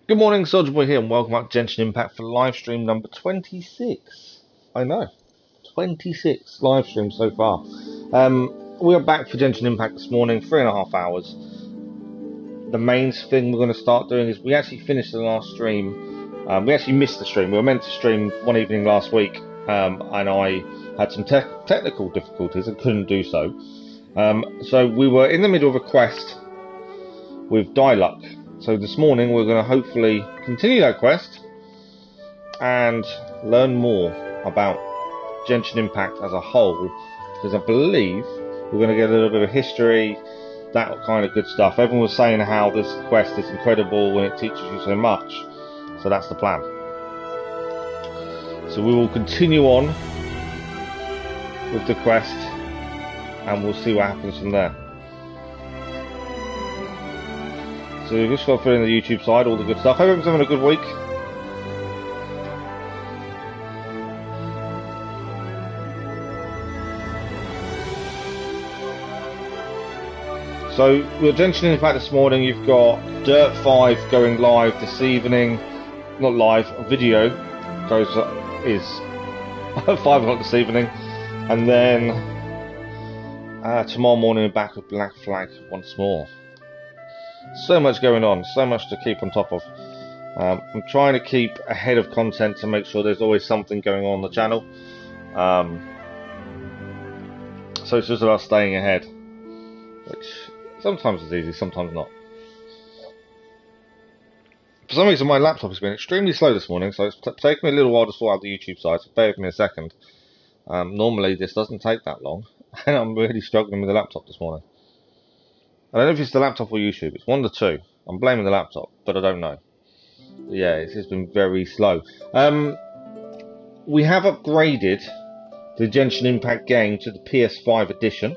Good morning, Soldier Boy here, and welcome back to Genshin Impact for live stream number 26. I know, 26 live streams so far. We are back for Genshin Impact this morning, 3.5 hours. The main thing we're going to start doing is we actually finished the last stream. We actually missed the stream. We were meant to stream one evening last week, and I had some technical difficulties and couldn't do so. So we were in the middle of a quest with Dainleif. So this morning we're going to hopefully continue that quest and learn more about Genshin Impact as a whole, because I believe we're going to get a little bit of history, that kind of good stuff. Everyone was saying how this quest is incredible and it teaches you so much, so that's the plan. So we will continue on with the quest and we'll see what happens from there. So we've just got through in the YouTube side, all the good stuff. Hope everyone's having a good week. So we're Genshin Impact this morning. You've got Dirt 5 going live this evening. Not live, video is 5 o'clock this evening. And then tomorrow morning we're back with Black Flag once more. So much going on, so much to keep on top of. I'm trying to keep ahead of content to make sure there's always something going on the channel. So it's just about staying ahead, which sometimes is easy, sometimes not. For some reason my laptop has been extremely slow this morning, so it's taken me a little while to sort out the YouTube side, so bear with me a second. Normally this doesn't take that long, and I'm really struggling with the laptop this morning. I don't know if it's the laptop or YouTube. It's one of the two. I'm blaming the laptop, but I don't know. But yeah, it's just been very slow. We have upgraded the Genshin Impact game to the PS5 edition.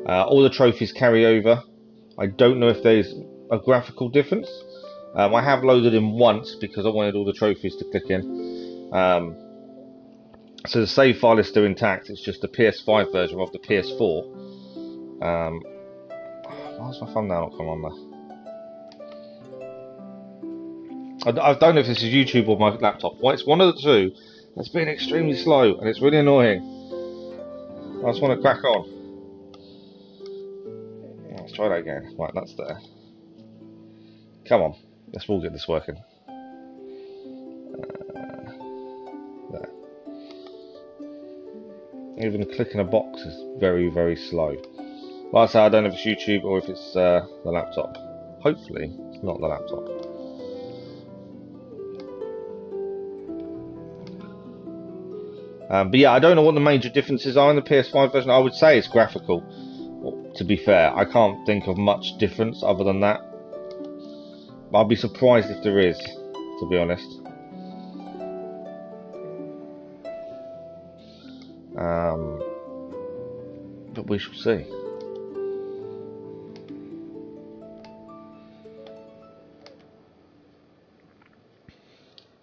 All the trophies carry over. I don't know if there's a graphical difference. I have loaded in once because I wanted all the trophies to click in. So the save file is still intact. It's just the PS5 version of the PS4. Why's my thumbnail not come on there? I don't know if this is YouTube or my laptop. Well, it's one of the two. It's been extremely slow and it's really annoying. I just want to crack on. Let's try that again. Right, that's there. Come on, let's all get this working. There. Even clicking a box is very, very slow. Like I say, I don't know if it's YouTube or if it's the laptop. Hopefully, it's not the laptop. But yeah, I don't know what the major differences are in the PS5 version. I would say it's graphical. Well, to be fair, I can't think of much difference other than that. But I'll be surprised if there is, to be honest. But we shall see.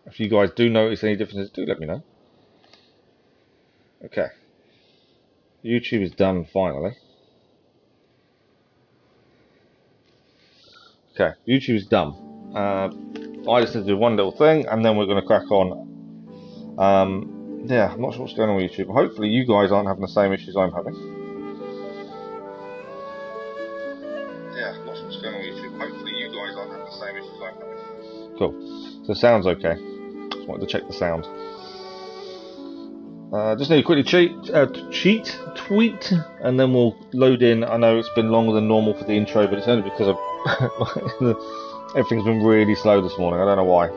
If you guys do notice any differences, do let me know. Okay. YouTube is done finally. Okay, YouTube is done. I just need to do one little thing and then we're going to crack on. Yeah, I'm not sure what's going on with YouTube. Hopefully you guys aren't having the same issues I'm having. Yeah, I'm not sure what's going on with YouTube. Hopefully you guys aren't having the same issues I'm having. Cool. So the sound's okay. Just wanted to check the sound. Just need to quickly tweet, and then we'll load in. I know it's been longer than normal for the intro, but it's only because of everything's been really slow this morning. I don't know why.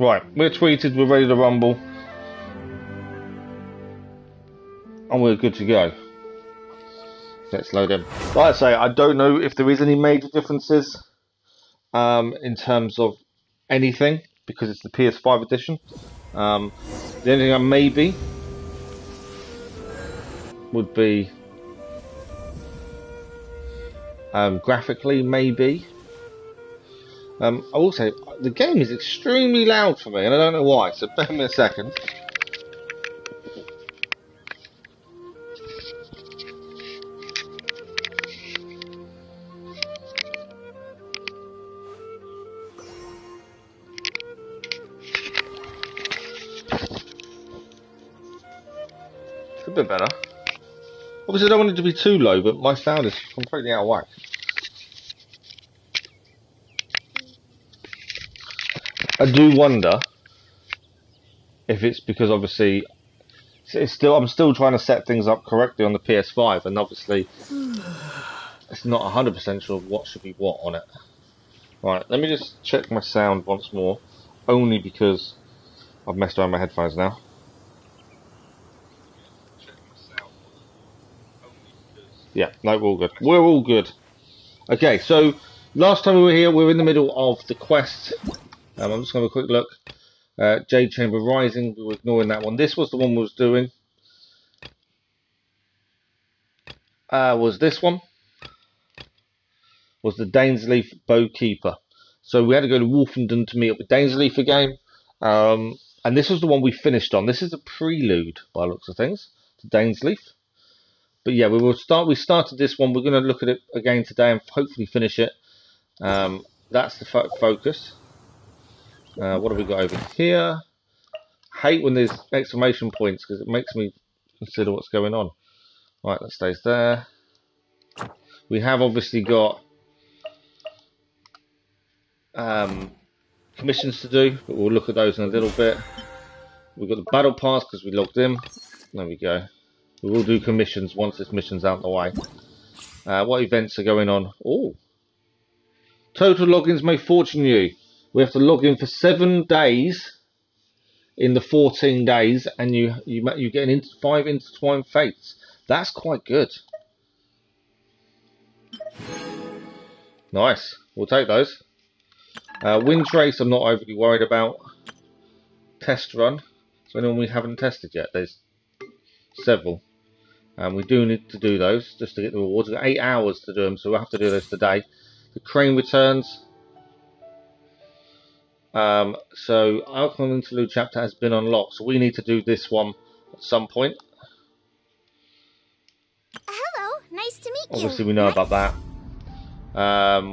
Right, we're tweeted, we're ready to rumble. And we're good to go. Let's load in. Like I say, I don't know if there is any major differences in terms of anything, because it's the PS5 edition. The only thing I maybe would be graphically, maybe. I will say, the game is extremely loud for me, and I don't know why, so bear me a second. It's a bit better. Obviously, I don't want it to be too low, but my sound is completely out of whack. I do wonder if it's because obviously I'm still trying to set things up correctly on the PS5, and obviously it's not 100% sure what should be what on it. Right, let me just check my sound once more, only because I've messed around my headphones now. Yeah, no, we're all good. We're all good. Okay, so last time we were here, we were in the middle of the quest. I'm just going to have a quick look. Jade Chamber Rising, we were ignoring that one. This was the one we was doing. Was this one. Was the Dainleif Bowkeeper. So we had to go to Wolfenden to meet up with Dainleif again. And this was the one we finished on. This is a prelude, by the looks of things, to Dainleif. But yeah, we started this one. We're going to look at it again today and hopefully finish it. That's the focus. What have we got over here? Hate when there's exclamation points because it makes me consider what's going on. Right, that stays there. We have obviously got commissions to do, but we'll look at those in a little bit. We've got the battle pass because we logged in. There we go. We will do commissions once this mission's out of the way. What events are going on? Oh, total logins may fortune you. We have to log in for 7 days in the 14 days, and you get 5 intertwined fates. That's quite good. Nice. We'll take those. Wind trace, I'm not overly worried about. Test run. So anyone we haven't tested yet? There's several. And we do need to do those just to get the rewards. We've got 8 hours to do them, so we'll have to do those today. The crane returns. So our Untitled Chapter has been unlocked, so we need to do this one at some point. Hello, nice to meet you. Obviously we know about that.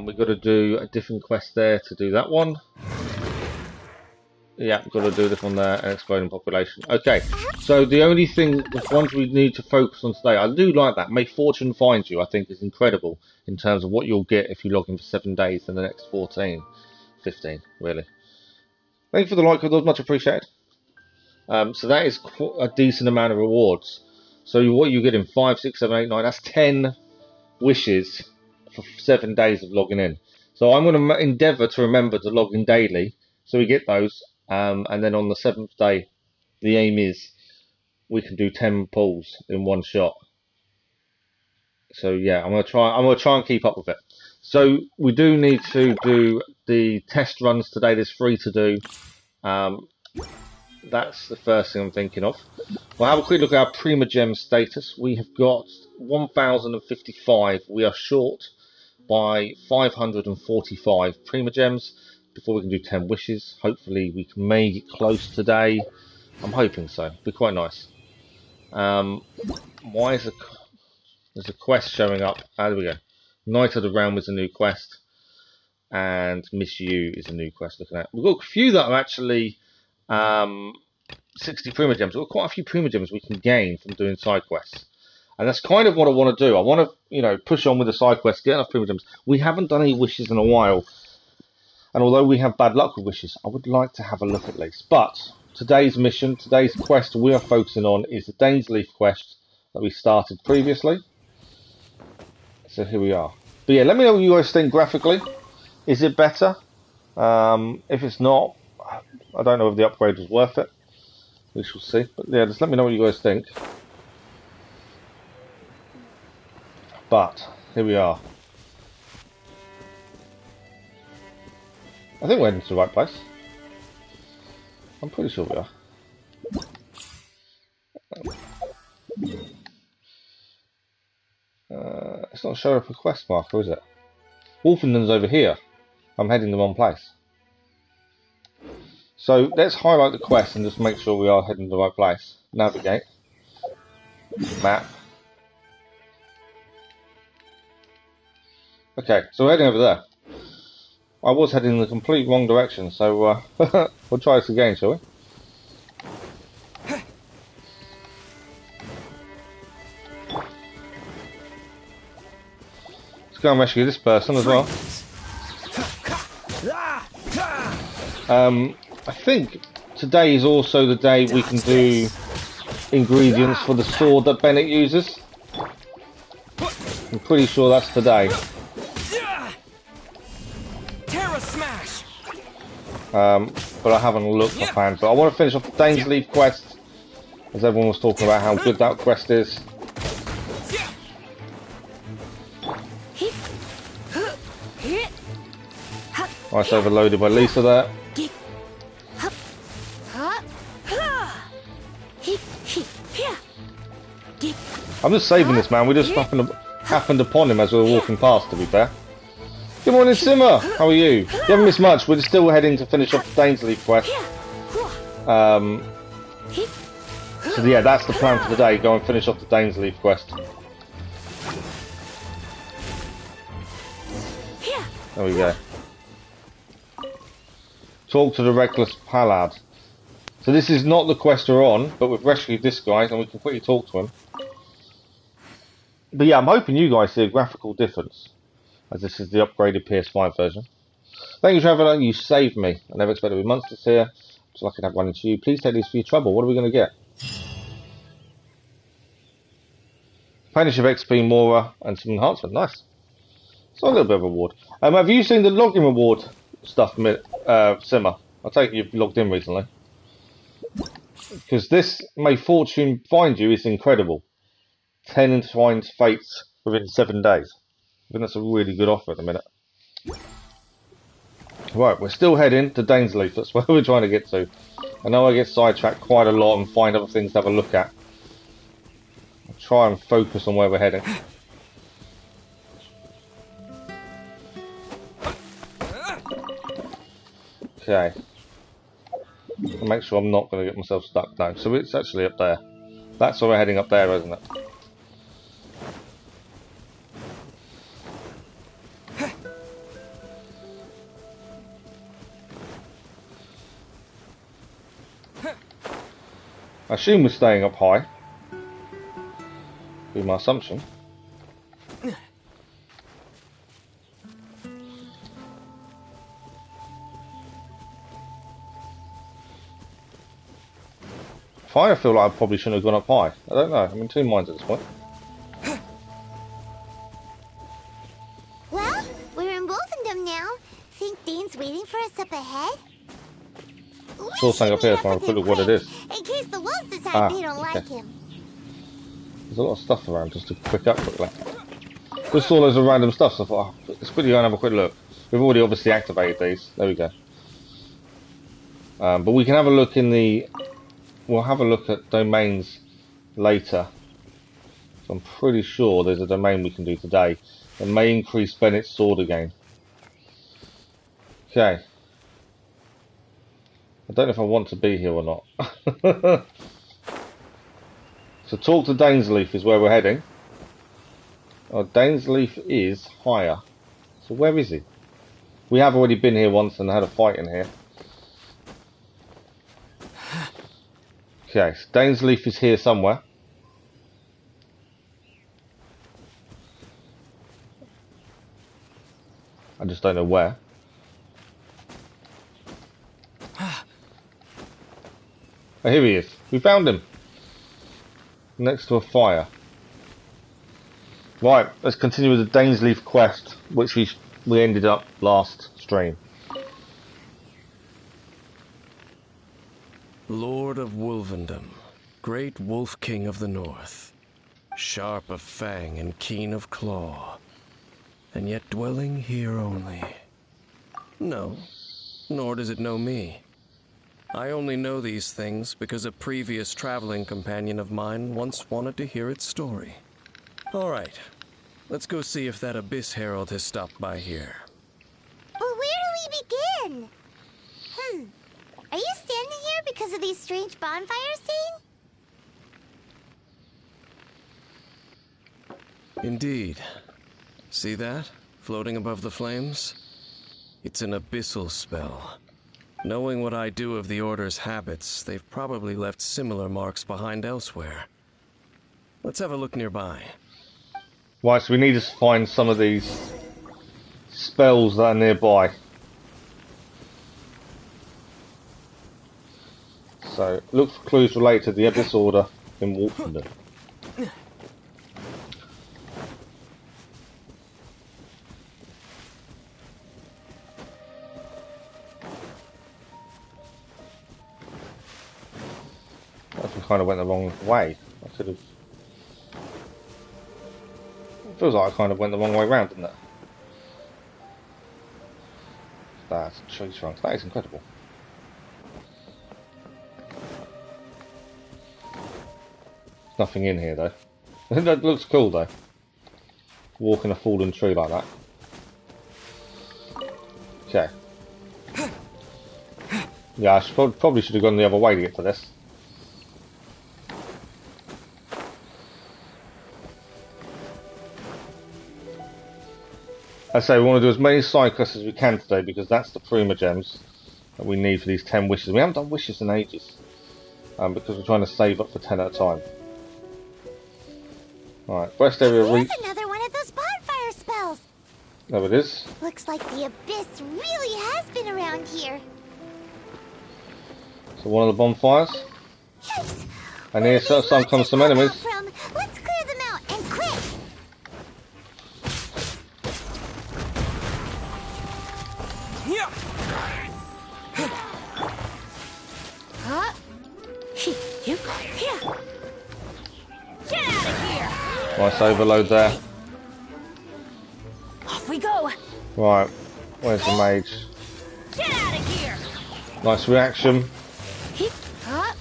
We've got to do a different quest there to do that one. Yeah, we've got to do this one there, and exploding population. Okay, so the only thing, the ones we need to focus on today, I do like that. May fortune find you, I think is incredible in terms of what you'll get if you log in for 7 days in the next 14, 15, really. Thank you for the like, those much appreciated. So that is a decent amount of rewards. So what you get in 5, 6, 7, 8, 9, that's 10 wishes for 7 days of logging in. So I'm going to endeavour to remember to log in daily, so we get those. And then on the 7th day, the aim is we can do 10 pulls in one shot. So yeah, I'm gonna try and keep up with it. So we do need to do the test runs today. There's 3 to do. That's the first thing I'm thinking of. We'll have a quick look at our Prima Gem status. We have got 1,055. We are short by 545 Prima Gems before we can do 10 wishes. Hopefully we may get close today. I'm hoping so. It'll be quite nice. Why is there's a quest showing up? There we go. Night of the Realm is a new quest, and Miss You is a new quest. Looking at, we've got a few that are actually 60 Prima Gems. We've got quite a few Prima Gems we can gain from doing side quests. And that's kind of what I want to do. I want to, push on with the side quests, get enough Prima Gems. We haven't done any wishes in a while. And although we have bad luck with wishes, I would like to have a look at least. But today's mission, today's quest we are focusing on is the Dainleif quest that we started previously. So here we are. But yeah, let me know what you guys think graphically. Is it better? If it's not, I don't know if the upgrade was worth it. We shall see. But yeah, just let me know what you guys think. But here we are. I think we're heading to the right place. I'm pretty sure we are. It's not showing up a quest marker, is it? Wolfenden's over here. I'm heading the wrong place. So let's highlight the quest and just make sure we are heading to the right place. Navigate. Map. Okay, so we're heading over there. I was heading in the complete wrong direction, so we'll try this again, shall we? Let's go and rescue this person as well. I think today is also the day we can do ingredients for the sword that Bennett uses. I'm pretty sure that's today. But I haven't looked offhand. But I want to finish off the Dainleif quest, as everyone was talking about how good that quest is. Nice overloaded by Lisa there. I'm just saving this man. We just happened upon him as we were walking past, to be fair. Good morning, Simmer. How are you? You haven't missed much. We're still heading to finish off the Dainleif quest. So yeah, that's the plan for the day. Go and finish off the Dainleif quest. There we go. Talk to the reckless Pallad. So this is not the quest we're on, but we've rescued this guy and we can quickly talk to him. But yeah, I'm hoping you guys see a graphical difference, as this is the upgraded PS5 version. Thank you, Traveller. You saved me. I never expected to be monsters here. Just lucky to have one into you. Please take these for your trouble. What are we going to get? Apprenticeship XP, Mora, and some enhancement. Nice. So a little bit of a reward. Have you seen the login reward stuff, Simmer? I take it you've logged in recently. Because this May Fortune Find You is incredible. 10 entwined fates within 7 days. I think that's a really good offer at the minute. Right, we're still heading to Dainleif. That's where we're trying to get to. I know I get sidetracked quite a lot and find other things to have a look at. I'll try and focus on where we're heading. Okay. I'll make sure I'm not going to get myself stuck now. So it's actually up there. That's where we're heading, up there, isn't it? I assume we're staying up high. Be my assumption. I feel like I probably shouldn't have gone up high. I don't know. I'm in two minds at this point. Well, we're in Wolfendom now. Think Dean's waiting for us up ahead? Saw something up here, so I'll quick look what it is. In case the wolves decide they don't like him. There's a lot of stuff around just to pick up quickly. Just saw loads of random stuff, so I thought, oh, let's quickly go and have a quick look. We've already obviously activated these. There we go. But we can have a look in the... We'll have a look at domains later. So I'm pretty sure there's a domain we can do today that may increase Bennett's sword again. Okay. I don't know if I want to be here or not. So talk to Dainleif is where we're heading. Oh, Dainleif is higher. So where is he? We have already been here once and had a fight in here. Okay, so Dainleif is here somewhere. I just don't know where. Oh, here he is. We found him. Next to a fire. Right, let's continue with the Dainleif quest, which we ended up last stream. Lord of Wolvendom, great Wolf King of the North, sharp of fang and keen of claw, and yet dwelling here only. No, nor does it know me. I only know these things because a previous traveling companion of mine once wanted to hear its story. All right, let's go see if that Abyss Herald has stopped by here. Well, where do we begin? Are you standing here because of these strange bonfires, Dane? Indeed. See that? Floating above the flames? It's an abyssal spell. Knowing what I do of the Order's habits, they've probably left similar marks behind elsewhere. Let's have a look nearby. Right, so we need to find some of these spells that are nearby. So, look for clues related to the Abyss Order in Wolfenden. I kind of went the wrong way. I could have... It feels like I kind of went the wrong way round, didn't it? That's a tree trunk. That is incredible. Nothing in here though. That looks cool though. Walking a fallen tree like that. Okay. Yeah, I probably should have gone the other way to get to this. I say we want to do as many side quests as we can today because that's the Prima Gems that we need for these 10 wishes. We haven't done wishes in ages because we're trying to save up for 10 at a time. Alright, rest area reach. There's another one of those bonfire spells. There it is. Looks like the Abyss really has been around here. So one of the bonfires. Yikes! And here some comes some enemies. Let's clear them out and quick. Yeah. Huh? You? Yeah. Get out of here! Nice overload there. Off we go. Right, where's the mage? Get out of here! Nice reaction. Huh?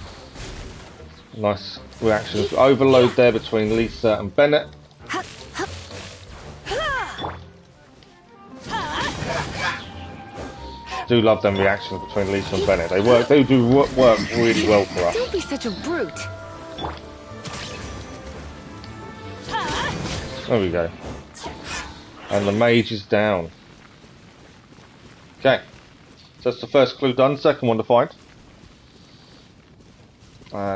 Nice reactions. Overload there between Lisa and Bennett. Do love them reactions between Lisa and Bennett. They do work really well for us. Don't be such a brute. There we go. And the mage is down. Okay. So that's the first clue done. Second one to find.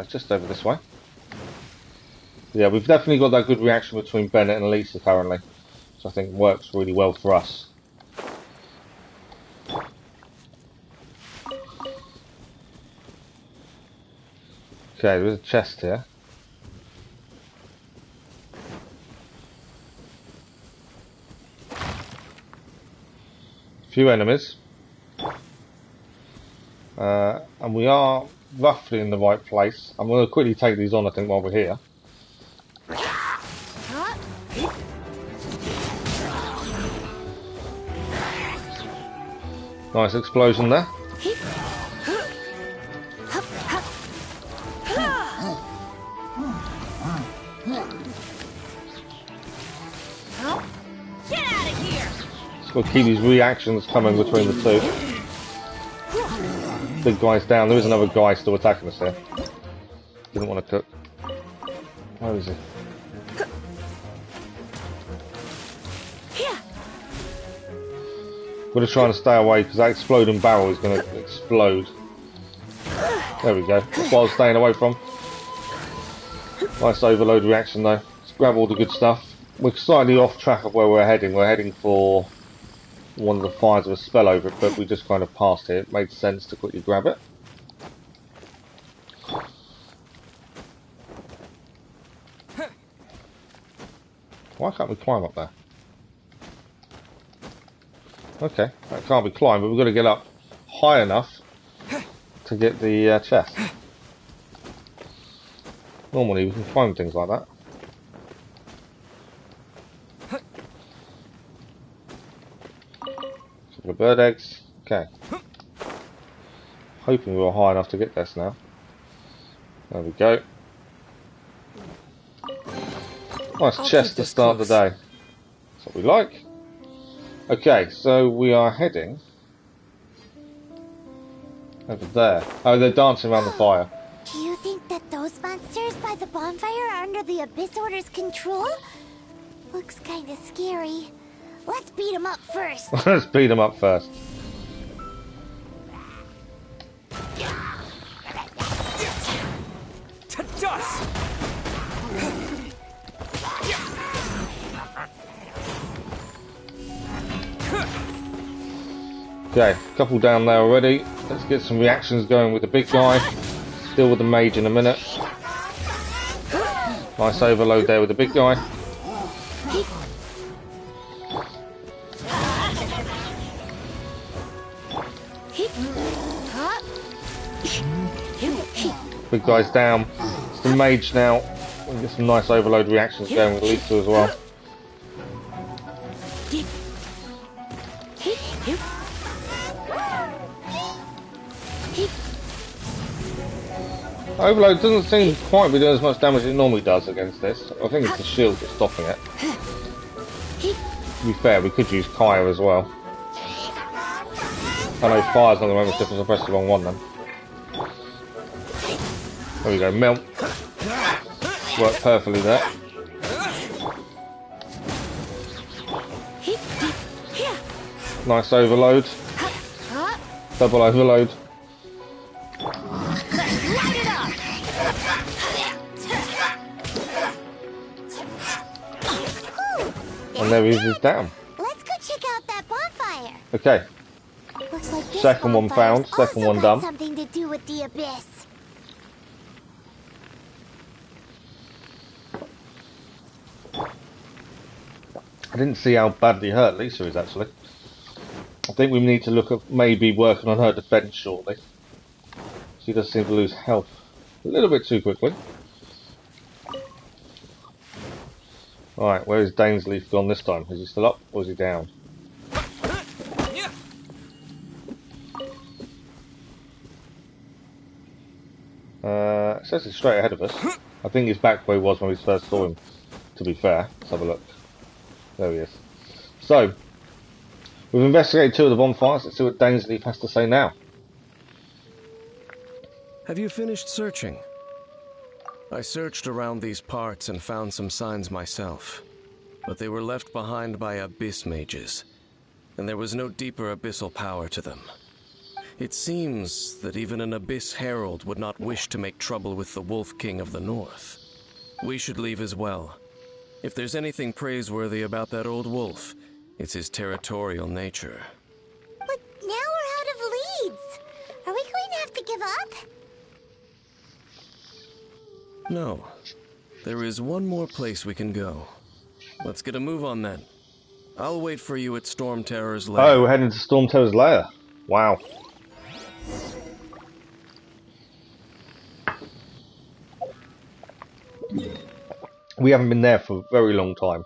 Just over this way. Yeah, we've definitely got that good reaction between Bennett and Lisa currently. So I think works really well for us. Okay, there's a chest here. A few enemies. And we are roughly in the right place. I'm going to quickly take these on, I think, while we're here. Nice explosion there. Just got to keep these reactions coming between the two. Big guy's down. There is another guy still attacking us here. Didn't want to cook. Where is he? We're just trying to stay away because that exploding barrel is going to explode. There we go. That's what I was staying away from. Nice overload reaction though. Let's grab all the good stuff. We're slightly off track of where we're heading. We're heading for one of the fires with a spell over it, but we just kind of passed it. It made sense to quickly grab it. Why can't we climb up there? Okay, that can't be climbed, but we've got to get up high enough to get the chest. Normally we can find things like that. Couple of bird eggs. Okay. Hoping we were high enough to get this now. There we go. Nice I'll chest keep to this start the close. day. That's what we like. Okay, so we are heading over there. Oh, they're dancing around the fire. Do you think that those monsters by the bonfire are under the Abyss Order's control? Looks kinda scary. Let's beat them up first. Let's beat them up first. To dust! Okay, couple down there already. Let's get some reactions going with the big guy. Deal with the mage in a minute. Nice overload there with the big guy. Big guy's down. It's the mage now. We can get some nice overload reactions going with Lisa as well. Overload doesn't seem quite be doing as much damage as it normally does against this. I think it's the shield that's stopping it. To be fair, we could use Kaya as well. I know fire's not going to make much difference. I pressed the wrong one then. There we go, melt. Worked perfectly there. Nice overload. Double overload. And there he is down. Let's go check out that bonfire. Okay, Looks like this Second one bonfire's found, second also one got done. something to do with the Abyss. I didn't see how badly hurt Lisa is actually. I think we need to look at maybe working on her defence shortly. She does seem to lose health a little bit too quickly. Alright, where is Dainleif gone this time? Is he still up or is he down? It says he's straight ahead of us. I think he's back where he was when we first saw him, to be fair. Let's have a look. There he is. So, we've investigated two of the bonfires. Let's see what Dainleif has to say now. Have you finished searching? I searched around these parts and found some signs myself, but they were left behind by abyss mages, and there was no deeper abyssal power to them. It seems that even an abyss herald would not wish to make trouble with the Wolf King of the North. We should leave as well. If there's anything praiseworthy about that old wolf, it's his territorial nature. But now we're out of leads. Are we going to have to give up? No. There is one more place we can go. Let's get a move on then. I'll wait for you at Storm Terror's lair. Oh, we're heading to Storm Terror's lair. Wow. We haven't been there for a very long time.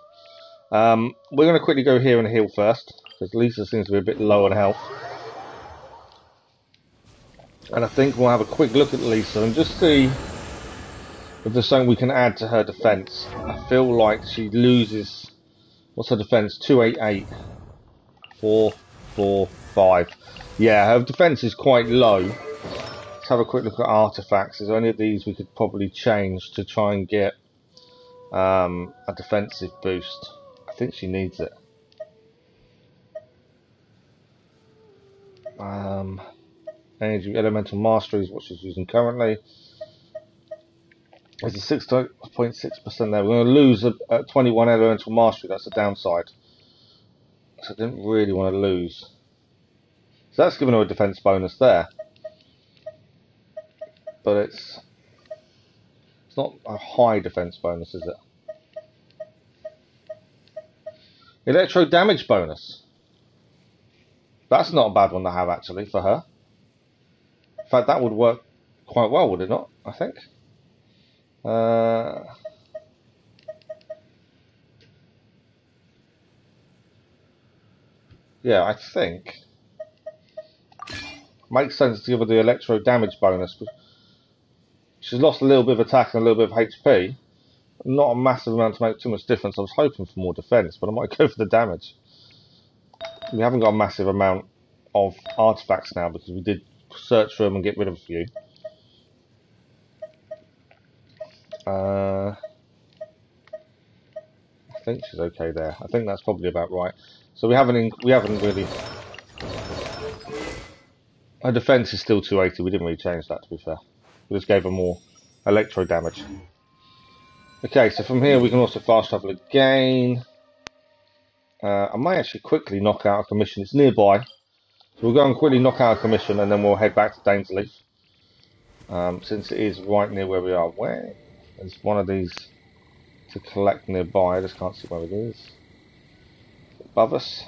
We're going to quickly go here and heal first, because Lisa seems to be a bit low on health. And I think we'll have a quick look at Lisa and just see if there's something we can add to her defense. I feel like she loses... What's her defense? 288. 4, 4, 5. Yeah, her defense is quite low. Let's have a quick look at artifacts. Is there any of these we could probably change to try and get a defensive boost? I think she needs it. Energy Elemental Mastery is what she's using currently. There's a 6.6% there. We're going to lose a 21 Elemental Mastery. That's the downside. So I didn't really want to lose. So that's giving her a defense bonus there. But it's not a high defense bonus, is it? Electro damage bonus. That's not a bad one to have actually for her. In fact, that would work quite well, would it not? I think. Yeah, I think makes sense to give her the electro damage bonus. But she's lost a little bit of attack and a little bit of HP. Not a massive amount to make too much difference. I was hoping for more defense, but I might go for the damage. We haven't got a massive amount of artifacts now because we did search for them and get rid of a few. I think she's okay there. I think that's probably about right. So we haven't really. Her defense is still 280. We didn't really change that, to be fair. We just gave her more electro damage. Okay, so from here we can also fast travel again. I might actually quickly knock out a commission. It's nearby, so we'll go and quickly knock out a commission, and then we'll head back to Dainleif. Since it is right near where we are. Where? There's one of these to collect nearby. I just can't see where it is. Above us,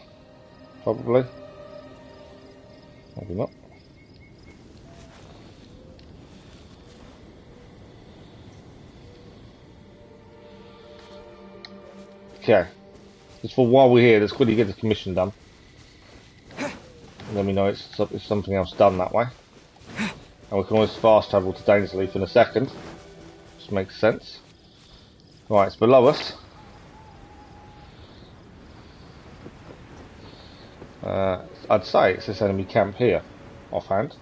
probably. Maybe not. Okay. Just for while we're here, let's quickly get the commission done. And then we know it's something else done that way. And we can always fast travel to Dainleif in a second. Which makes sense. Right, it's below us. I'd say it's this enemy camp here, offhand.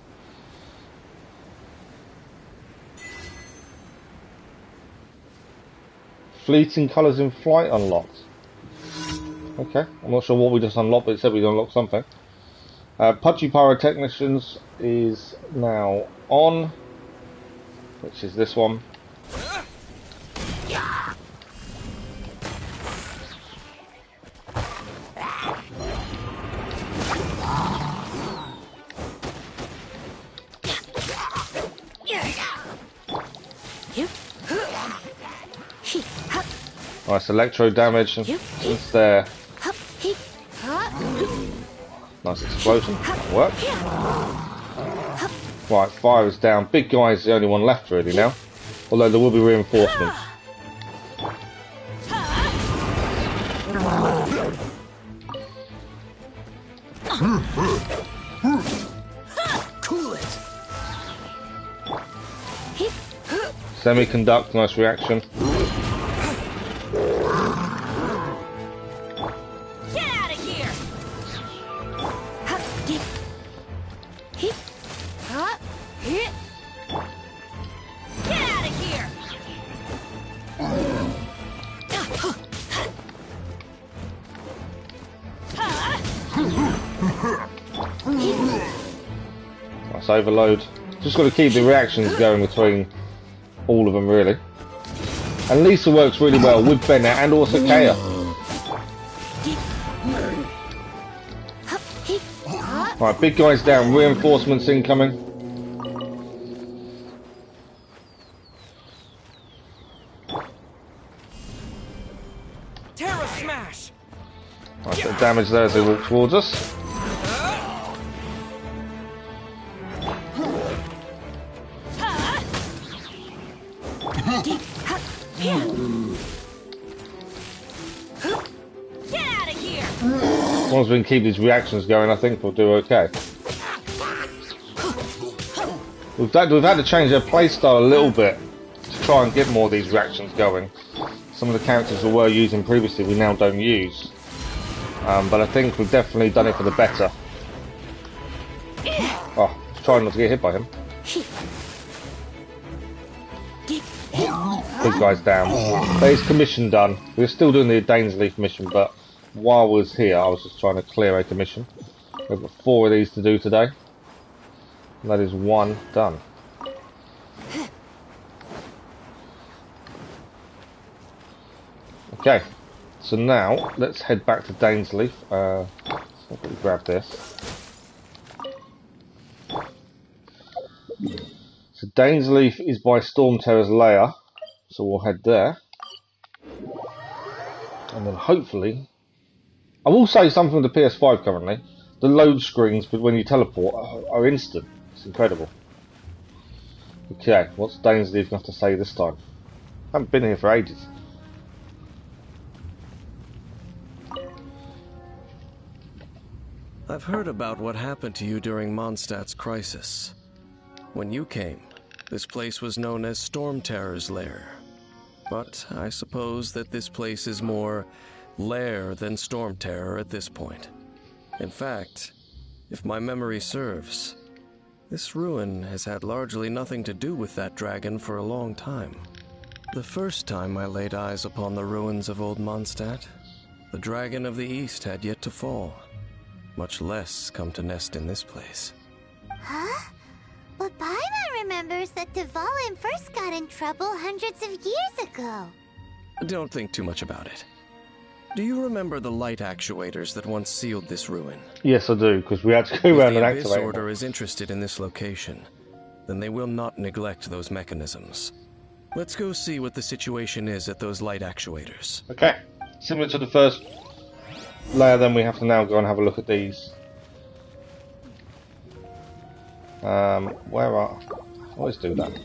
Fleeting colours in flight unlocked. Okay, I'm not sure what we just unlocked, but it said we unlocked something. Pudgy Pyrotechnicians is now on, which is this one. Nice electro damage and it's there. Nice explosion. Work. Right, fire is down. Big guy's the only one left really now. Although there will be reinforcements. Cool it. Semiconduct, nice reaction. Nice overload. Just got to keep the reactions going between all of them, really. And Lisa works really well with Bennett and also Kaya. Right, big guy's down. Reinforcements incoming. Terra smash. Nice bit of damage there as they walk towards us. As long as we can keep these reactions going, I think we'll do okay. We've had to change our playstyle a little bit to try and get more of these reactions going. Some of the characters we were using previously we now don't use. But I think we've definitely done it for the better. Oh, trying not to get hit by him. Big guy's down. But his commission done. We're still doing the Dainleif mission, but while I was here, I was just trying to clear a commission. We've got 4 of these to do today. And that is 1 done. Okay, so now let's head back to Dainleif. So I'll grab this. So Dainleif is by Storm Terror's lair, so we'll head there. And then hopefully... I will say something with the PS5 currently. The load screens when you teleport are instant. It's incredible. Okay, what's Dainleif going to have to say this time? Haven't been here for ages. I've heard about what happened to you during Mondstadt's crisis. When you came, this place was known as Storm Terror's Lair. But I suppose that this place is more lair than Storm Terror at this point. In fact, if my memory serves, this ruin has had largely nothing to do with that dragon for a long time. The first time I laid eyes upon the ruins of Old Mondstadt, the dragon of the East had yet to fall, much less come to nest in this place. Huh? But Paimon remembers that Dvalin first got in trouble hundreds of years ago. Don't think too much about it. Do you remember the light actuators that once sealed this ruin? Yes, I do, because we had to go around and If the Abyss activate Order them. is interested in this location, then they will not neglect those mechanisms. Let's go see what the situation is at those light actuators. Okay, similar to the first layer, then we have to now go and have a look at these. Where are... I always do that.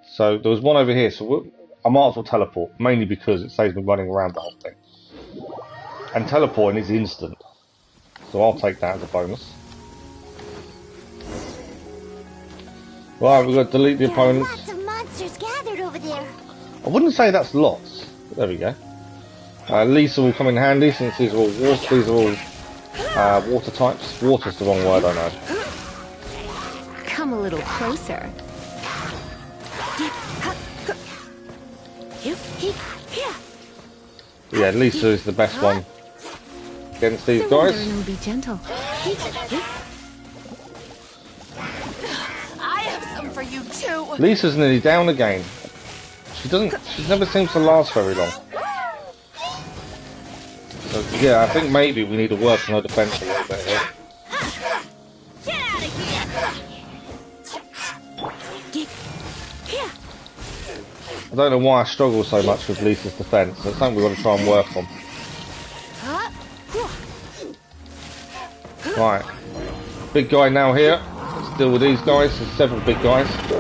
So there was one over here, so I might as well teleport, mainly because it saves me running around the whole thing. And teleporting is instant, so I'll take that as a bonus. Right, we've got to delete the There are opponents. lots of monsters gathered over there. I wouldn't say that's lots, but there we go. Lisa will come in handy since these are all water. These are all water types. Water's the wrong word, I know. Come a little closer. Yeah, Lisa is the best one against these Surrender guys. and be gentle. I have some for you too. Lisa's nearly down again. She never seems to last very long. So yeah, I think maybe we need to work on her defense a little bit here. Get out of here. I don't know why I struggle so much with Lisa's defense. It's something we've got to try and work on. Right, big guy now here. Let's deal with these guys. There's several big guys. Get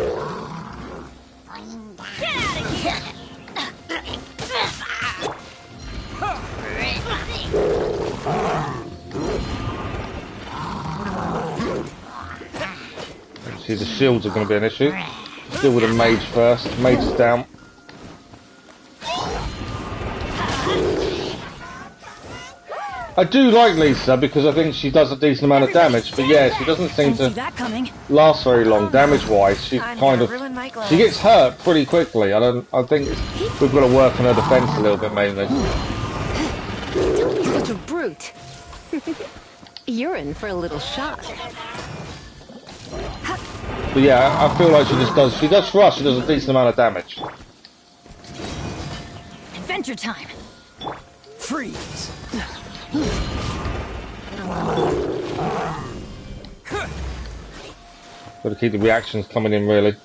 out of here. See, the shields are going to be an issue. Let's deal with the mage first. Mage is down. I do like Lisa because I think she does a decent amount of damage, but yeah, she doesn't seem Didn't see to that coming. last very long damage-wise. She's I'm kind gonna of ruin my gloves. she gets hurt pretty quickly. I think we've got to work on her defense a little bit mainly. Don't be such a brute. You're in for a little shock. But yeah, I feel like she does for us. She does a decent amount of damage. Adventure time. Freeze! Got to keep the reactions coming in really.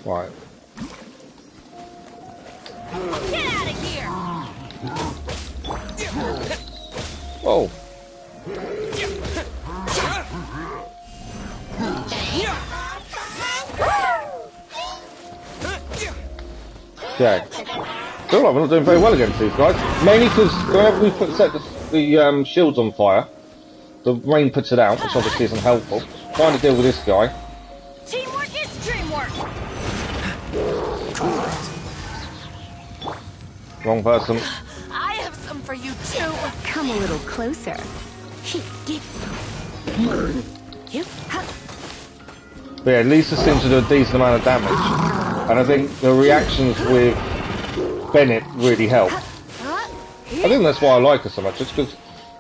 Right. Get out of here. Oh. Okay. Feel like we're not doing very well against these guys. Mainly because whenever we set the shields on fire, the rain puts it out, which obviously isn't helpful. Trying to deal with this guy. Teamwork is dreamwork. Wrong person. I have some for you too. Come a little closer. But yeah, Lisa seems to do a decent amount of damage. And I think the reactions with Bennett really help. I think that's why I like her so much. It's because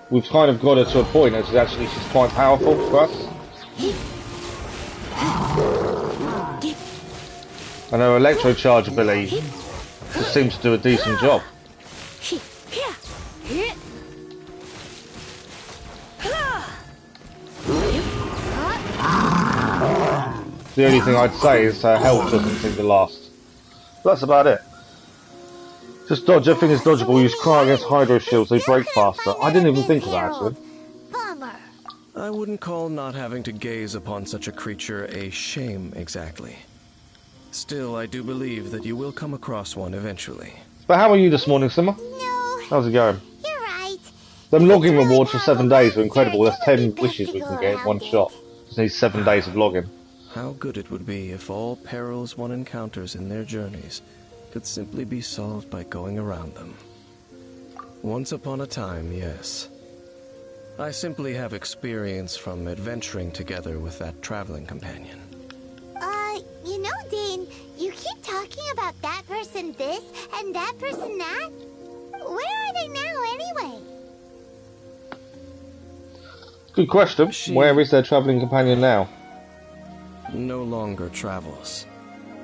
we've kind of got her to a point that she's quite powerful for us. And her electro charge ability just seems to do a decent job. The only thing I'd say is her health doesn't seem to last. But that's about it. Just dodge, everything is dodgeable. Use Cry against Hydro Shields, they break faster. I didn't even think of that actually. Bummer. I wouldn't call not having to gaze upon such a creature a shame exactly. Still, I do believe that you will come across one eventually. But how are you this morning, Simmer? No, How's it going? you're right. Them If logging it's really rewards for 7 days are monster, incredible. That's it would 10 be best wishes to we go can get in one around shot. it. Just need 7 days of logging. How good it would be if all perils one encounters in their journeys could simply be solved by going around them. Once upon a time, yes. I simply have experience from adventuring together with that traveling companion. You know, Dane, you keep talking about that person this and that person that. Where are they now, anyway? Good question. Where is their travelling companion now? No longer travels.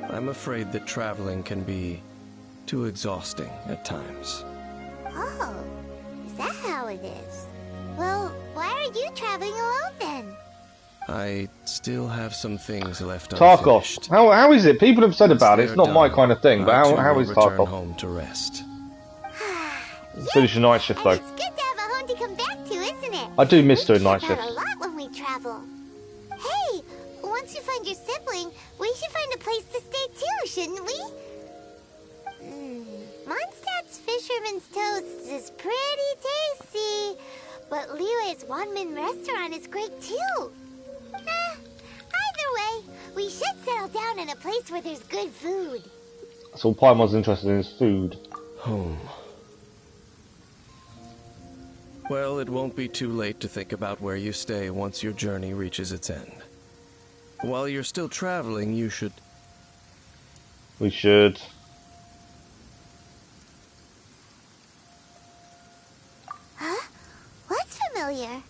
I'm afraid that traveling can be too exhausting at times. Oh, is that how it is? Well, why are you traveling alone then? I still have some things left Tarkov. unfinished. How is it? People have said Once about it. they It's are not my done, kind of thing, but I too how will is return Tarkov? home to rest. Finish your night shift And though. it's good to have a home to come back to, isn't it? I do miss doing We night camp out shifts. a lot when we travel. Hey, once you find your sibling, we should find a place to stay too, shouldn't we? Mondstadt's Fisherman's Toast is pretty tasty, but Liue's Wanmin restaurant is great too. Either way, we should settle down in a place where there's good food. That's all Paimon's interested in is food. Home. Well, it won't be too late to think about where you stay once your journey reaches its end. While you're still traveling, you should... We should. Huh? What's familiar?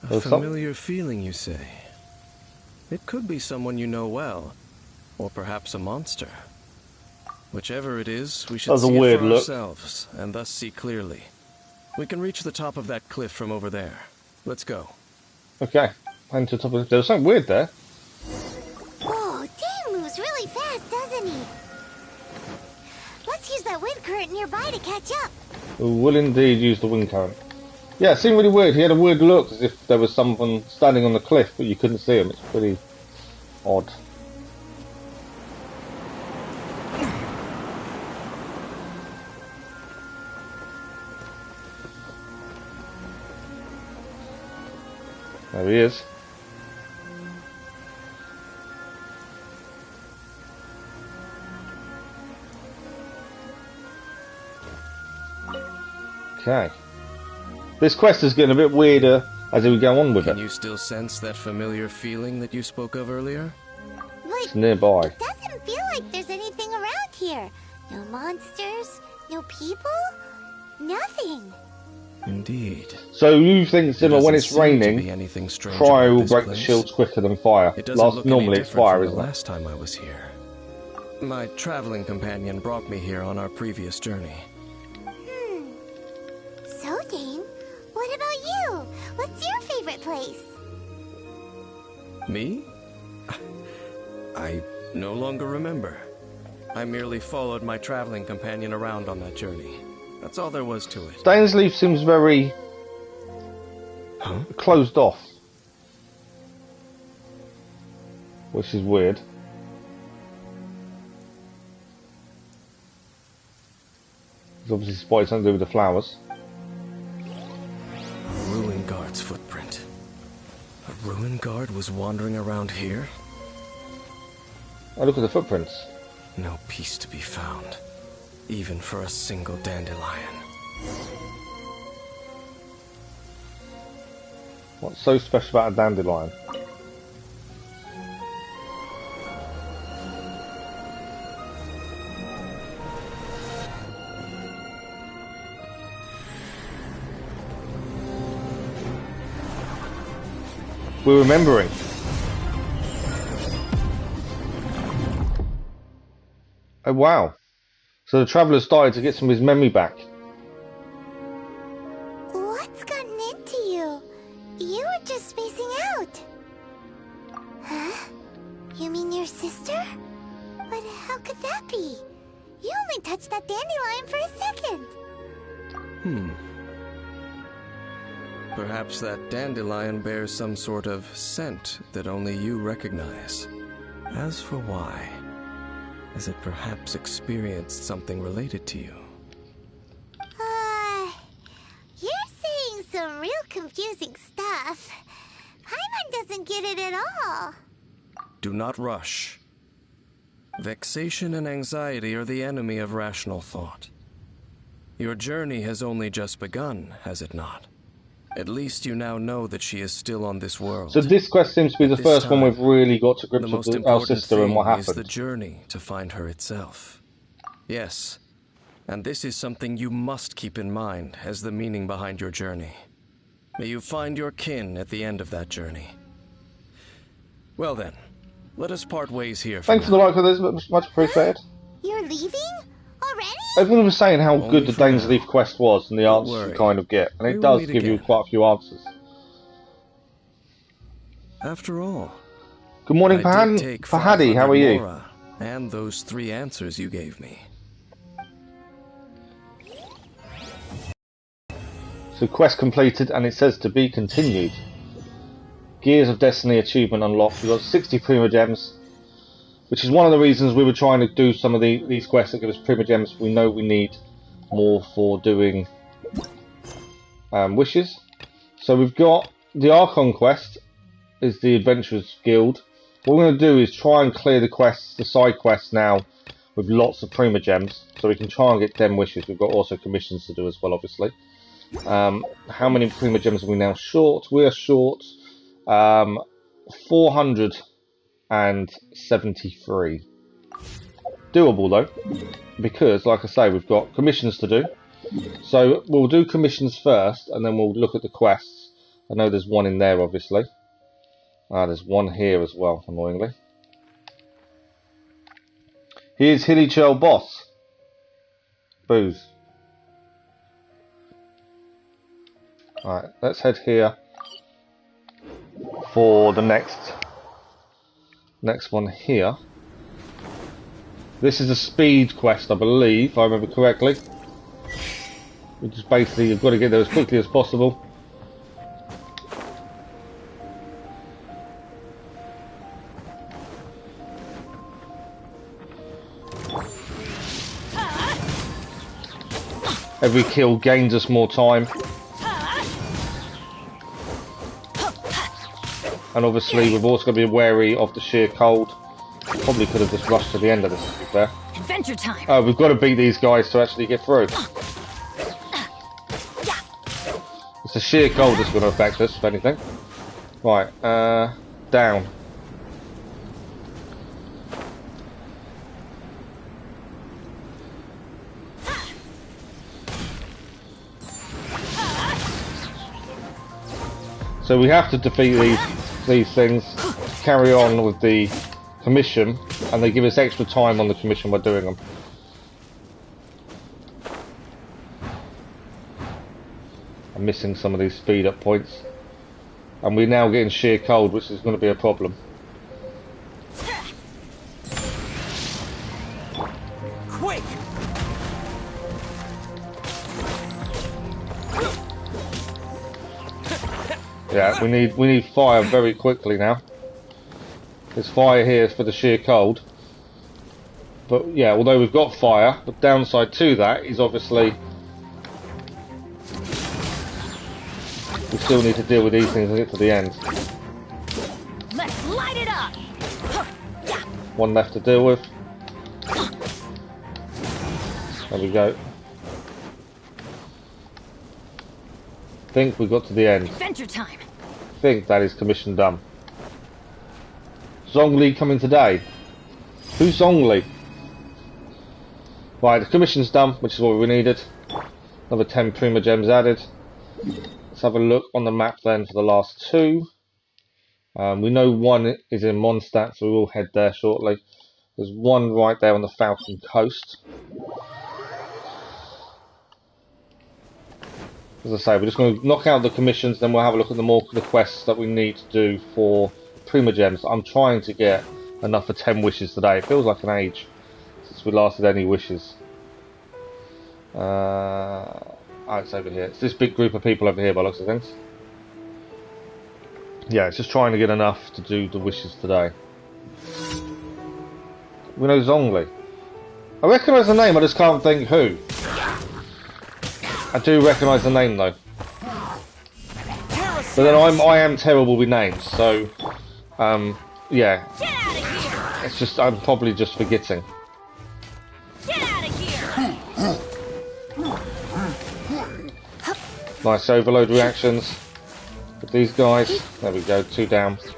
A There's familiar feeling, you say? It could be someone you know well, or perhaps a monster. Whichever it is, we should That's a see it weird for look. ourselves, and thus see clearly. We can reach the top of that cliff from over there. Let's go. Okay. And to the top of there was something weird there. Whoa, Dane moves really fast, doesn't he? Let's use that wind current nearby to catch up. We will indeed use the wind current. Yeah, it seemed really weird. He had a weird look as if there was someone standing on the cliff, but you couldn't see him. It's pretty odd. There he is. Okay. This quest is getting a bit weirder as we go on with Can it. you still sense that familiar feeling that you spoke of earlier? But It's nearby. it doesn't feel like there's anything around here. No monsters, no people, nothing. Indeed. So you think, Zimmer, when There it's doesn't seem to be raining, anything strange fire about will this break the place. shields quicker than fire. It doesn't look any Normally it's different fire, from isn't the it? last time I was here. My traveling companion brought me here on our previous journey. So, Dane, what about you? What's your favorite place? Me? I no longer remember. I merely followed my traveling companion around on that journey. That's all there was to it. Dainleif seems very Huh? closed off. Which is weird. It's obviously spotted something to do with the flowers. A ruin guard's footprint. A ruin guard was wandering around here? Oh, look at the footprints. No peace to be found, even for a single dandelion. What's so special about a dandelion? We're remembering. Oh wow. So the traveller started to get some of his memory back. What's gotten into you? You were just spacing out. Huh? You mean your sister? But how could that be? You only touched that dandelion for a second. Perhaps that dandelion bears some sort of scent that only you recognize. As for why, has it perhaps experienced something related to you? You're saying some real confusing stuff. Paimon doesn't get it at all. Do not rush. Vexation and anxiety are the enemy of rational thought. Your journey has only just begun, has it not? At least you now know that she is still on this world. So this quest seems to be the first one we've really got to grips with our sister and what happened. The most important thing is the journey to find her itself. Yes, and this is something you must keep in mind as the meaning behind your journey. May you find your kin at the end of that journey. Well then, let us part ways here. Thanks for the like for this, much appreciated. You're leaving? Already? Everyone was saying how Only good the for now. Dainleif quest was and the Don't answers worry. you kind of get. And We it will does meet give you again. quite a few answers. After all, Good morning, I did take Fahadi. How are 500 you? mora and those 3 answers you gave me. So quest completed and it says to be continued. Gears of Destiny achievement unlocked. We've got 60 Prima Gems, which is one of the reasons we were trying to do some of these quests that give us Prima Gems. We know we need more for doing wishes. So we've got the Archon quest is the Adventurers Guild. What we're going to do is try and clear the quests, the side quests now with lots of Prima Gems, so we can try and get them wishes. We've got also commissions to do as well, obviously. How many Prima Gems are we now short? We are short 473. Doable though, because like I say, we've got commissions to do. So we'll do commissions first, and then we'll look at the quests. I know there's one in there, obviously. There's one here as well, annoyingly. Here's Hilly Churl Boss. Booze. Alright, let's head here for the next one here. This is a speed quest, I believe, if I remember correctly. Which is basically, you've got to get there as quickly as possible. Every kill gains us more time. And obviously we've also got to be wary of the sheer cold. Probably could have just rushed to the end of this, to be fair. Adventure time. Oh, we've got to beat these guys to actually get through. It's the sheer cold that's going to affect us, if anything. Right, down. So we have to defeat these things, carry on with the commission, and they give us extra time on the commission by doing them. I'm missing some of these speed up points. And we're now getting sheer cold, which is going to be a problem. Quick! Yeah, we need fire very quickly now. There's fire here for the sheer cold. But yeah, although we've got fire, the downside to that is obviously we still need to deal with these things and get to the end. Let's light it up! One left to deal with. There we go. Think we got to the end. Adventure time! Think that is commission done. Zhongli coming today. Who's Zhongli? Right, the commission's done, which is what we needed. Another 10 Prima Gems added. Let's have a look on the map then for the last 2. We know one is in Mondstadt, so we will head there shortly. There's one right there on the Falcon Coast. As I say, we're just going to knock out the commissions, then we'll have a look at the quests that we need to do for Prima Gems. I'm trying to get enough for 10 wishes today. It feels like an age since we last did any wishes. Oh, it's over here. It's this big group of people over here by looks of things. Yeah, it's just trying to get enough to do the wishes today. We know Zhongli. I recognise the name, I just can't think who. I do recognise the name though. But then I am terrible with names, so yeah. Get out of here! It's just I'm probably just forgetting. Get out of here! Nice overload reactions with these guys. There we go, 2 down. Get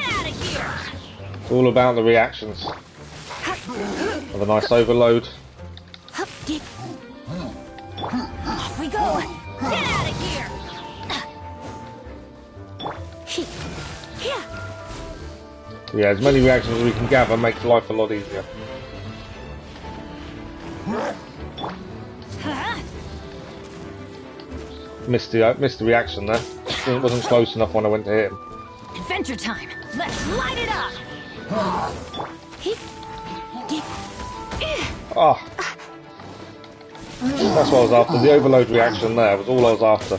out of here! It's all about the reactions of a nice overload. Off we go! Get out of here! Yeah, as many reactions as we can gather makes life a lot easier. Missed the reaction there. It wasn't close enough when I went to hit him. Adventure time! Let's light it up! Ah, that's what I was after. The overload reaction there was all I was after.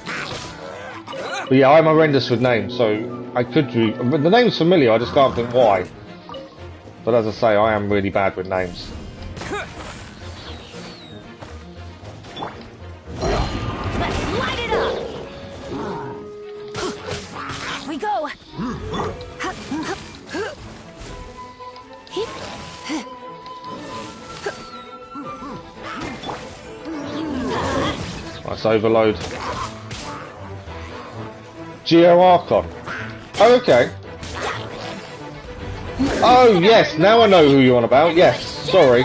But yeah, I'm horrendous with names, so I could do. The name's familiar, I just can't think why. But as I say, I am really bad with names. Let's light it up! Off we go! Nice overload. Geo Archon. Oh, okay. Oh yes, now I know who you're on about. Yes, sorry.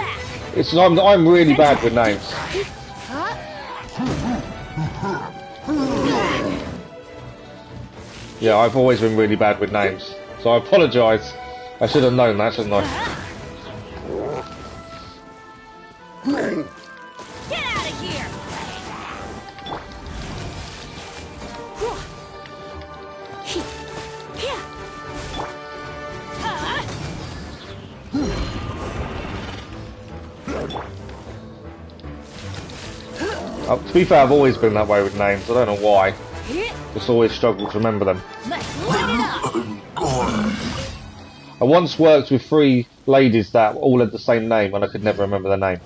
It's I'm really bad with names. Yeah, I've always been really bad with names, so I apologise. I should have known that, shouldn't I? Get out of here! To be fair, I've always been that way with names. I don't know why. Just always struggled to remember them. Let's light it up! I once worked with 3 ladies that all had the same name and I could never remember their name.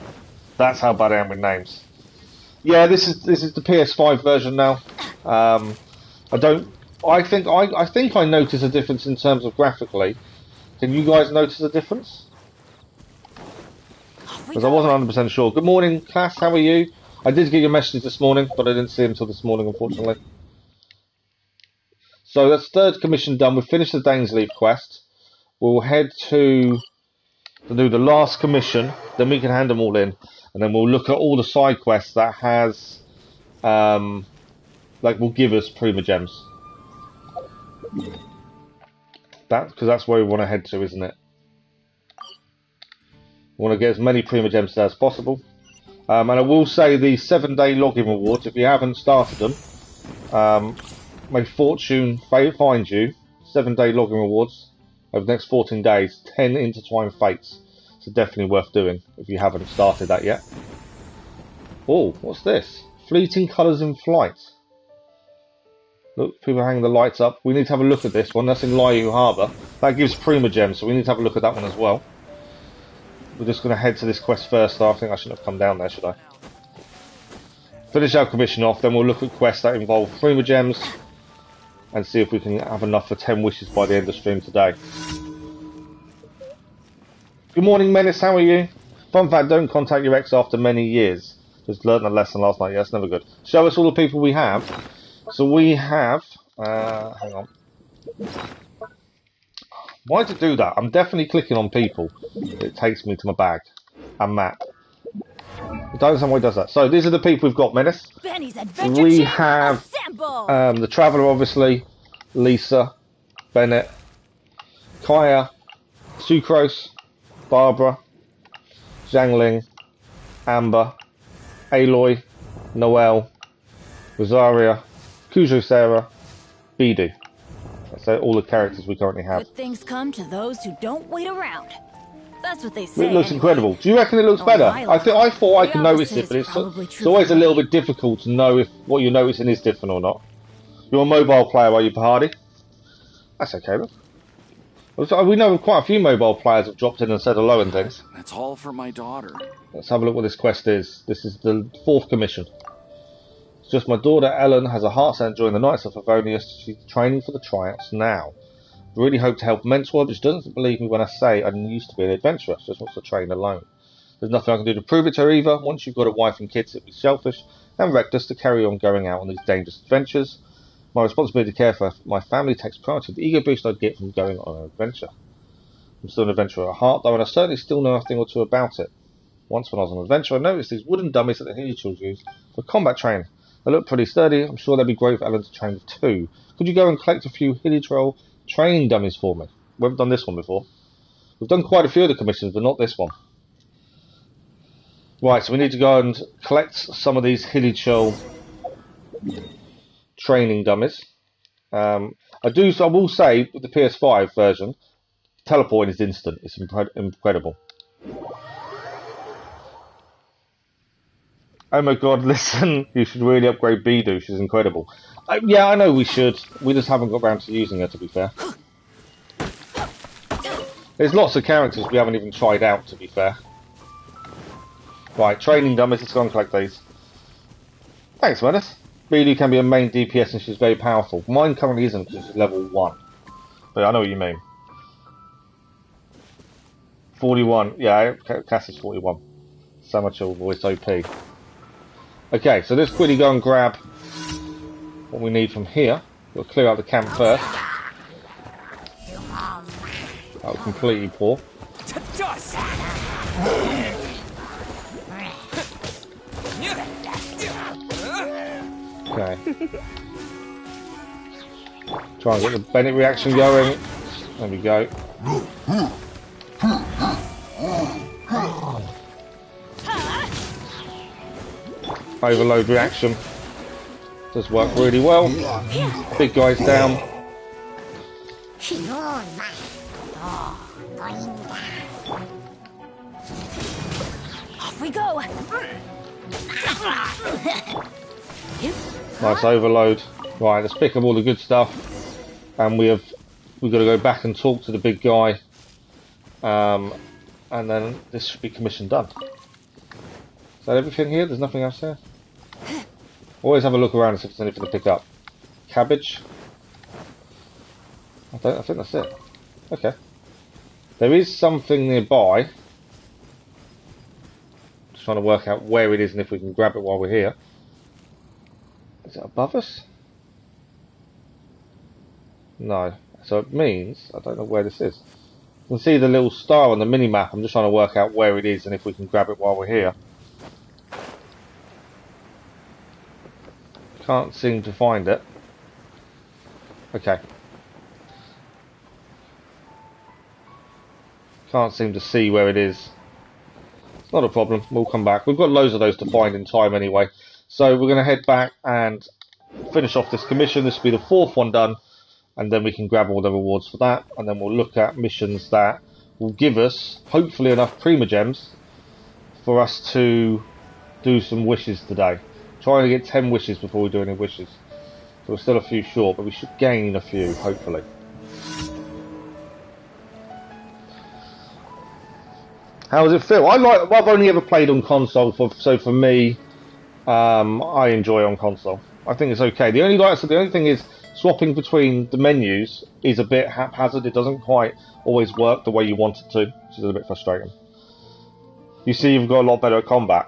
That's how bad I am with names. Yeah, this is the PS5 version now. I think I notice a difference in terms of graphically. Can you guys notice a difference? Because I wasn't 100% sure. Good morning, class. How are you? I did get your message this morning, but I didn't see him until this morning, unfortunately. So that's 3rd commission done. We've finished the Dainleif quest. We'll head to do the last commission. Then we can hand them all in, and then we'll look at all the side quests that has, like, will give us Prima Gems. Because that's where we want to head to, isn't it? We want to get as many Prima Gems as possible. And I will say the 7-day login rewards, if you haven't started them, may fortune find you 7-day login rewards over the next 14 days, 10 intertwined fates. So definitely worth doing if you haven't started that yet. Oh, what's this? Fleeting colours in flight. Look, people are hanging the lights up. We need to have a look at this one. That's in Lyu Harbour. That gives Prima Gems, so we need to have a look at that one as well. We're just going to head to this quest first, though. I think I shouldn't have come down there, should I? Finish our commission off, then we'll look at quests that involve Prima Gems and see if we can have enough for 10 wishes by the end of stream today. Good morning, Menace. How are you? Fun fact, don't contact your ex after many years. Just learned a lesson last night. Yeah, that's never good. Show us all the people we have. So we have... hang on. Why to do that? I'm definitely clicking on people. It takes me to my bag and map. I don't understand why it does that. So these are the people we've got, Menace. We have the Traveller, obviously, Lisa, Bennett, Kaya, Sucrose, Barbara, Zhangling, Amber, Aloy, Noelle, Rosaria, Kujo Sarah, Bede. That's all the characters we currently have. Good things come to those who don't wait around. That's what they say. It looks anyway. incredible. Do you reckon it looks Oh, better? my I thought I The could notice opposite it, but is probably it's true always for a little me. bit difficult to know if what you're noticing is different or not. You're a mobile player, are you, Pahadi? That's okay, look. We know quite a few mobile players have dropped in and said hello and things. That's all for my daughter. Let's have a look what this quest is. This is the 4th commission. It's just my daughter Ellen has a heart set during the Knights of Favonius. She's training for the tryouts now. I really hope to help mentor her, but she doesn't believe me when I say I used to be an adventurer. She just wants to train alone. There's nothing I can do to prove it to her either. Once you've got a wife and kids, it'd be selfish and reckless to carry on going out on these dangerous adventures. My responsibility to care for my family takes priority to the ego boost I'd get from going on an adventure. I'm still an adventurer at heart, though, and I certainly still know a thing or two about it. Once when I was on an adventure, I noticed these wooden dummies that the Hilichurls use for combat training. They look pretty sturdy. I'm sure they'd be great for Ellen to train with too. Could you go and collect a few Hilichurl training dummies for me? We haven't done this one before. We've done quite a few of the commissions, but not this one. Right, so we need to go and collect some of these Hilichurl training dummies. I will say with the PS5 version, teleporting is instant. It's incredible. Oh my god, listen, you should really upgrade Bidu. She's incredible. Yeah, I know we should. We just haven't got around to using her, to be fair. There's lots of characters we haven't even tried out, to be fair. Right, training dummies. Let's go and collect these. Thanks, Menace. Bidu can be a main DPS and she's very powerful. Mine currently isn't because she's level 1. But I know what you mean. 41. Yeah, Cass is 41. Samachill voice OP. Okay, so let's quickly go and grab what we need from here. We'll clear out the camp first. That was completely poor. Okay. Try and get the Bennett reaction going. There we go. Overload reaction. Does work really well. Big guy's down. Off we go. Nice overload. Right, let's pick up all the good stuff. And we've got to go back and talk to the big guy. And then this should be commission done. Is that everything here? There's nothing else there? Always have a look around and see if there's anything to pick up. Cabbage. I think that's it. Okay. There is something nearby. Just trying to work out where it is and if we can grab it while we're here. Is it above us? No. So it means, I don't know where this is. You can see the little star on the mini-map. I'm just trying to work out where it is and if we can grab it while we're here. Can't seem to find it. Okay. Can't seem to see where it is. It's not a problem. We'll come back. We've got loads of those to find in time anyway. So we're going to head back and finish off this commission. This will be the 4th one done. And then we can grab all the rewards for that. And then we'll look at missions that will give us, hopefully, enough Prima Gems for us to do some wishes today. Trying to get 10 wishes before we do any wishes. So we're still a few short, but we should gain a few, hopefully. How does it feel? I've only ever played on console, so for me, I enjoy on console. I think it's okay. The only thing is swapping between the menus is a bit haphazard. It doesn't quite always work the way you want it to, which is a bit frustrating. You see, you've got a lot better at combat.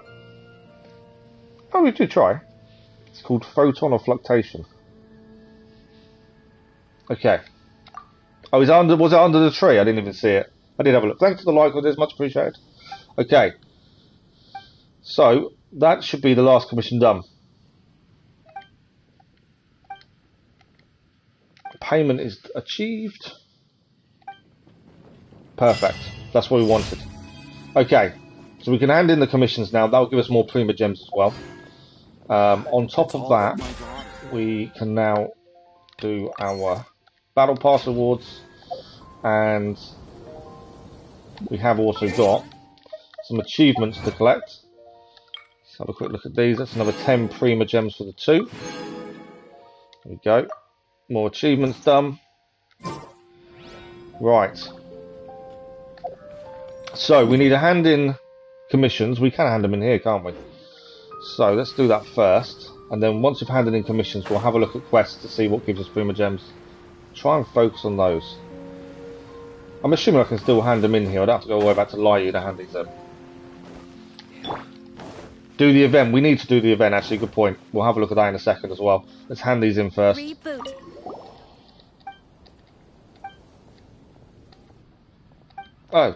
Oh, we did try. It's called Photon or Fluctuation. Okay. Oh, was it under the tree? I didn't even see it. I did have a look. Thanks for the like, it's much appreciated. Okay. So, that should be the last commission done. Payment is achieved. Perfect. That's what we wanted. Okay. So we can hand in the commissions now. That will give us more Prima Gems as well. On top of that, we can now do our Battle Pass rewards and we have also got some achievements to collect. Let's have a quick look at these. That's another 10 Prima Gems for the 2. There we go. More achievements done. Right. So, we need to hand in commissions. We can hand them in here, can't we? So, let's do that first. And then once we've handed in commissions, we'll have a look at quests to see what gives us Prima Gems. Try and focus on those. I'm assuming I can still hand them in here. I don't have to go all the way back to Lyu to hand these in. Do the event. We need to do the event, actually. Good point. We'll have a look at that in a second as well. Let's hand these in first. Reboot. Oh.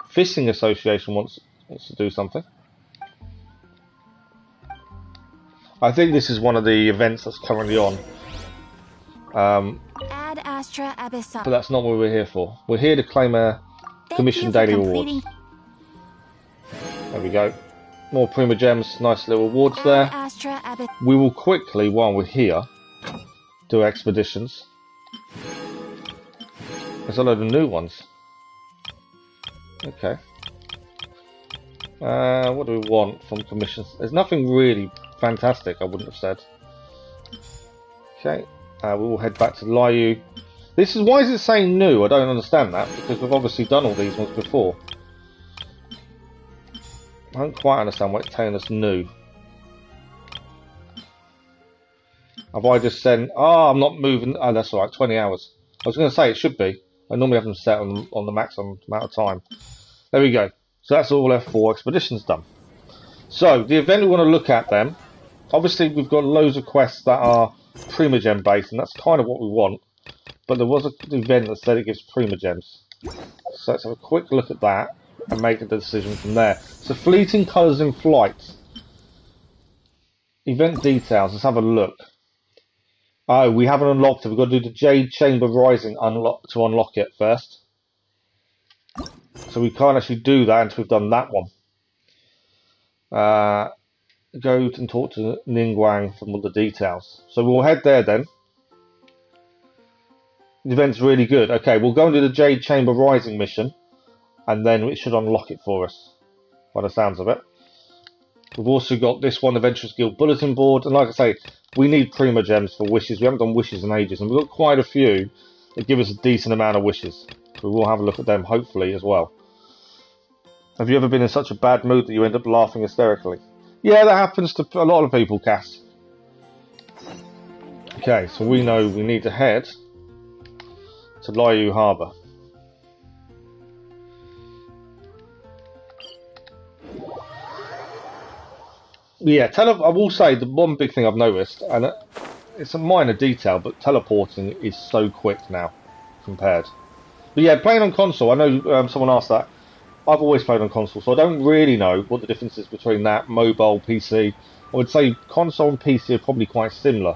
Fishing Association wants to do something. I think this is one of the events that's currently on. Ad Astra Abyssal. But that's not what we're here for. We're here to claim a commission daily rewards. There we go. More Prima Gems, nice little rewards there. Astra Abyssal. We will quickly, while we're here, do expeditions. There's a load of new ones. Okay. What do we want from commissions? There's nothing really fantastic, I wouldn't have said. Okay. We will head back to Lyu. This is, why is it saying new? I don't understand that, because we've obviously done all these ones before. I don't quite understand why it's telling us new. Have I just said, oh, I'm not moving, oh, that's alright, 20 hours. I was going to say it should be. I normally have them set on the maximum amount of time. There we go. So that's all F4 expeditions done. So, the event we want to look at then, obviously we've got loads of quests that are Prima Gem based, and that's kind of what we want. But there was an event that said it gives Prima Gems. So let's have a quick look at that and make the decision from there. So fleeting colours in flight. Event details, let's have a look. Oh, we haven't unlocked it. We've got to do the Jade Chamber Rising to unlock it first. So we can't actually do that until we've done that one. Go and talk to Ningguang for all the details. So we'll head there then. The event's really good. Okay, we'll go and do the Jade Chamber Rising mission, and then it should unlock it for us, by the sounds of it. We've also got this one, Adventurers Guild Bulletin Board, and like I say, we need Prima Gems for wishes. We haven't done wishes in ages, and we've got quite a few that give us a decent amount of wishes. We will have a look at them, hopefully, as well. Have you ever been in such a bad mood that you end up laughing hysterically? Yeah, that happens to a lot of people, Cass. Okay, so we know we need to head to Lyu Harbour. Yeah, I will say the one big thing I've noticed, and it's a minor detail, but teleporting is so quick now compared. But yeah, playing on console, I know someone asked that. I've always played on console, so I don't really know what the difference is between that, mobile, PC. I would say console and PC are probably quite similar.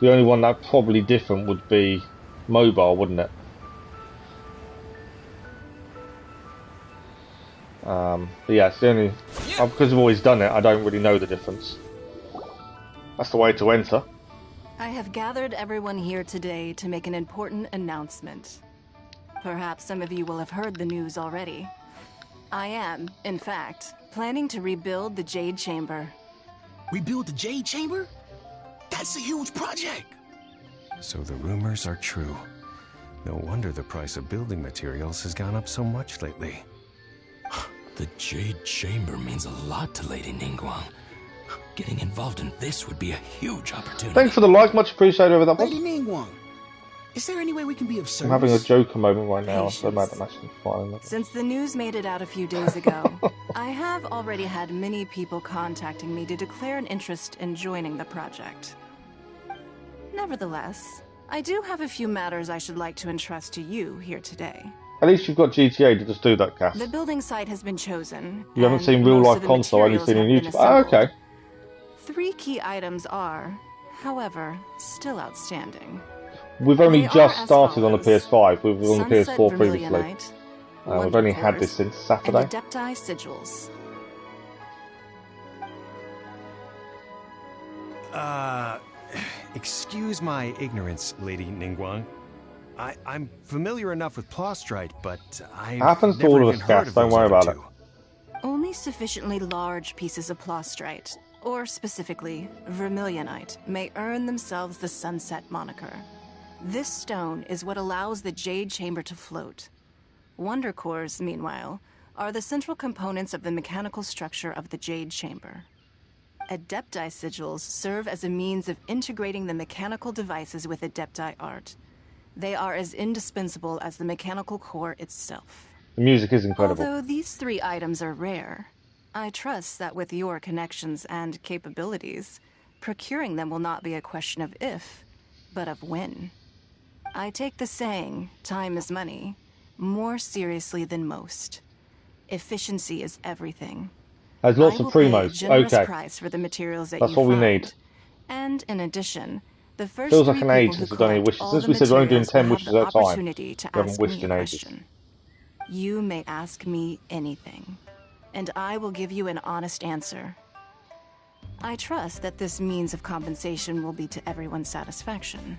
The only one that's probably different would be mobile, wouldn't it? But yeah, it's the only... because I've always done it, I don't really know the difference. That's the way to enter. I have gathered everyone here today to make an important announcement. Perhaps some of you will have heard the news already. I am, in fact, planning to rebuild the Jade Chamber. Rebuild the Jade Chamber? That's a huge project! So the rumors are true. No wonder the price of building materials has gone up so much lately. The Jade Chamber means a lot to Lady Ningguang. Getting involved in this would be a huge opportunity. Thanks for the like, much appreciated over that one. Lady Ningguang, is there any way we can be of service? I'm having a Joker moment right now. I'm so mad I'm actually filing it. Since the news made it out a few days ago, I have already had many people contacting me to declare an interest in joining the project. Nevertheless, I do have a few matters I should like to entrust to you here today. At least you've got GTA to just do that, Cass. The building site has been chosen. You haven't seen real life console, only seen on YouTube. Oh, okay. 3 key items are, however, still outstanding. We've only just started on the PS5. We were on the PS4 previously. We've only had this since Saturday. And Adepti sigils. Excuse my ignorance, Lady Ningguang. I'm familiar enough with Plostrite, but I've Happens to never all of even us, heard Cass. of Don't those worry other about it. two. Only sufficiently large pieces of Plostrite, or specifically, Vermilionite, may earn themselves the Sunset moniker. This stone is what allows the Jade Chamber to float. Wonder cores, meanwhile, are the central components of the mechanical structure of the Jade Chamber. Adepti sigils serve as a means of integrating the mechanical devices with Adepti art. They are as indispensable as the mechanical core itself. The music is incredible. Although these 3 items are rare, I trust that with your connections and capabilities, procuring them will not be a question of if, but of when. I take the saying, time is money, more seriously than most. Efficiency is everything. There's lots I of will pay a primos. generous Okay. price for the materials that That's you what we find. need. And in addition, the first Feels like 3 an people age who since we've done any collect wishes. all Since the we said we're only doing materials 10 will have wishes the at a time. opportunity to We haven't ask wished me in a ages. question. You may ask me anything, and I will give you an honest answer. I trust that this means of compensation will be to everyone's satisfaction.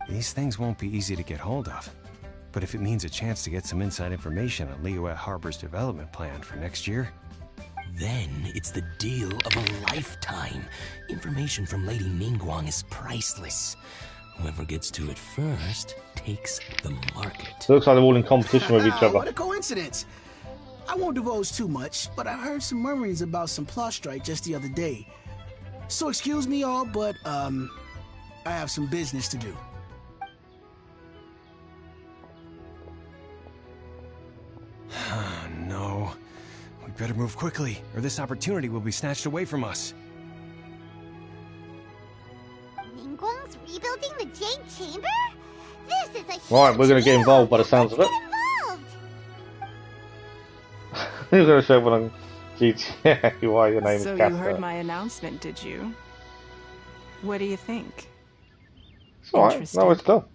These things won't be easy to get hold of. But if it means a chance to get some inside information on Liyue Harbor's development plan for next year... Then it's the deal of a lifetime. Information from Lady Ningguang is priceless. Whoever gets to it first takes the market. So it looks like they're all in competition with each other. What a coincidence. I won't divulge too much, but I heard some murmurings about some Plostrite just the other day. So excuse me all, but I have some business to do. No. We better move quickly, or this opportunity will be snatched away from us. Ningguang's rebuilding the Jade Chamber? This is a huge Right, we're going to get deal. involved by the sounds of it. Let's get involved. You're going to show when I'm GTA why your name So is you Casper. heard my announcement, did you? What do you think? It's alright, no, it's cool.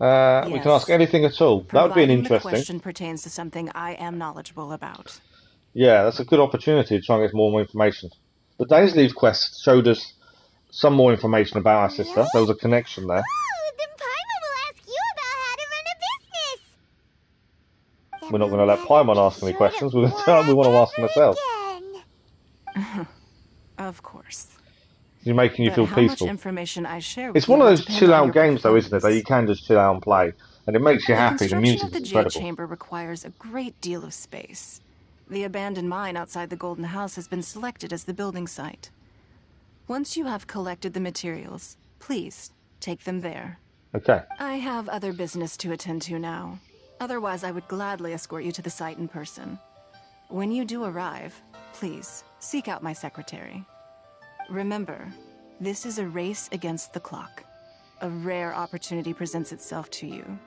We can Yes. ask anything at all. That would be an Providing the interesting. question pertains to something I am knowledgeable about. Yeah, that's a good opportunity to try and get more information. The Dainleif quest showed us some more information about our sister. There was a connection there. Ooh, then Paimon will ask you about how to run a business. We're not going to let Paimon ask any questions. We want to ask them ourselves. Of course. You're making you But feel how peaceful. much information I share with It's one you of will those depend chill on out your games, though, isn't it? That you performance. can just chill out and play, and it makes you The happy. The construction music's of the Jade incredible. Chamber requires a great deal of space. The abandoned mine outside the Golden House has been selected as the building site. Once you have collected the materials, please take them there. Okay. I have other business to attend to now. Otherwise, I would gladly escort you to the site in person. When you do arrive, please seek out my secretary. Remember, this is a race against the clock. A rare opportunity presents itself to you.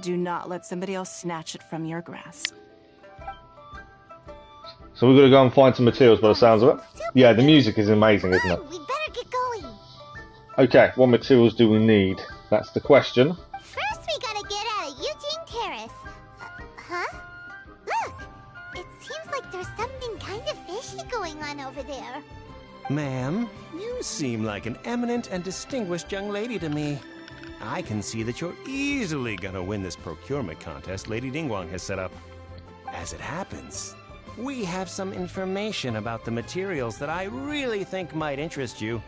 Do not let somebody else snatch it from your grasp. So we're going to go and find some materials by the sounds of it. Yeah, the music is amazing, isn't it? We better get going. Okay, what materials do we need? That's the question. First, we gotta get out of Eugene Terrace. Huh? Look! It seems like there's something kind of fishy going on over there. Ma'am, you seem like an eminent and distinguished young lady to me. I can see that you're easily gonna win this procurement contest Lady Ningguang has set up. As it happens, we have some information about the materials that I really think might interest you.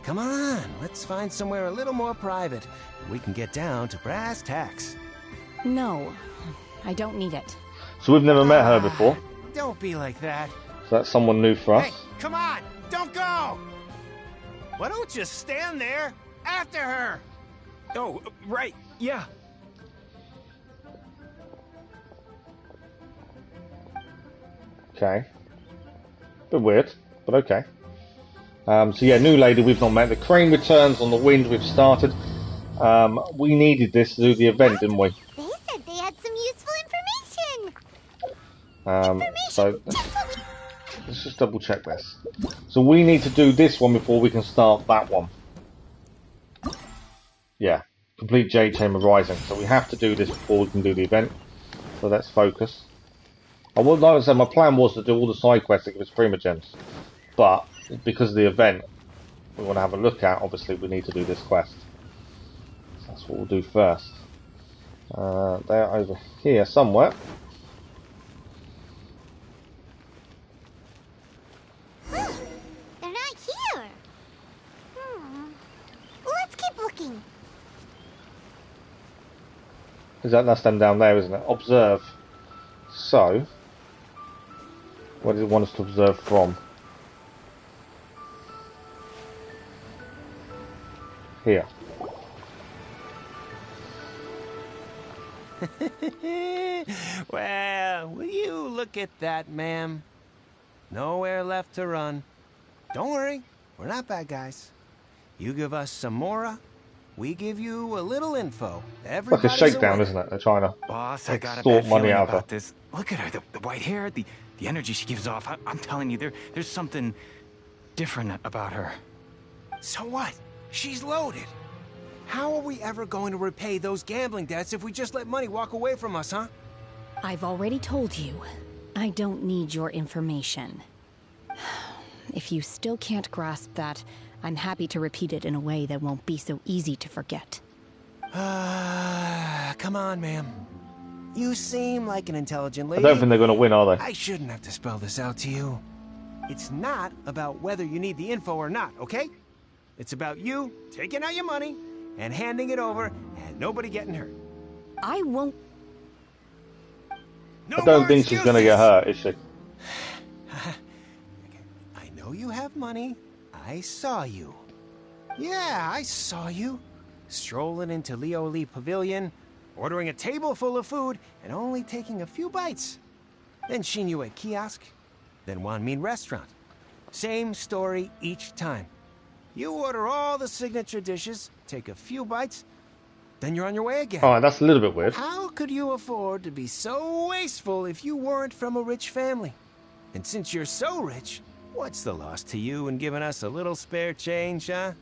Come on, let's find somewhere a little more private. We can get down to brass tacks. No, I don't need it. So we've never met her before. Don't be like that. So that's someone new for us. Hey, come on! Don't go! Why don't you stand there after her? Oh, right, yeah. Okay. Bit weird, but okay. So yeah, new lady we've not met. The crane returns on the wind. We've started. We needed this to do the event, didn't we? They said they had some useful information. So let's just double check this. So we need to do this one before we can start that one. Yeah, complete Jade Chamber Rising. So we have to do this before we can do the event. So let's focus. I would like to say my plan was to do all the side quests that give us Primogens, but because of the event we want to have a look at, obviously we need to do this quest. So That's what we'll do first. They're over here somewhere. They're not here. Let's keep looking. That's them down there, isn't it? Observe. So, where does it want us to observe from? Here. Well, will you look at that, ma'am? Nowhere left to run. Don't worry, we're not bad guys. You give us some mora, we give you a little info. Like a Everybody's shakedown, winner. isn't it? They're trying to Boss, I got a extort bad money feeling out of about her. this. Look at her, the white hair, the energy she gives off. I'm telling you, there's something different about her. So what? She's loaded. How are we ever going to repay those gambling debts if we just let money walk away from us, huh? I've already told you, I don't need your information. If you still can't grasp that, I'm happy to repeat it in a way that won't be so easy to forget. Come on, ma'am. You seem like an intelligent I lady. don't think they're going to win, are they? I shouldn't have to spell this out to you. It's not about whether you need the info or not, okay? It's about you taking out your money and handing it over and nobody getting hurt. I won't. No I don't more think she's going to get hurt, is she? I know you have money. I saw you. Yeah, I saw you. Strolling into Leo Lee Pavilion, ordering a table full of food, and only taking a few bites. Then Shinue kiosk, then Wanmin restaurant. Same story each time. You order all the signature dishes, take a few bites, then you're on your way again. Alright, that's a little bit weird. How could you afford to be so wasteful if you weren't from a rich family? And since you're so rich, what's the loss to you in giving us a little spare change, huh?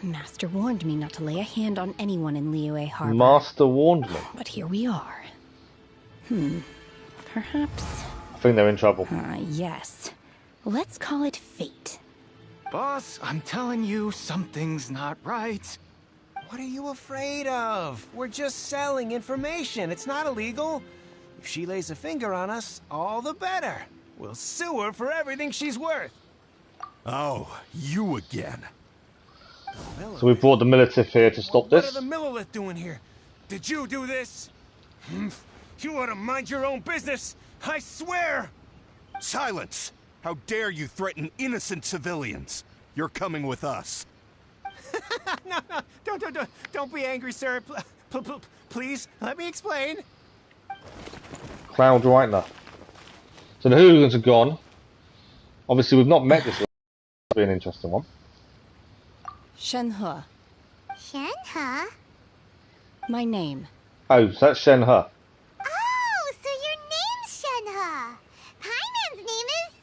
Master warned me not to lay a hand on anyone in Liyue Harbor. Master warned me. But here we are. Perhaps. I think they're in trouble. Yes. Let's call it fate. Boss, I'm telling you, something's not right. What are you afraid of? We're just selling information. It's not illegal. If she lays a finger on us, all the better. We'll sue her for everything she's worth. Oh, you again. So we brought the military here to stop What this. are the Millilith doing here? Did you do this? You ought to mind your own business. I swear. Silence! How dare you threaten innocent civilians? You're coming with us. No, don't be angry, sir. Please, let me explain. Cloud Whitener. So the hooligans are gone. Obviously, we've not met this. That'll be an interesting one. Shenhe. Shenhe? My name. Oh, so that's Shenhe. Oh, so your name's Shenhe. Paimon's name is,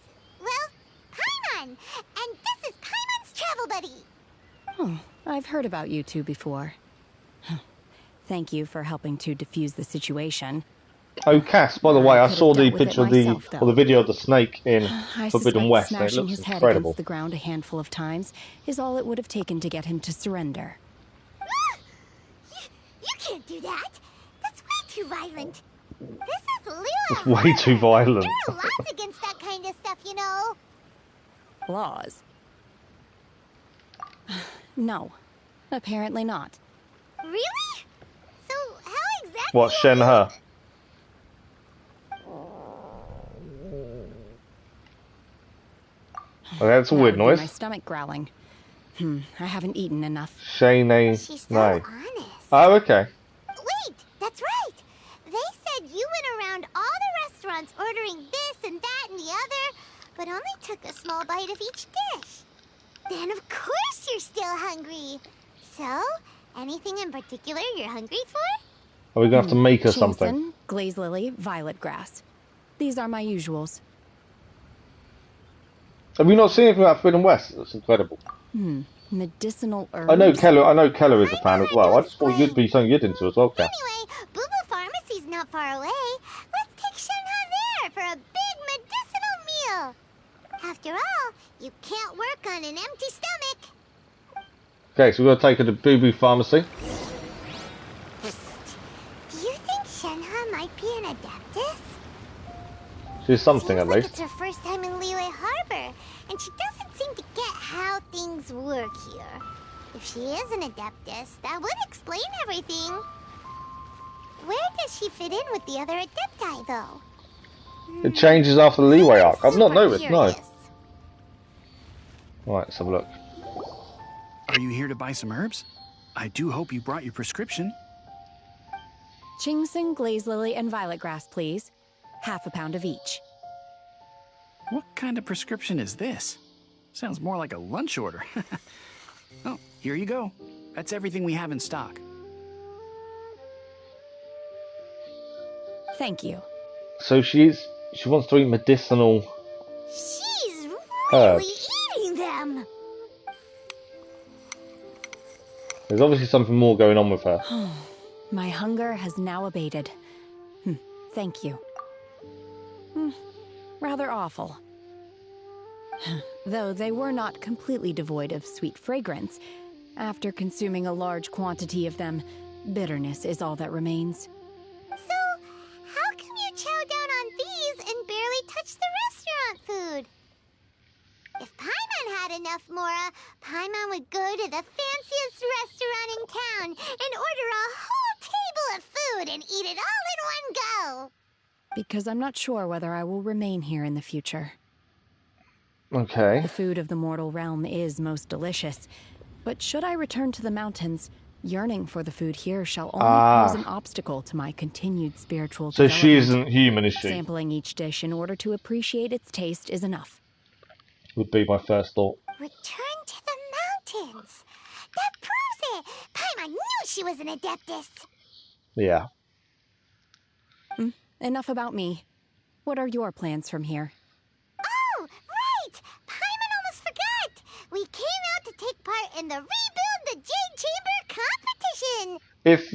well, Paimon. And this is Paimon's travel buddy. Oh, I've heard about you two before. Thank you for helping to defuse the situation. Oh, Cass, by the way, I saw the picture of the video of the snake in I Forbidden suspect West, and it smashing looks his head incredible. against the ground a handful of times is all it would have taken to get him to surrender. You can't do that. That's way too violent. This is Lila. It's way too violent. There are laws against that kind of stuff, you know. Laws? No, apparently not. Really? So how exactly? What, Shenhe? Okay, that's a weird That would be noise. my stomach growling. I haven't eaten enough. Shane She's so Nay. honest. Oh, okay. Wait, that's right. They said you went around all the restaurants ordering this and that and the other, but only took a small bite of each dish. Then of course you're still hungry. So, anything in particular you're hungry for? Are we going to have to make her something? Chimson, glaze lily, violet grass. These are my usuals. Have we not seen anything about Forbidden West? That's incredible. Medicinal herbs. I know Keller is a fan as well. I just thought you'd be something you'd into as well, Cass. Anyway, Booba Pharmacy's not far away. Let's take Shenhe there for a big medicinal meal. After all, you can't work on an empty stomach. Okay, so we're going to take her to Boo Boo Pharmacy. Do you think Shenhe might be an Adeptus? She's something Seems at least. It's her first time in Liyue Harbor, and she doesn't seem to get how things work here. If she is an Adeptus, that would explain everything. Where does she fit in with the other Adepti, though? It changes after the Liyue arc. I've not noticed, no. Alright, let's have a look. Are you here to buy some herbs? I do hope you brought your prescription. Ginseng, glaze lily, and violet grass, please. Half a pound of each. What kind of prescription is this? Sounds more like a lunch order. Oh, here you go. That's everything we have in stock. Thank you. So she wants to eat medicinal She's herbs. really eating them. There's obviously something more going on with her. My hunger has now abated. Thank you. Rather awful. Though they were not completely devoid of sweet fragrance, after consuming a large quantity of them, bitterness is all that remains. So, how come you chow down on these and barely touch the restaurant food? If Paimon had enough Mora, Paimon would go to the fanciest restaurant in town and order a whole table of food and eat it all in one go. Because I'm not sure whether I will remain here in the future. Okay. The food of the mortal realm is most delicious, but should I return to the mountains, yearning for the food here shall only pose an obstacle to my continued spiritual development. So she isn't human, is she? Sampling each dish in order to appreciate its taste is enough. Would be my first thought. Return to the mountains. That proves it. Paimon knew she was an Adeptus. Yeah. Enough about me. What are your plans from here? Oh, right! Paimon almost forgot! We came out to take part in the Rebuild the Jade Chamber competition! If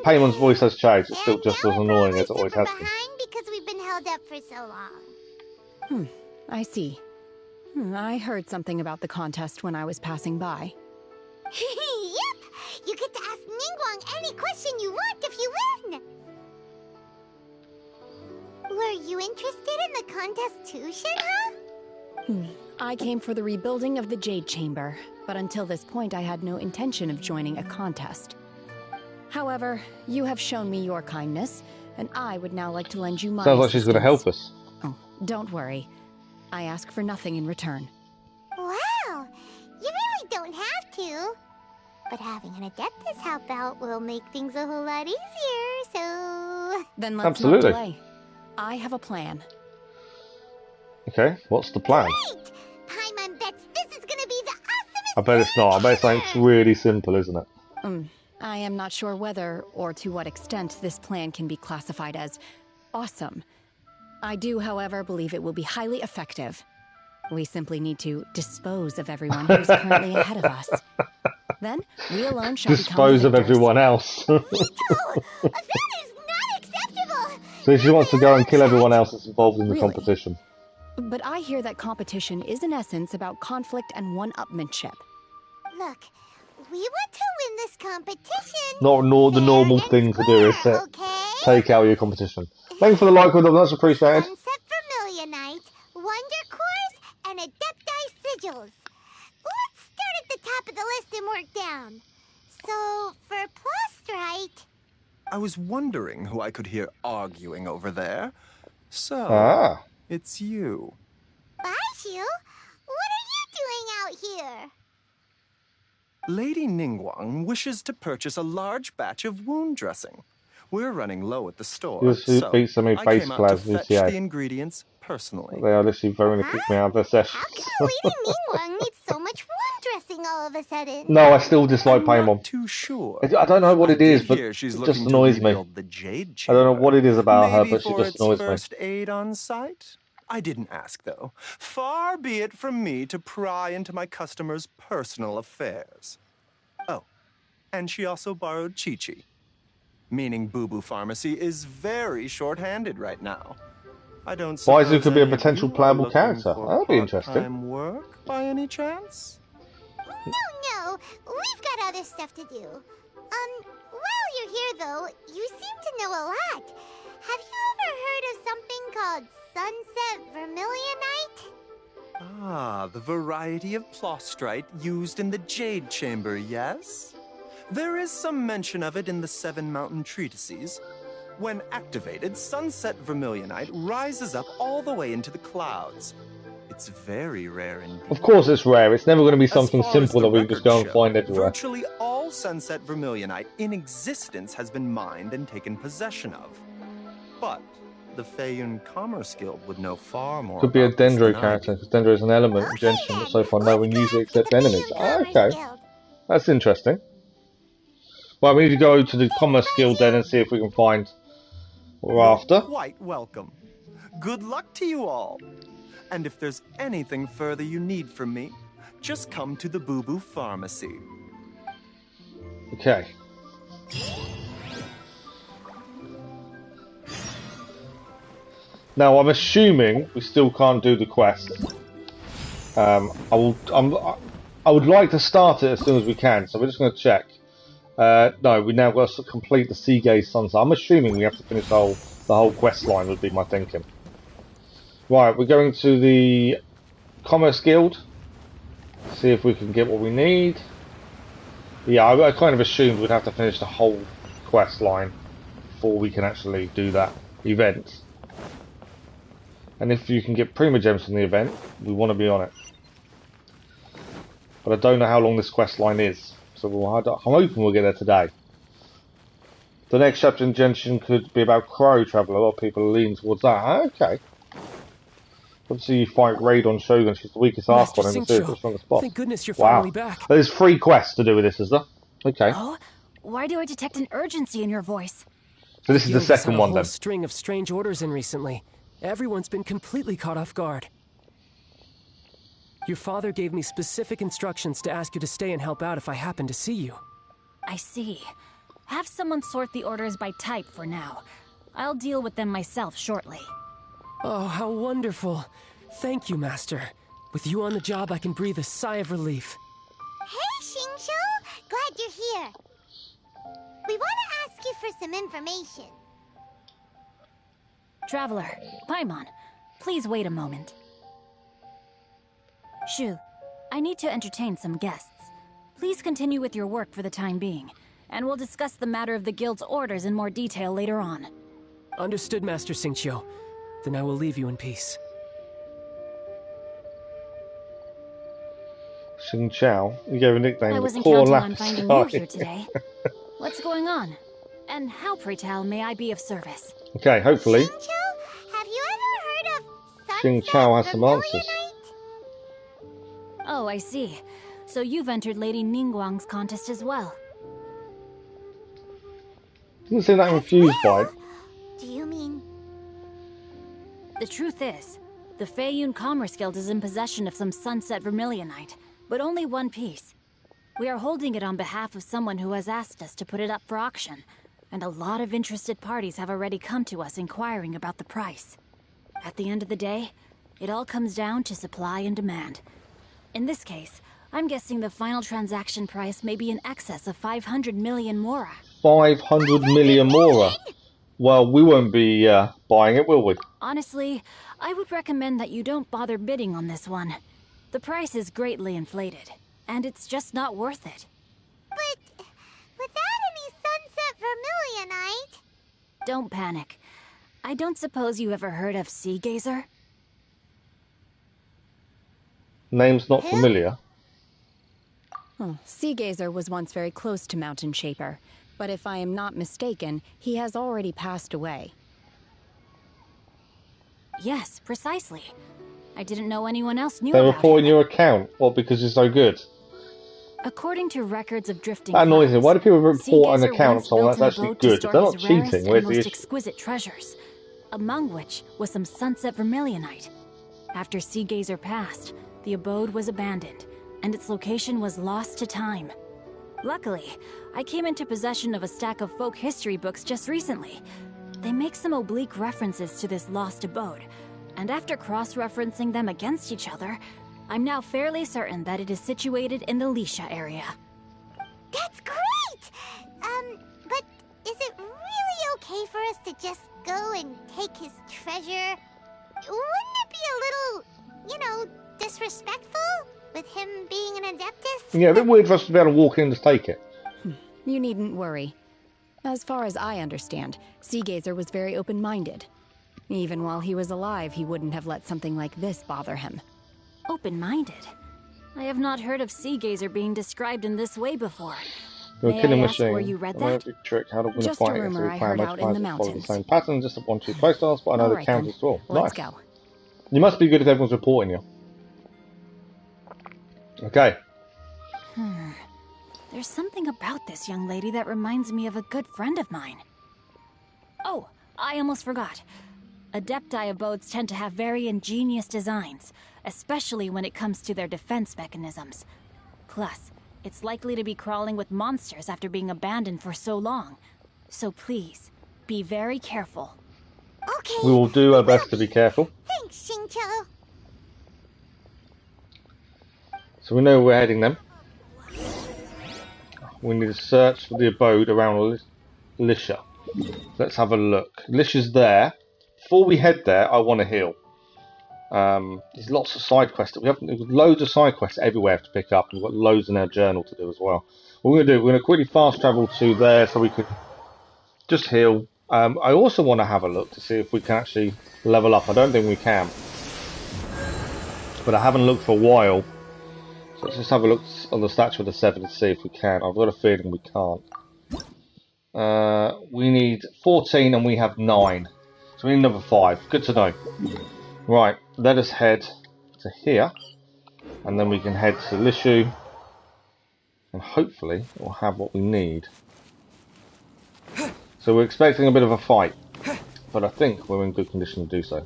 Paymon's voice has changed, it's still just as annoying as it always has been. Behind because we've been held up for so long. I see. I heard something about the contest when I was passing by. Yep! You get to ask Ningguang any question you want if you win! Were you interested in the contest too, Shenhe? I came for the rebuilding of the Jade Chamber, but until this point I had no intention of joining a contest. However, you have shown me your kindness, and I would now like to lend you my Sounds like she's going to help us. Oh, don't worry. I ask for nothing in return. Wow! You really don't have to. But having an Adeptus help out will make things a whole lot easier, so... Then let's Absolutely. not delay. I have a plan. Okay, what's the plan? Great! Paimon bets this is gonna be the awesomest... I bet it's not. I bet it's something really simple, isn't it? I am not sure whether or to what extent this plan can be classified as awesome. I do, however, believe it will be highly effective. We simply need to dispose of everyone who's currently ahead of us. Then, we alone shall dispose of everyone else. That is not acceptable! So she wants to go and kill everyone else that's involved in the competition. But I hear that competition is in essence about conflict and one-upmanship. Look, we want to win this competition. Not the normal thing to do is to take out your competition. Thank you for the like, that's appreciated. Sunset Vermilionite, Wonder Cores, and Adepti Sigils. Let's start at the top of the list and work down. So, for Plustrite... I was wondering who I could hear arguing over there. So, it's you. Baishu? What are you doing out here? Lady Ningguang wishes to purchase a large batch of wound dressing. We're running low at the store, so I came out to fetch the ingredients personally. They are literally going to kick me out of their session. How come Lady Ningguang needs so much wound dressing all of a sudden? No, I still dislike Paimon. Too sure. I don't know what it is, but it just annoys me. I don't know what it is about her, but she just annoys me. First aid on site? I didn't ask, though. Far be it from me to pry into my customers' personal affairs. Oh, and she also borrowed Chi-Chi. Meaning Boo Boo Pharmacy is very short-handed right now. I don't suppose could be a potential playable character. That'd be interesting. Work by any chance? No, we've got other stuff to do. While you're here though, you seem to know a lot. Have you ever heard of something called Sunset Vermilionite? Ah, the variety of plostrite used in the Jade Chamber, yes? There is some mention of it in the Seven Mountain Treatises. When activated, Sunset Vermilionite rises up all the way into the clouds. It's very rare indeed. Of course it's rare. It's never going to be something simple that we can just go and find everywhere. Virtually all Sunset Vermilionite in existence has been mined and taken possession of. But the Feiyun Commerce Guild would know far more. Could be a about this Dendro than I character, because Dendro is an element in Genshin, but so far no one uses it except enemies. Okay, that's interesting. Well, we need to go to the Commerce Guild then and see if we can find what we're after. Quite welcome. Good luck to you all. And if there's anything further you need from me, just come to the Boo Boo Pharmacy. Okay. Now, I'm assuming we still can't do the quest. I would like to start it as soon as we can, so we're just going to check. No, we now got to complete the Sea Gaze Sunset. I'm assuming we have to finish the whole quest line, would be my thinking. Right, we're going to the Commerce Guild. See if we can get what we need. Yeah, I kind of assumed we'd have to finish the whole quest line before we can actually do that event. And if you can get Prima Gems from the event, we want to be on it. But I don't know how long this quest line is, so I'm hoping we'll get there today. The next chapter in Genshin could be about Crow Traveler. A lot of people are leaning towards that. Okay. Obviously, you fight Raidon Shogun. She's the weakest arc on him and the strongest boss. Thank goodness you're finally back. There's 3 quests to do with this, is there? Okay. Oh, why do I detect an urgency in your voice? So this is the second one then. A string of strange orders in recently. Everyone's been completely caught off guard. Your father gave me specific instructions to ask you to stay and help out if I happen to see you. I see. Have someone sort the orders by type for now. I'll deal with them myself shortly. Oh, how wonderful. Thank you, Master. With you on the job, I can breathe a sigh of relief. Hey, Xingqiu! Glad you're here. We want to ask you for some information. Traveler, Paimon, please wait a moment. Shu, I need to entertain some guests. Please continue with your work for the time being, and we'll discuss the matter of the Guild's orders in more detail later on. Understood, Master Xingqiu. Then I will leave you in peace. Xingqiu, you gave a nickname. I wasn't counting on finding you here today. What's going on? And how, pray tell, may I be of service? Okay, hopefully. Xingqiu, have you ever heard of Xingqiu has some answers. Oh, I see. So you've entered Lady Ningguang's contest as well. Didn't seem that confused by it. Do you mean? The truth is, the Feiyun Commerce Guild is in possession of some Sunset Vermilionite, but only one piece. We are holding it on behalf of someone who has asked us to put it up for auction, and a lot of interested parties have already come to us inquiring about the price. At the end of the day, it all comes down to supply and demand. In this case, I'm guessing the final transaction price may be in excess of 500 million mora. 500 million mora? Well, we won't be buying it, will we? Honestly, I would recommend that you don't bother bidding on this one. The price is greatly inflated, and it's just not worth it. But without any Sunset Vermilionite... Don't panic. I don't suppose you ever heard of Sea Gazer? Name's not familiar. Oh, Sea Gazer was once very close to Mountain Shaper, but if I am not mistaken, he has already passed away. Yes, precisely. I didn't know anyone else knew They're about reporting him. your account. Well, because you're so good. According to records of drifting That annoys me. clouds, Why do people report an Sea Gazer account of once someone built that's an actually abode to good? store They're not his rarest cheating. and Where's the most issue? exquisite treasures, among which was some Sunset Vermilionite. After Sea Gazer passed, the abode was abandoned, and its location was lost to time. Luckily, I came into possession of a stack of folk history books just recently. They make some oblique references to this lost abode, and after cross-referencing them against each other, I'm now fairly certain that it is situated in the Lisha area. That's great! But is it really okay for us to just go and take his treasure? Wouldn't it be a little, you know, disrespectful with him being an Adeptus? Yeah, a bit weird for us to be able to walk in and just take it. You needn't worry. As far as I understand, Seagazer was very open-minded. Even while he was alive, he wouldn't have let something like this bother him. Open-minded? I have not heard of Seagazer being described in this way before. You're a May killing I ask machine. where you read that? Trick. How to win Just a a fight rumor I heard out in the mountains. The same pattern, just 1, 2 playstyles, but I know the Alright count then. as well. Let's Nice. go. You must be good if everyone's reporting you. Okay. There's something about this young lady that reminds me of a good friend of mine. Oh, I almost forgot. Adepti abodes tend to have very ingenious designs, especially when it comes to their defense mechanisms. Plus, it's likely to be crawling with monsters after being abandoned for so long. So please, be very careful. Okay. We will do our best to be careful. Thanks, Xingqiu. So we know we're heading then. We need to search for the abode around Lisha. Let's have a look. Lisha's there. Before we head there, I want to heal. There's lots of side quests. We've loads of side quests everywhere to pick up. We've got loads in our journal to do as well. What we're going to do, we're going to quickly fast travel to there so we could just heal. I also want to have a look to see if we can actually level up. I don't think we can. But I haven't looked for a while. So let's just have a look on the statue of the 7 to see if we can. I've got a feeling we can't. We need 14 and we have 9. So we need another 5. Good to know. Right, let us head to here. And then we can head to Lishu. And hopefully we'll have what we need. So we're expecting a bit of a fight. But I think we're in good condition to do so.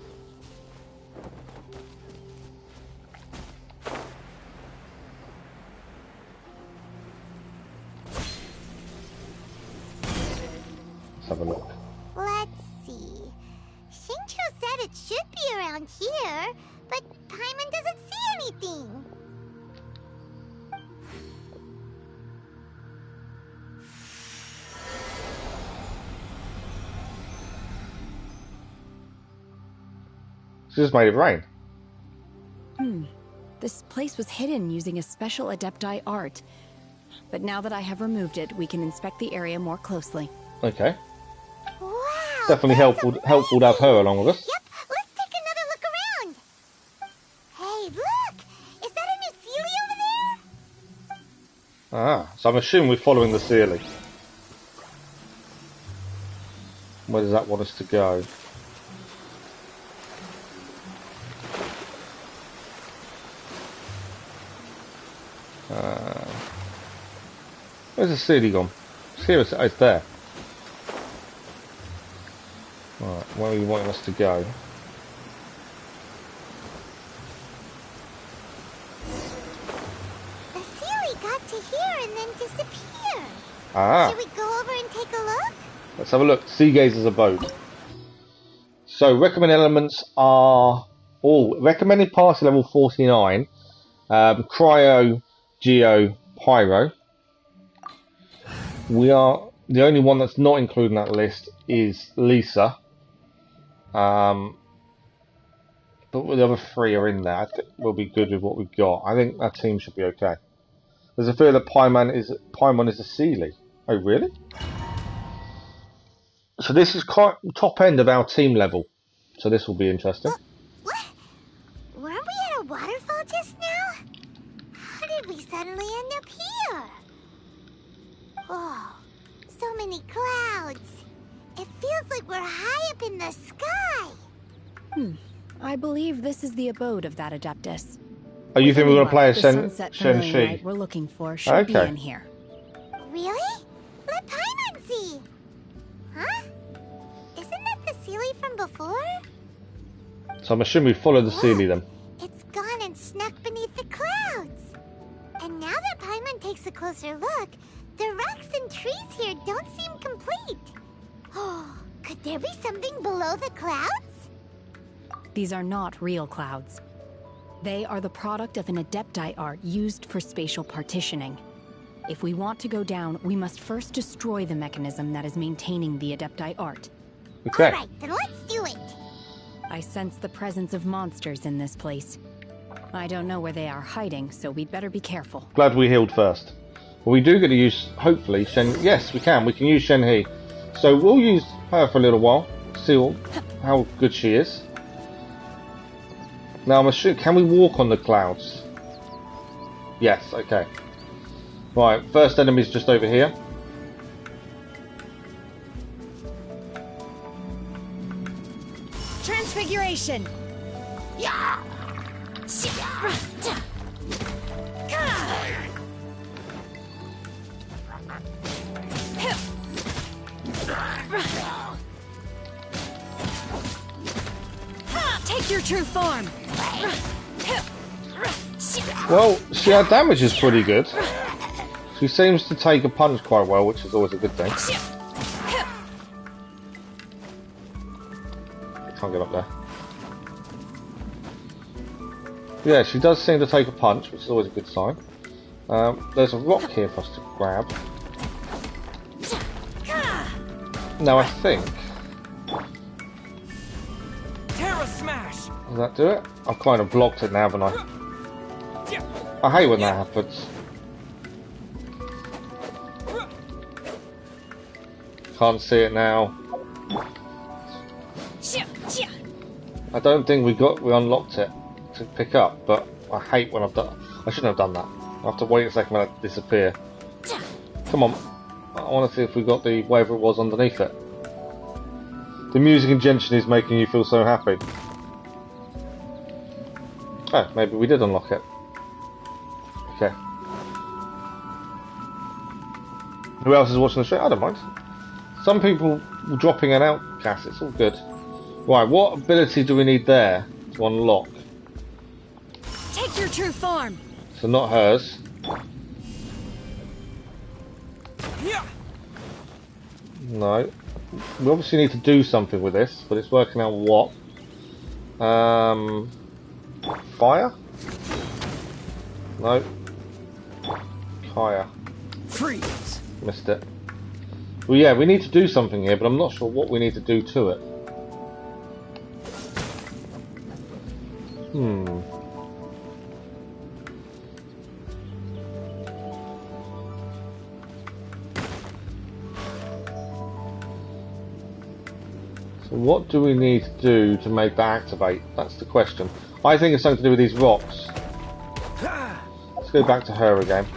Let's have a look. Let's see. Xingqiu said it should be around here, but Paimon doesn't see anything. She just made it rain. This place was hidden using a special Adepti art. But now that I have removed it, we can inspect the area more closely. Okay. Wow. Definitely helpful to have her along with us. Yep, let's take another look around. Hey, look! Is that a new Sealy over there? Ah, so I'm assuming we're following the Sealy. Where does that want us to go? Where's the Sealy gone? It's here, it's there. Right, where are you wanting us to go? The Sealy got to here and then disappeared. Ah. Should we go over and take a look? Let's have a look. Seagazer's abode. So recommended elements are all recommended party level 49. Cryo, Geo, Pyro. We are the only one that's not included in that list is Lisa. But the other 3 are in there. I think we'll be good with what we've got. I think our team should be okay. There's a fear that Paimon is a Sealy. Oh really? So this is quite top end of our team level. So this will be interesting. What? Weren't we at a waterfall just now? How did we suddenly end up here? Oh, so many clouds. It feels like we're high up in the sky. I believe this is the abode of that Adeptus. Oh, you think we're going to play a The Shen sunset familiar Shi? light we're looking for should be in here. Really? Let Paimon see. Huh? Isn't that the Sealy from before? So I'm assuming we follow the Sealy then. It's gone and snuck beneath the clouds. And now that Paimon takes a closer look, the rocks and trees here don't seem complete. Oh, could there be something below the clouds? These are not real clouds. They are the product of an Adepti art used for spatial partitioning. If we want to go down, we must first destroy the mechanism that is maintaining the Adepti art. Okay. Alright, then let's do it. I sense the presence of monsters in this place. I don't know where they are hiding, so we'd better be careful. Glad we healed first. Well, we do get to use, hopefully, Shen... Yes, we can. We can use Shen He. So we'll use her for a little while. See how good she is. Now, I'm assuming... Can we walk on the clouds? Yes, okay. Right, first enemy's just over here. Transfiguration! Yeah! Take your true form! Well, see, our damage is pretty good. She seems to take a punch quite well, which is always a good thing. Can't get up there. Yeah, she does seem to take a punch, which is always a good sign. There's a rock here for us to grab. Now I think... Terra Smash! Does that do it? I've kind of blocked it now, haven't I? I hate when that happens. Can't see it now. I don't think we unlocked it to pick up, but I hate when I've done. I shouldn't have done that. I have to wait a second when it disappear. Come on, I want to see if we got the whatever it was underneath it. The music in Genshin is making you feel so happy. Oh, maybe we did unlock it. Okay. Who else is watching the stream? I don't mind. Some people dropping in and out, Cass, it's all good. Right, what ability do we need there to unlock? Take your true form! So not hers. No. We obviously need to do something with this, but it's working out what. Fire? No. Fire. Freeze! Missed it. Well, yeah, we need to do something here, but I'm not sure what we need to do to it. So what do we need to do to make that activate? That's the question. I think it's something to do with these rocks. Let's go back to her again.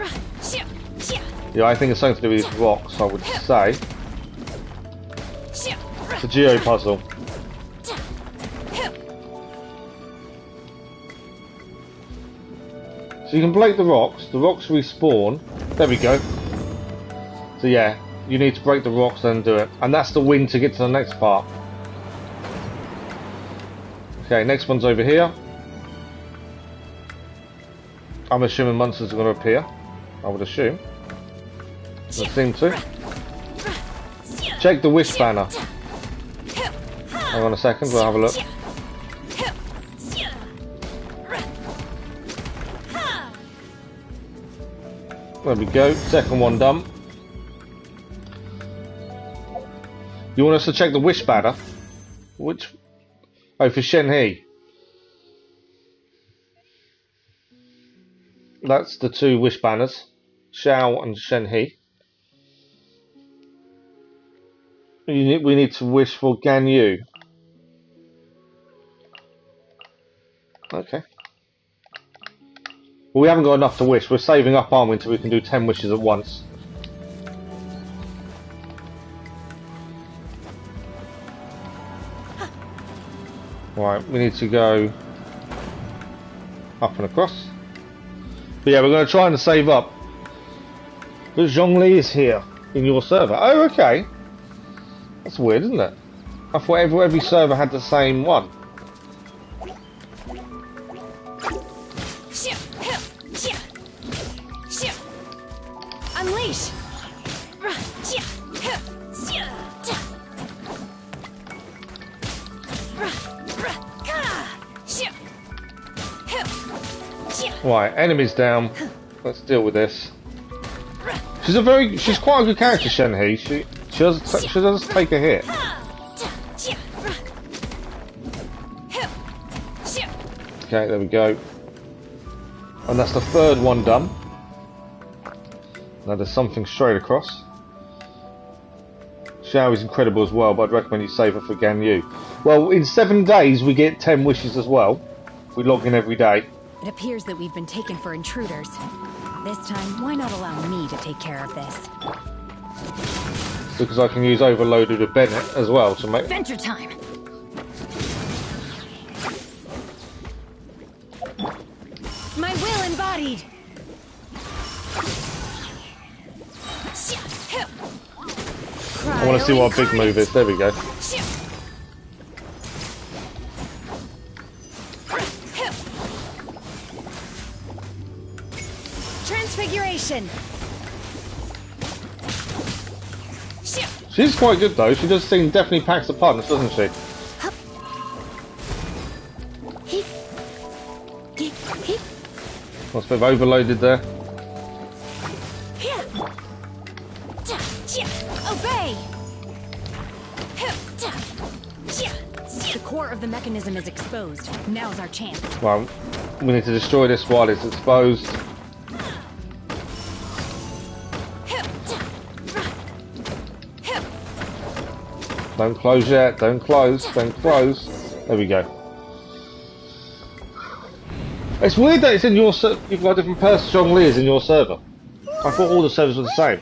Yeah, I think it's something to do with these rocks, I would say. It's a geo puzzle. So you can break the rocks respawn. There we go. So yeah, you need to break the rocks and do it. And that's the win to get to the next part. Okay, next one's over here. I'm assuming monsters are going to appear. I would assume. They seem to. Check the wish banner. Hang on a second, we'll have a look. There we go, second one done. You want us to check the wish banner? Which? Oh, for Shen He. That's the two wish banners. Xiao and Shen He. We need to wish for Gan Yu. Okay. Well, we haven't got enough to wish. We're saving up, aren't we, until we can do 10 wishes at once. Right, we need to go up and across. But yeah, we're going to try and save up. But Zhongli is here in your server. Oh, okay. That's weird, isn't it? I thought every server had the same one. Unleash! Right, enemies down. Let's deal with this. She's quite a good character, Shenhe. She does take a hit. Okay, there we go. And that's the third one done. Now there's something straight across. Xiao is incredible as well, but I'd recommend you save her for Ganyu. Well, in 7 days we get 10 wishes as well. We log in every day. It appears that we've been taken for intruders. This time, why not allow me to take care of this? Because I can use Overloaded with Bennett as well to make... Adventure time! My will embodied! I want to see what a big move is. There we go. Transfiguration! She's quite good though. She does seem definitely packs a punch, doesn't she? What's a bit of Overloaded there? Obey! The core of the mechanism is exposed. Now's our chance. Well, we need to destroy this while it's exposed. Don't close yet. Don't close. Don't close. There we go. It's weird that it's in your you've got a different person. Zhongli is in your server. I thought all the servers were the same.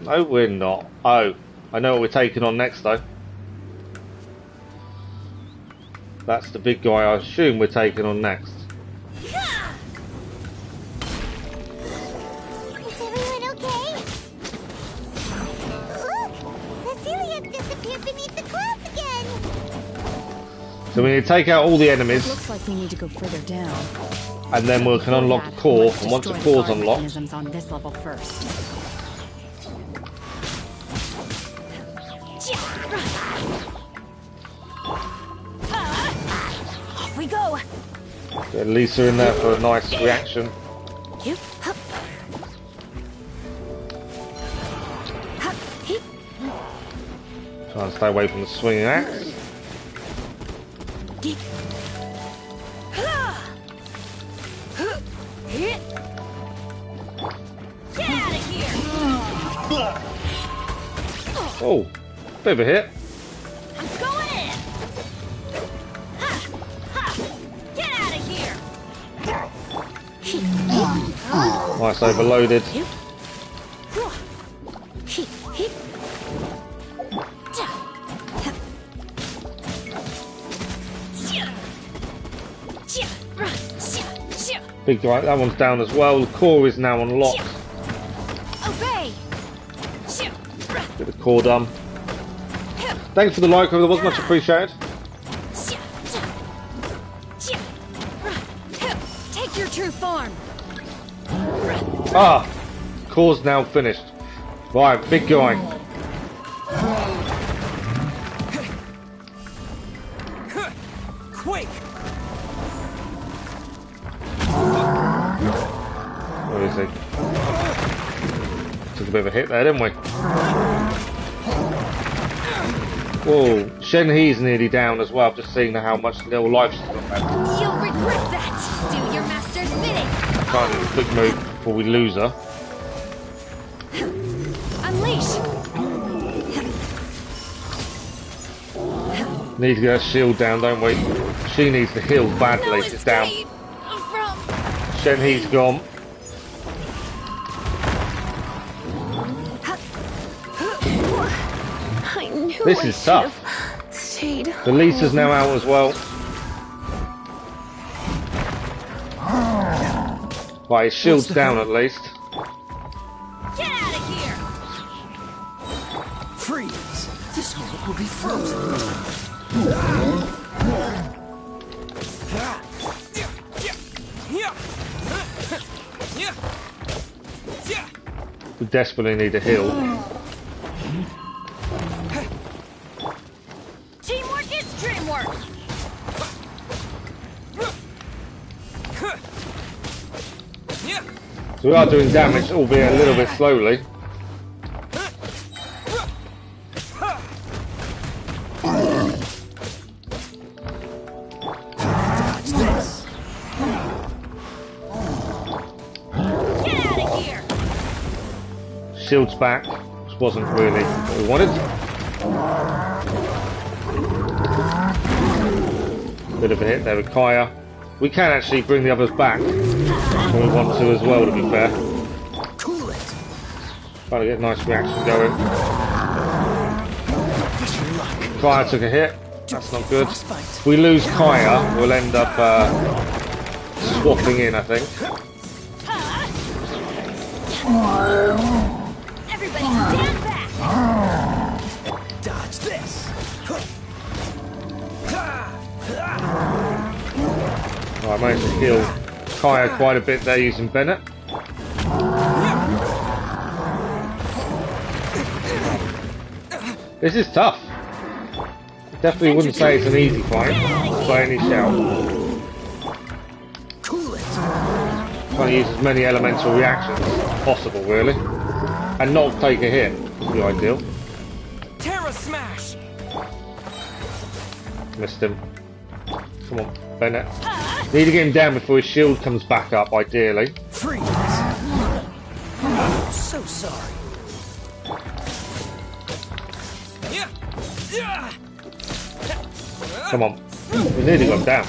No, we're not. Oh, I know what we're taking on next though. That's the big guy I assume we're taking on next. Is everyone okay? Look! The Celiac disappeared beneath the clouds again! So we need to take out all the enemies. Looks like we need to go further down. And then we can unlock the core, and once the core's unlocked... mechanisms on this level first. Off we go! Get Lisa in there for a nice reaction. Try and stay away from the swinging axe. Get out of here! Oh, bit of a hit. I'm going in! Ha! Ha! Get out of here! Nice Overloaded. Big guy, that one's down as well. The core is now unlocked. Obey! Get the core done. Thanks for the like, that was much appreciated. Take your true form. Ah! Core's now finished. Right, big guy. Quake! Where is he? Took a bit of a hit there, didn't we? Whoa, Shenhe's nearly down as well. I've just seen how much little life she's got left. You'll regret that! Do your master's bidding! Trying to do a quick move before we lose her. Unleash! Need to get her shield down, don't we? She needs to heal badly. She's down. Shenhe's gone. This is tough. The Lisa's now out as well. Right, his shield's down at least. Get out of here! Freeze! This world will be frozen. We desperately need a heal. Teamwork is dreamwork! So we are doing damage, albeit a little bit slowly. Shield's back, which wasn't really what we wanted. Bit of a hit there with Kaya. We can actually bring the others back when we want to as well, to be fair. Trying to get a nice reaction going. Kaya took a hit, that's not good. If we lose Kaya, we'll end up swapping in, I think. Everybody stand back! Dodge this! Oh, I managed to heal Kaya quite a bit there using Bennett. This is tough. Definitely wouldn't say it's an easy fight by any shout. Trying to use as many elemental reactions as possible, really, and not take a hit would be ideal. Terra smash! Missed him. Come on, Bennett. Need to get him down before his shield comes back up, ideally. Freeze! So sorry. Come on. He's nearly gone down.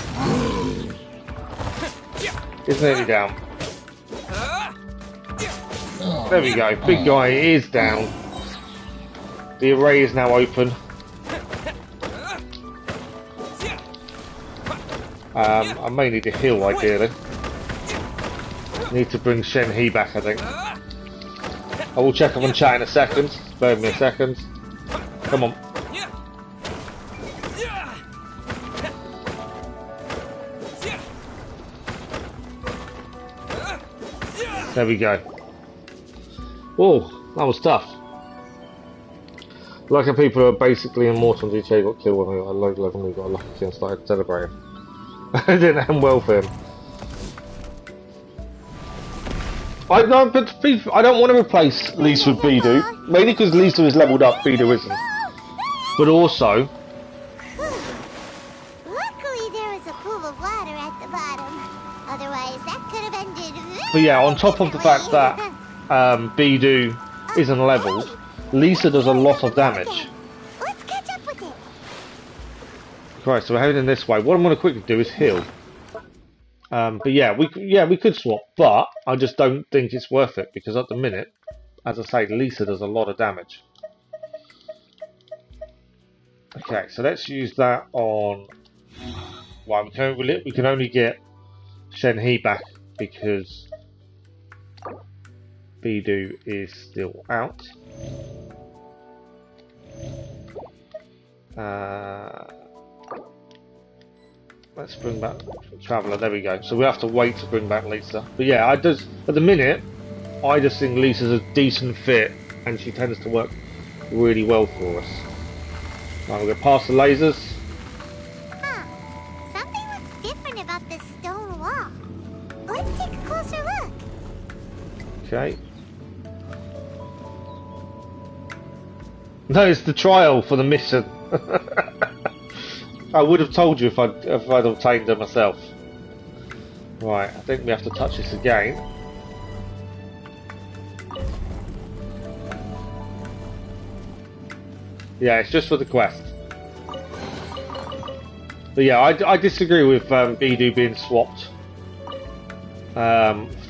He's nearly down. There we go. Big guy is down. The array is now open. I may need to heal, ideally. Need to bring Shen He back, I think. I will check up on chat in a second. Spare me a second. Come on. There we go. Oh, that was tough. Like how people are basically immortal until DJ got killed when we got a low level and we got a lucky kill and started celebrating. It didn't end well for him. I don't want to replace Lisa with Bidu, mainly because Lisa is leveled up, Bidu isn't. But also, Luckily there was a pool of water at the bottom. Otherwise that could have ended but yeah, on top of the fact that Bidu isn't leveled, Lisa does a lot of damage. Let's catch up with it. Right, so we're heading this way. What I'm going to quickly do is heal. But yeah, we could swap, but I just don't think it's worth it because at the minute, as I say, Lisa does a lot of damage. Okay, so let's use that on. Well, we can only get Shen He back because Bidu is still out. Let's bring back Traveller. There we go. So we have to wait to bring back Lisa. But yeah, at the minute, I just think Lisa's a decent fit, and she tends to work really well for us. Right, we'll go past the lasers. Huh. Something looks different about this stone wall. Let's take a closer look. Okay. No, it's the trial for the mission. I would have told you if I'd obtained her myself. Right, I think we have to touch this again. Yeah, it's just for the quest. But yeah, I disagree with Bidu being swapped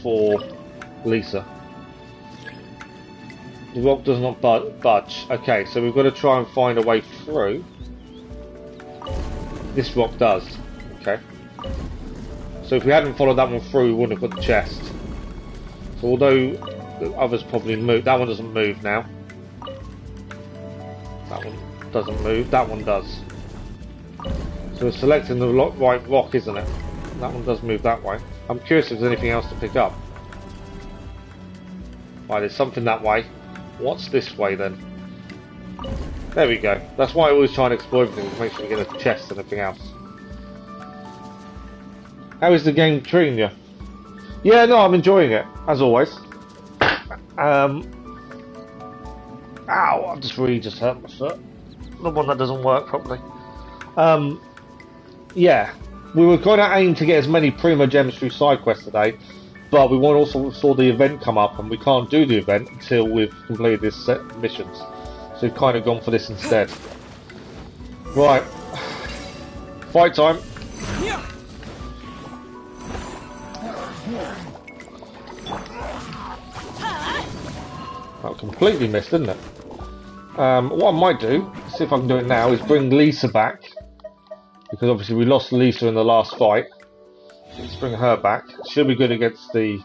for Lisa. The rock does not budge. Okay, so we've got to try and find a way through. This rock does. Okay. So if we hadn't followed that one through, we wouldn't have got the chest. So although the others probably move, that one doesn't move now. That one doesn't move. That one does. So we're selecting the right rock, isn't it? That one does move that way. I'm curious if there's anything else to pick up. Right, there's something that way. What's this way then? There we go. That's why I always try and explore everything to make sure we get a chest and everything else. How is the game treating you? Yeah, no, I'm enjoying it, as always. Ow, I just hurt my foot. The one that doesn't work properly. Yeah, we were going to aim to get as many Primo Gems through side quests today, but we also saw the event come up, and we can't do the event until we've completed this set of missions. So we've kind of gone for this instead. Right, fight time. That completely missed, didn't it? What I might do, see if I can do it now, is bring Lisa back. Because obviously we lost Lisa in the last fight. Let's bring her back. She'll be good against the...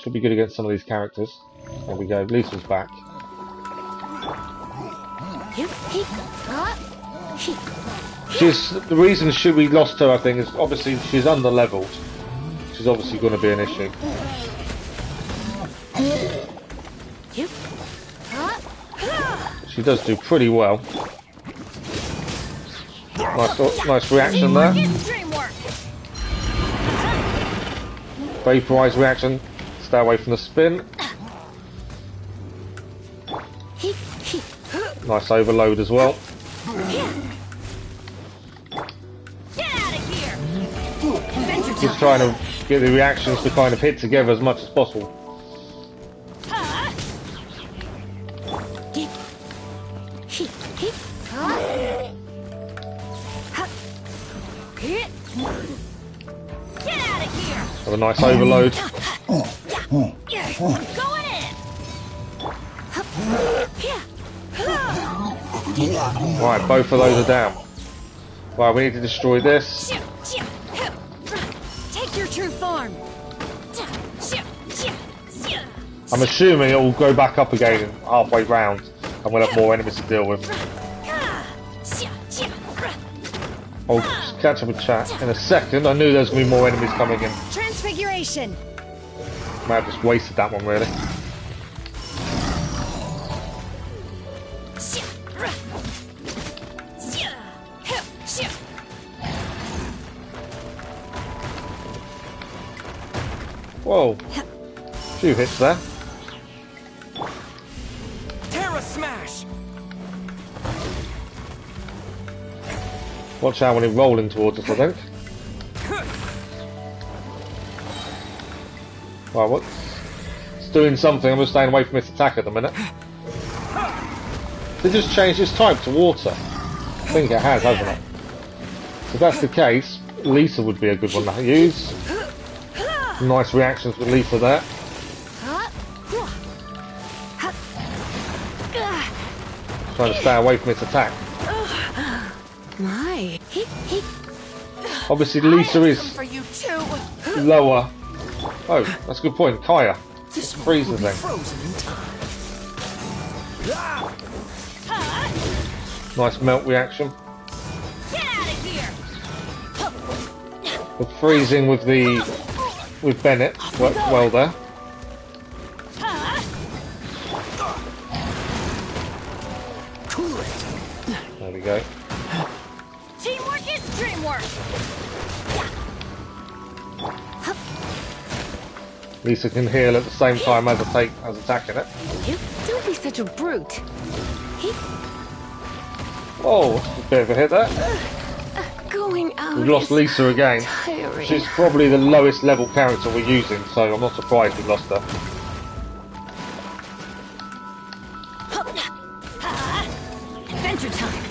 she'll be good against some of these characters. There we go, Lisa's back. The reason we lost her, I think, is obviously she's under-leveled. She's obviously going to be an issue. She does do pretty well. Nice reaction there. Vaporize reaction. Stay away from the spin. Nice overload as well. Just trying to get the reactions to kind of hit together as much as possible. Have a nice overload. Right, both of those are down. Right, we need to destroy this. Take your true form. I'm assuming it will go back up again halfway round, and we'll have more enemies to deal with. I'll catch up with chat in a second. I knew there was going to be more enemies coming in. Transfiguration. Might have just wasted that one, really. Whoa. Few hits there. Terra Smash! Watch out when it's rolling towards us, I think. Right, what's... It's doing something. I'm just staying away from its attack at the minute. Did it just change its type to water? I think it has, hasn't it? If that's the case, Lisa would be a good one to use. Nice reactions with Lisa there. Trying to stay away from its attack. My. Obviously Lisa is lower. Oh, that's a good point. Kaya. This freezing thing. Nice melt reaction. The freezing with Bennett worked well there. There we go. Teamwork is dreamwork. Lisa can heal at the same time as attacking it. Don't be such a brute. Oh, a bit of a hit there. Going out. We've lost Lisa again. Tiring. She's probably the lowest level character we're using, so I'm not surprised we lost her. Adventure time.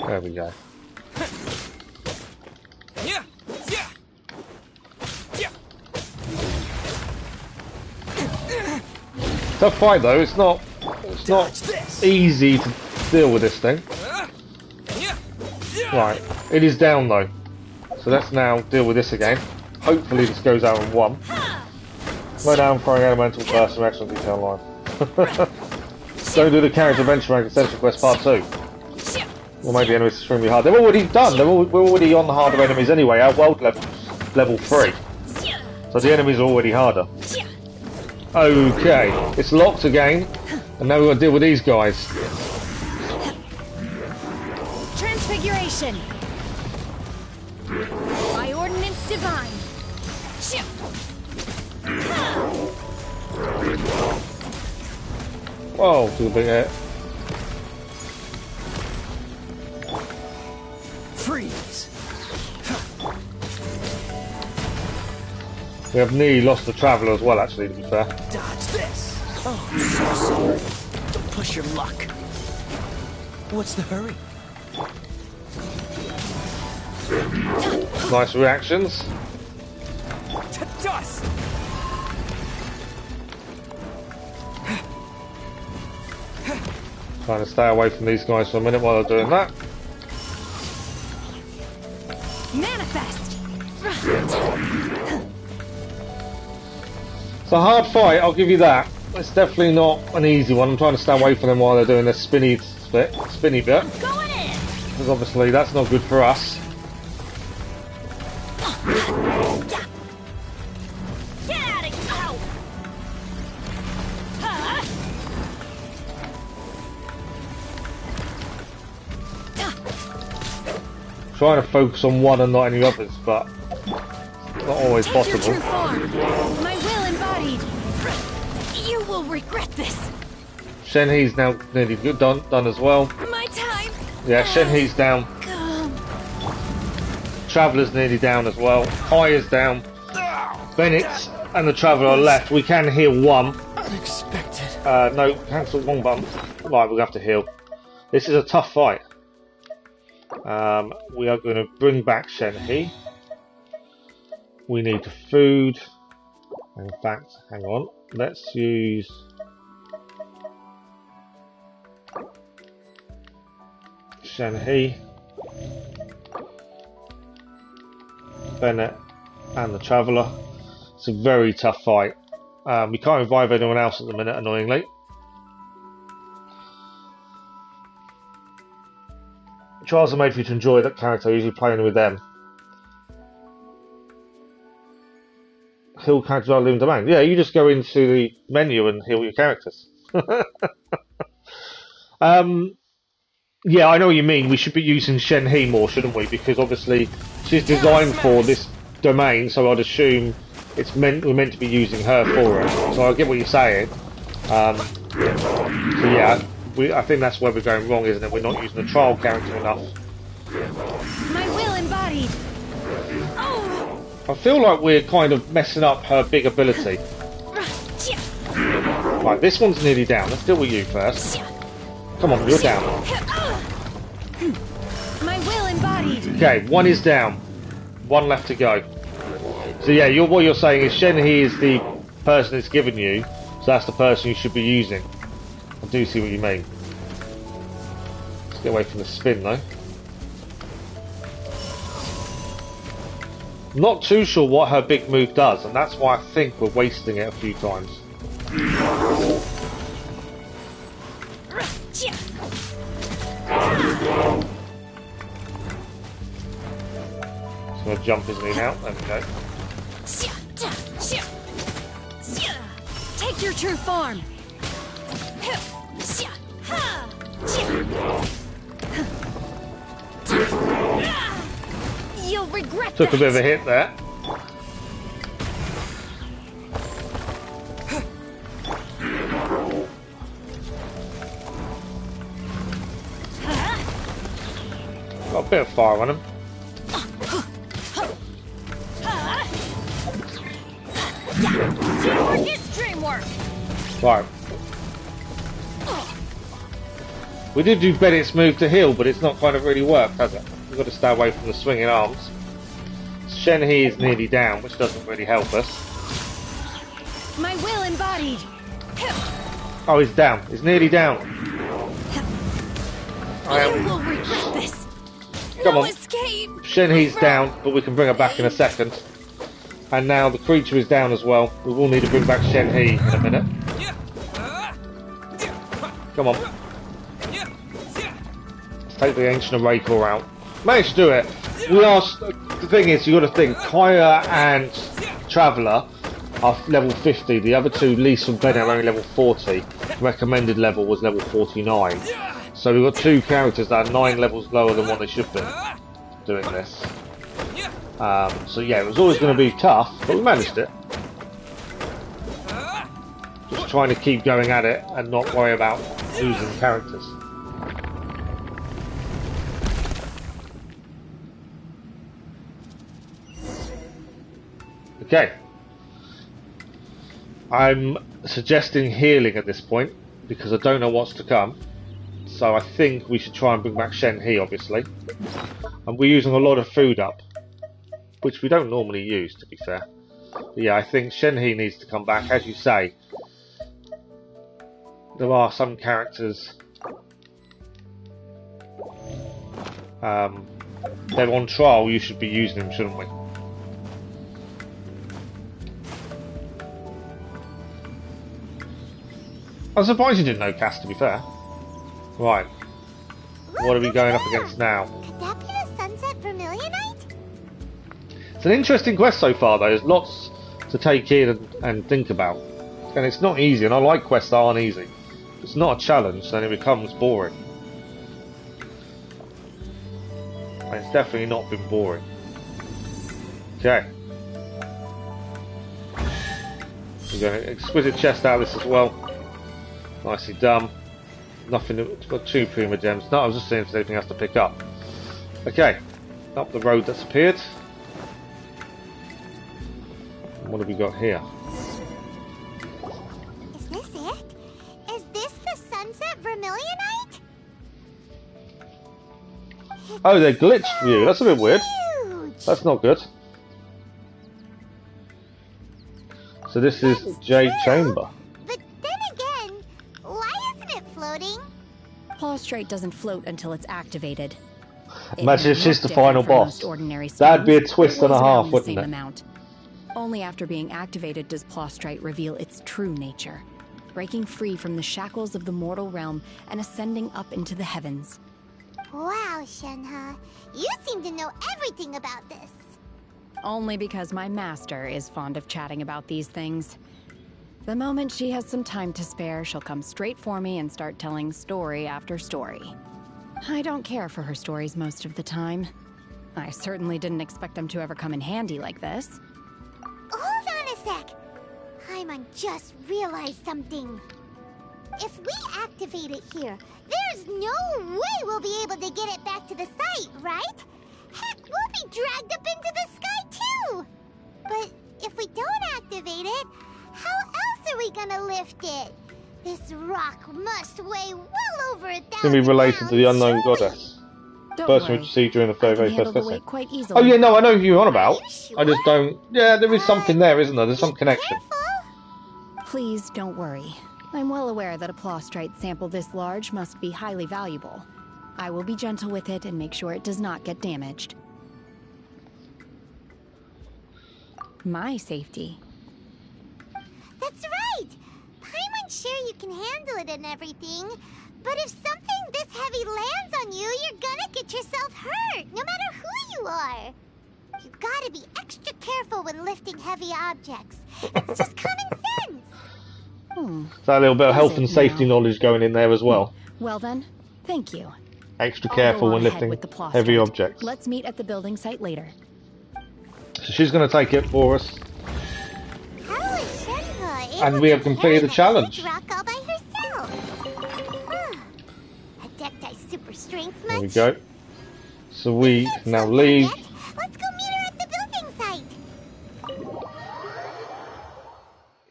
There we go. Tough fight though. It's not easy to deal with this thing. Right, it is down though, so let's now deal with this again. Hopefully this goes out in one. Slow down, throwing elemental burst and action detail line. Don't do the character adventure rank essential quest part 2. Well, maybe enemies extremely hard. They're already done. We're already on the harder enemies anyway. Our world level 3, so the enemies are already harder. Okay, it's locked again, and now we've got to deal with these guys. Devastation! By ordinance divine! Whoa, took a big hit. Freeze! We have nearly lost the Traveller as well, actually, to be fair. Dodge this! Oh, I'm so sorry. Don't push your luck. What's the hurry? Nice reactions. To dust! Trying to stay away from these guys for a minute while they're doing that. Manifest! It's a hard fight, I'll give you that. It's definitely not an easy one. I'm trying to stay away from them while they're doing their spinny bit. Going in! Because obviously that's not good for us. Get out of here! Trying to focus on one and not any others, but not always Take your possible. true form. My will embodied. You will regret this. Shenhe's now nearly done as well. My time. Yeah, Shenhe's down. Come. Traveller's nearly down as well. Kaya's down. Bennett and the Traveller are left. We can heal one. Unexpected. No, cancel one button. Right, we'll have to heal. This is a tough fight. We are going to bring back Shenhe. We need food. In fact, hang on. Let's use Shenhe, Bennett, and the Traveller. It's a very tough fight. We can't revive anyone else at the minute, annoyingly. Trials are made for you to enjoy that character, usually playing with them. Heal characters are living domain. Yeah, you just go into the menu and heal your characters. Yeah, I know what you mean. We should be using Shenhe more, shouldn't we? Because obviously she's designed for this domain, so I'd assume we're meant to be using her for it. So I get what you're saying. So yeah, I think that's where we're going wrong, isn't it? We're not using the trial character enough. My will embodied. Oh. I feel like we're kind of messing up her big ability. Right, this one's nearly down. Let's deal with you first. Come on, you're down. My will embodied. Okay, one is down. One left to go. So yeah, what you're saying is Shenhe is the person it's given you, so that's the person you should be using. I do see what you mean. Let's get away from the spin though. Not too sure what her big move does, and that's why I think we're wasting it a few times. So I'm gonna jump his knee out. There we go. Take your true form. You'll regret Took a that. bit of a hit there. Got a bit of fire on him. Teamwork is dreamwork. Right. We did do Bennett's move to heal, but it's not kind of really worked, has it? We've got to stay away from the swinging arms. Shenhe is nearly down, which doesn't really help us. My will embodied. Oh, he's down. He's nearly down. You will regret this. Come No on. escape. Shenhe's down, but we can bring her back in a second. And now the creature is down as well. We will need to bring back Shenhe in a minute. Come on. Let's take the Ancient Array Core out. Managed to do it. The thing is, you got to think, Kaya and Traveller are level 50. The other two, Lisa and Bennett, are only level 40. Recommended level was level 49. So we've got two characters that are 9 levels lower than what they should be doing this. So yeah, it was always going to be tough, but we managed it. Just trying to keep going at it and not worry about losing characters. Okay. I'm suggesting healing at this point because I don't know what's to come. So I think we should try and bring back Shen He, obviously. And we're using a lot of food up, which we don't normally use, to be fair. But yeah, I think Shen He needs to come back. As you say, there are some characters... they're on trial, you should be using them, shouldn't we? I'm surprised you didn't know Cass, to be fair. Right. What are we going up against now? Could that be the Sunset Vermilionite? It's an interesting quest so far, though. There's lots to take in and think about. And it's not easy, and I like quests that aren't easy. If it's not a challenge, then it becomes boring. And it's definitely not been boring. Okay. We're going to exquisite chest out of this as well. Nicely done. Nothing. It's got 2 Prima Gems. No, I was just seeing if there's anything else to pick up. Okay. Up the road that's appeared. And what have we got here? Is this it? Is this the Sunset Vermilionite? Oh, they're glitched view. That's a bit weird. Huge. That's not good. So this is Jade Chamber. But then again, why isn't it floating? Plaustrate doesn't float until it's activated. Imagine if she's the final boss. Ordinary That'd be a twist and a half, wouldn't it? Amount. Only after being activated does Plaustrate reveal its true nature, breaking free from the shackles of the mortal realm and ascending up into the heavens. Wow, Shenhe, you seem to know everything about this. Only because my master is fond of chatting about these things. The moment she has some time to spare, she'll come straight for me and start telling story after story. I don't care for her stories most of the time. I certainly didn't expect them to ever come in handy like this. Hold on a sec. Paimon just realized something. If we activate it here, there's no way we'll be able to get it back to the site, right? Heck, we'll be dragged up into the sky too! But if we don't activate it, how else are we gonna lift it? This rock must weigh well over 1,000 pounds. Can be related to the unknown goddess. Don't Person worry. which you see during the very I can first handle the weight cutscene. quite easily. Oh yeah, no, I know who you're on about. Sure? I just don't... Yeah, there is something there, isn't there? There's some connection. Careful. Please don't worry. I'm well aware that a plaustrite sample this large must be highly valuable. I will be gentle with it and make sure it does not get damaged. My safety. That's right! Paimon's sure you can handle it and everything, but if something this heavy lands on you, you're gonna get yourself hurt, no matter who you are. You gotta be extra careful when lifting heavy objects. It's just common sense. Is that a little bit of health and safety knowledge going in there as well? Well then, thank you. Extra I'll careful go when on ahead lifting with the plaustrite. heavy objects. Let's meet at the building site later. So she's going to take it for us. How is Shenhe And able we to have completed the carry challenge. huge rock all by herself? Huh. Adepti super strength much? There we go. So we Can't now slow down leave. yet. Let's go meet her at the building site.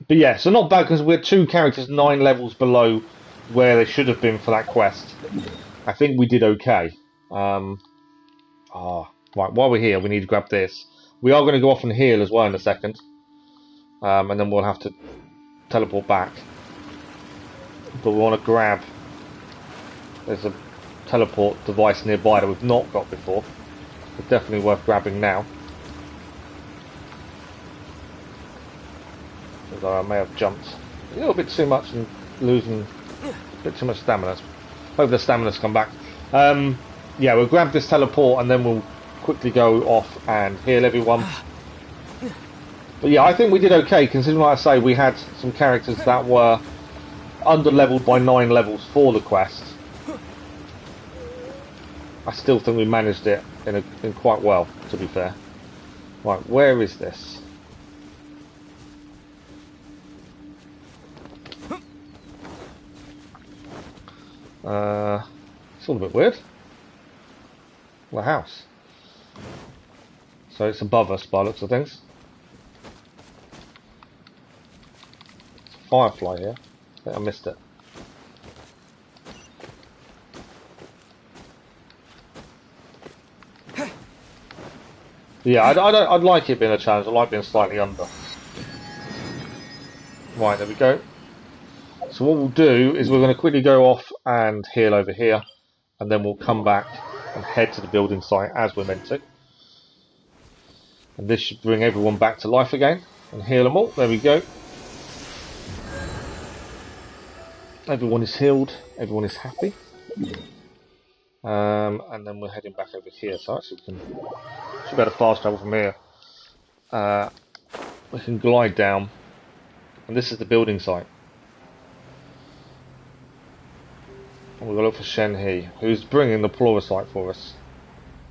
But yeah, so not bad because we're 2 characters 9 levels below where they should have been for that quest. I think we did okay. Right, while we're here, we need to grab this. We are going to go off and heal as well in a second. And then we'll have to teleport back. But we want to grab... There's a teleport device nearby that we've not got before. It's definitely worth grabbing now. Although I may have jumped a little bit too much and losing a bit too much stamina. Hope the stamina's come back. Yeah, we'll grab this teleport and then we'll quickly go off and heal everyone. But yeah, I think we did okay, considering, like I say, we had some characters that were under-leveled by 9 levels for the quest. I still think we managed it in quite well, to be fair. Right, where is this? It's all a bit weird. The house. So it's above us by the looks of things. It's a firefly here. I think I missed it. Yeah, I'd like it being a challenge. I like being slightly under. Right, there we go. So what we'll do is we're going to quickly go off and heal over here, and then we'll come back and head to the building site as we're meant to. And this should bring everyone back to life again and heal them all. There we go. Everyone is healed. Everyone is happy. And then we're heading back over here, so actually we should be able to fast travel from here. We can glide down, and this is the building site. And we're going to look for Shen He, who's bringing the pluricite for us,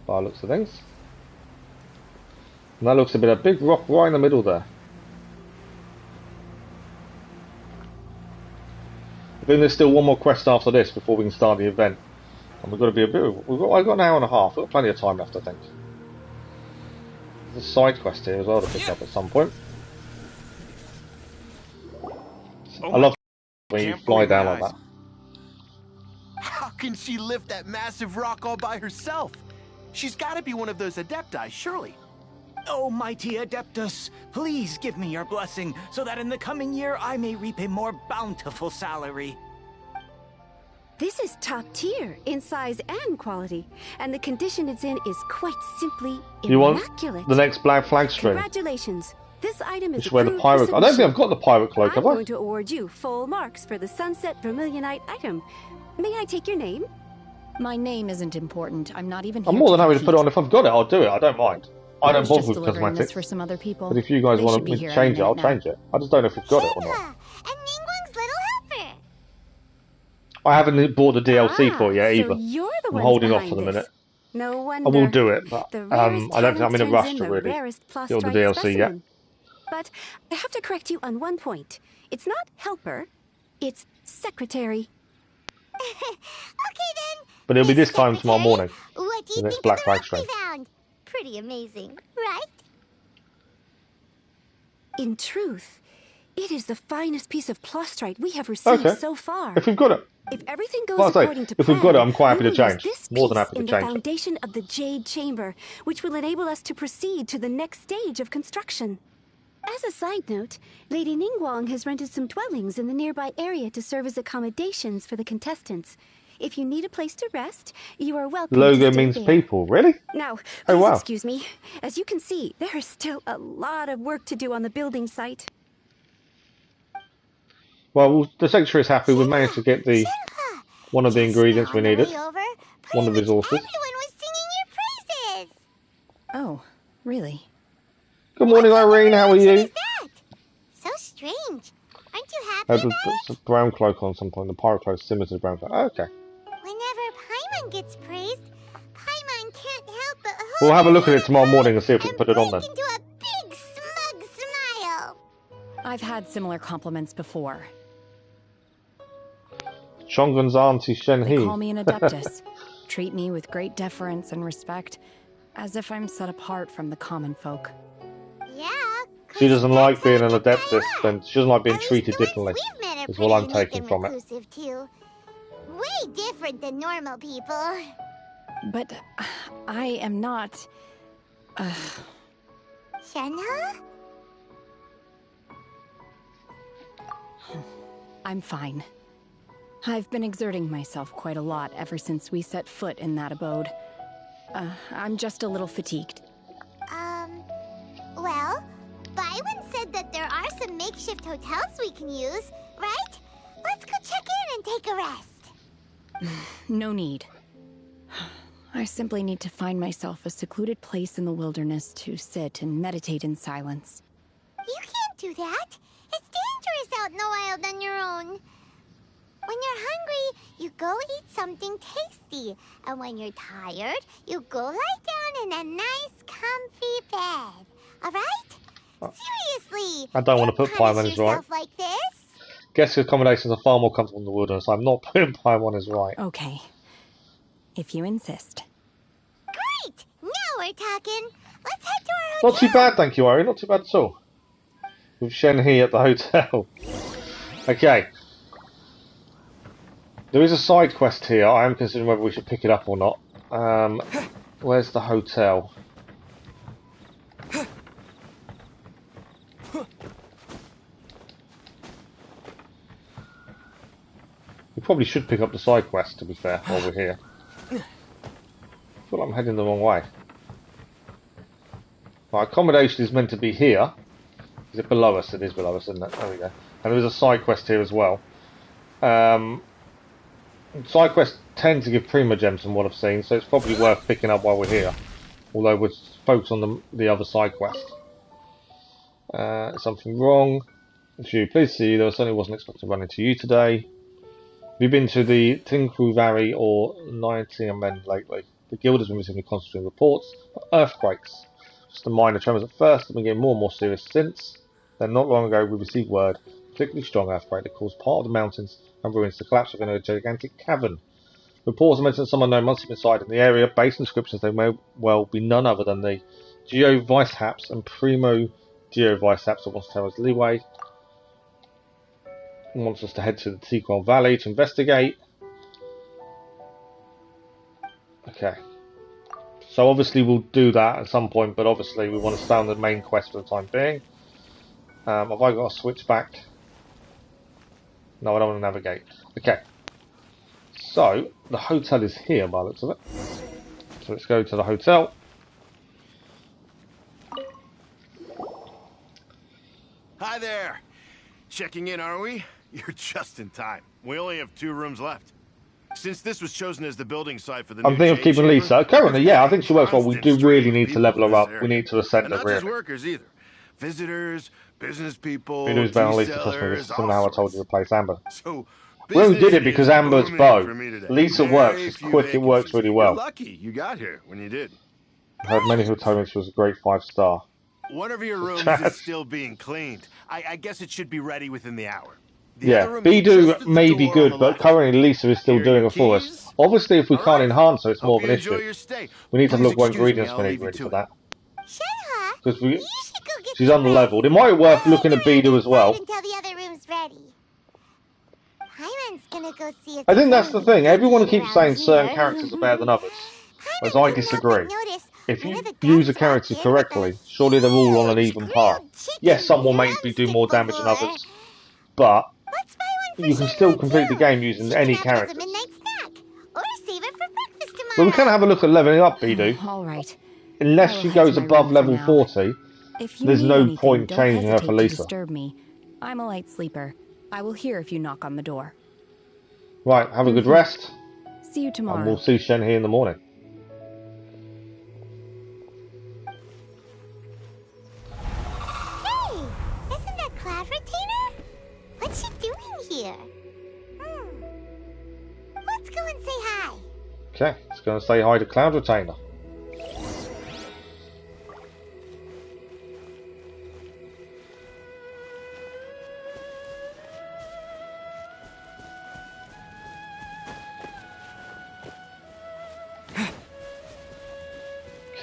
by the looks of things. And that looks a bit of a big rock right in the middle there. I think there's still one more quest after this before we can start the event. And we've got to be a bit. I've got an hour and a half. We've got plenty of time left, I think. There's a side quest here as well to pick up at some point. I love when you fly down like that. How can she lift that massive rock all by herself? She's got to be one of those Adepti, surely. Oh, mighty Adeptus, please give me your blessing so that in the coming year I may reap a more bountiful salary. This is top tier in size and quality, and the condition it's in is quite simply You want immaculate. the next Black Flag string? Congratulations. This item is Which where the approved pirate. for I don't think submission. I've got the pirate cloak, have I'm I? going to award you full marks for the Sunset Vermilionite item. May I take your name? My name isn't important. I'm not even here I'm more than to happy to put it on. compete. If I've got it, I'll do it. I don't mind. I don't was bother just with delivering this cosmetics. for some other people. But if you guys They want should be me here to any change it, I'll minute now. change it. I just don't know if we've got it or not. And Ningguang's little helper. I haven't bought the DLC for it yet either. So you're the I'm ones holding off behind for the this. minute. No I wonder. will do it, but The I rarest don't think I'm in a talent rush turns to in the really rarest get all the Plostrite DLC yet. specimen. But I have to correct you on one point. It's not helper, it's secretary. Okay then. But it'll be this time tomorrow morning. What do The you next think Black of the Flag rock string. we found? Pretty amazing, right? In truth, it is the finest piece of Plostrite we have received Okay. so far. If we've got it. If everything goes Like I say, according to if plan, we've got it, I'm quite happy we to will use change. this More than piece happy to in the change it. foundation of the Jade Chamber, which will enable us to proceed to the next stage of construction. As a side note, Lady Ningguang has rented some dwellings in the nearby area to serve as accommodations for the contestants. If you need a place to rest, you are welcome to Logo stay means there. people, really? Now, Oh, please wow. excuse me. As you can see, there is still a lot of work to do on the building site. Well, the secretary is happy. We managed to get the one of the ingredients we needed. One of the resources. Everyone was singing your praises. Oh, really? Good morning, Irene. How are you? So strange. Aren't you happy Had about the brown cloak on some point. The pirate cloak similar to the brown cloak. Oh, okay. Whenever Paimon gets praised, Paimon can't help but We'll have a look at it tomorrow morning and see if we can put it on then. into a big smug smile. I've had similar compliments before. Shongun's auntie Shen They He. call me an adeptus, treat me with great deference and respect, as if I'm set apart from the common folk. Yeah. She doesn't like being an adeptus, and she doesn't like being treated differently. We've met Is what I'm pretty unique taking and from it. reclusive too. Way different than normal people. But I am not... Shenhe? I'm fine. I've been exerting myself quite a lot ever since we set foot in that abode. I'm just a little fatigued. Well, Bywin said that there are some makeshift hotels we can use, right? Let's go check in and take a rest. No need. I simply need to find myself a secluded place in the wilderness to sit and meditate in silence. You can't do that. It's dangerous out in the wild on your own. When you're hungry, you go eat something tasty. And when you're tired, you go lie down in a nice, comfy bed. Alright? Seriously! I don't want to put Paimon is right. Like this? Guest accommodations are far more comfortable in the wilderness. I'm not putting Paimon is right. Okay. If you insist. Great! Now we're talking. Let's head to our hotel. Not too bad, thank you, Ari. Not too bad at all. With Shen-He at the hotel. Okay. There is a side quest here. I am considering whether we should pick it up or not. Where's the hotel? We probably should pick up the side quest, to be fair, while we're here. I feel like I'm heading the wrong way. Right, accommodation is meant to be here. Is it below us? It is below us, isn't it? There we go. And there is a side quest here as well. Side quests tend to give Primogems from what I've seen, so it's probably worth picking up while we're here. Although we're focused on the other side quest. Something wrong. If you please see, I certainly wasn't expecting to run into you today. Have you been to the Tinkru Valley or 19 Men lately? The guild has been receiving constant reports of earthquakes. Just the minor tremors at first, have been getting more and more serious since. Then not long ago we received word, a particularly strong earthquake that caused part of the mountains and ruins to collapse within a gigantic cavern. Reports mention that someone known must have been inside in the area. Based on descriptions, they may well be none other than the Geovicehaps and Primo Geovicehaps of Oster's Leeway. He wants us to head to the Tiquel Valley to investigate. Okay. So obviously we'll do that at some point, but obviously we want to stay on the main quest for the time being. Have I got to switch back? No, I don't want to navigate. Okay. So, the hotel is here by the looks of it. So let's go to the hotel. Hi there. Checking in, are we? You're just in time. We only have 2 rooms left. Since this was chosen as the building site for the I'm thinking of keeping Lisa. Currently, yeah, I think she works well. We do really need to level her up. We need to ascend her, really. Not just workers either. Visitors, business people, tea sellers, somehow I told you to replace Amber. So we only did it because Amber's bow. Lisa works. It's quick. It works really well. You're lucky you got here when you did. I heard many who told me she was a great 5-star. One of your rooms is still being cleaned. I guess it should be ready within the hour. Yeah, Bidu may be good, but currently Lisa is still doing it for us. Obviously, if we can't enhance her, it's more of an issue. We need to look what ingredients we need really for that. Because she's unleveled. It might be worth looking at Bidu as well. I think that's the thing. Everyone keeps saying certain characters are better than others, whereas I disagree. If you use a character correctly, surely they're all on an even par. Yes, some will maybe do more damage than others, but you can still complete the game using any character. Well, we can have a look at leveling up, Bidu. All right. Unless she goes above level 40, there's no point changing her for Lisa. Disturb me. I'm a light sleeper. I will hear if you knock on the door. Right, have a good rest. See you tomorrow. And we'll see Shen-He in the morning. Hey, isn't that Cloud Retainer? What's she doing here? Let's go and say hi. Okay, let's go and say hi to Cloud Retainer.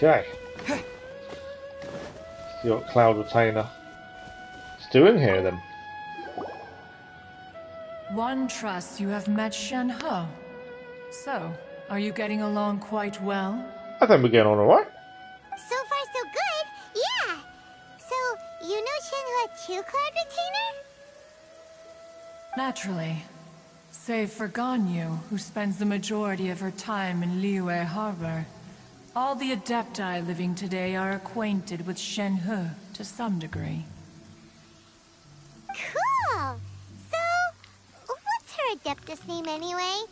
Okay. See what Cloud Retainer is doing here then. One trusts you have met Shen-He. So, are you getting along quite well? I think we're getting on alright. So far so good, yeah. So, you know Shen-He too, Cloud Retainer? Naturally. Save for Ganyu, who spends the majority of her time in Liyue Harbor. All the Adepti living today are acquainted with Shen-He to some degree. Cool! So, what's her Adeptus name anyway?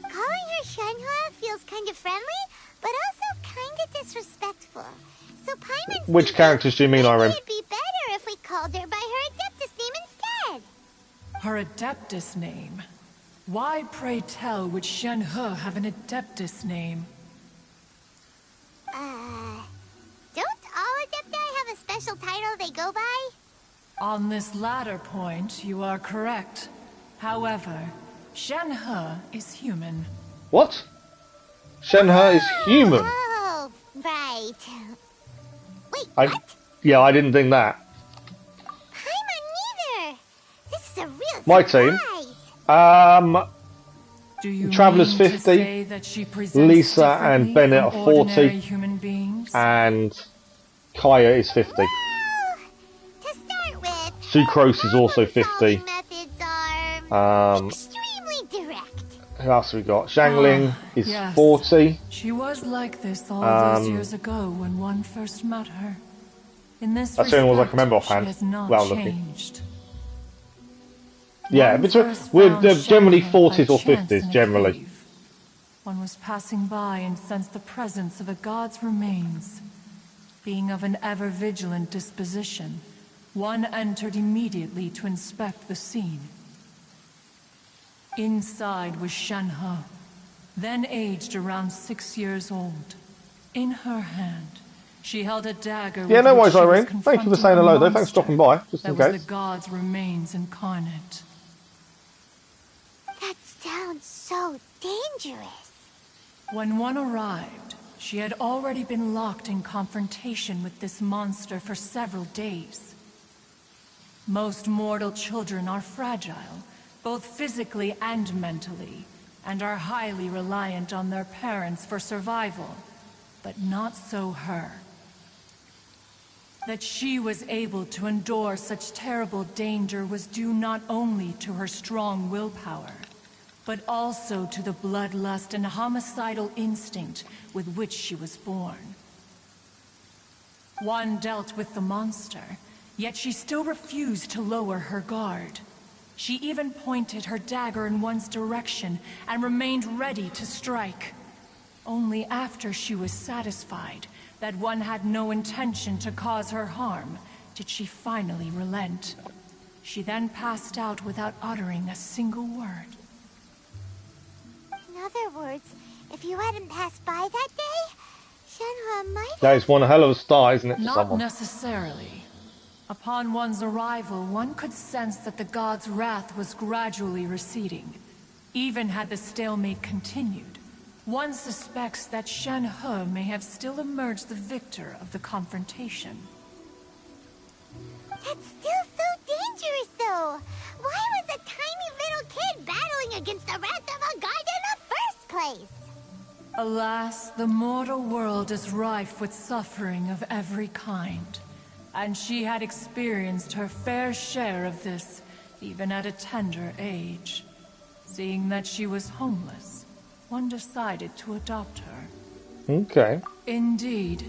Calling her Shen-He feels kind of friendly, but also kind of disrespectful. So Paimon's Which characters do you mean, Irene? It'd be better if we called her by her Adeptus name instead. Her Adeptus name? Why, pray tell, would Shen He have an Adeptus name? Don't all Adepti have a special title they go by? On this latter point, you are correct. However, Shen He is human. What? Shen He is human? Oh, right. Wait, what? Yeah, I didn't think that. Paimon neither. This is a real My surprise. team. Traveller's 50. Lisa and Bennett are 40. And Kaya is 50. Well, to start with, Sucrose is also 50. methods are extremely direct. Who else have we got? Xiangling is yes. 40. She was like this all those years ago when one first met her. In this That's the only ones I can remember offhand. She has not Well, looking. changed. Yeah, we're generally 40s or 50s, generally. One was passing by and sensed the presence of a god's remains. Being of an ever-vigilant disposition, one entered immediately to inspect the scene. Inside was Shen He, then aged around 6 years old. In her hand, she held a dagger. Yeah, no worries, with which she was Irene. Thank you for saying hello, though. Thanks for stopping by, just in that case. was the god's remains incarnate. That sounds so dangerous. When one arrived, she had already been locked in confrontation with this monster for several days. Most mortal children are fragile, both physically and mentally, and are highly reliant on their parents for survival. But not so her. That she was able to endure such terrible danger was due not only to her strong willpower, but also to the bloodlust and homicidal instinct with which she was born. One dealt with the monster, yet she still refused to lower her guard. She even pointed her dagger in one's direction and remained ready to strike. Only after she was satisfied that one had no intention to cause her harm did she finally relent. She then passed out without uttering a single word. In other words, if you hadn't passed by that day, Shenhua might have... That is one hell of a start, isn't it, for Not someone? necessarily. Upon one's arrival, one could sense that the god's wrath was gradually receding. Even had the stalemate continued, one suspects that Shen He may have still emerged the victor of the confrontation. That's still so dangerous, though. Why was a tiny little kid battling against the wrath of a god in the first place? Alas, the mortal world is rife with suffering of every kind. And she had experienced her fair share of this, even at a tender age. Seeing that she was homeless, one decided to adopt her. Okay. Indeed,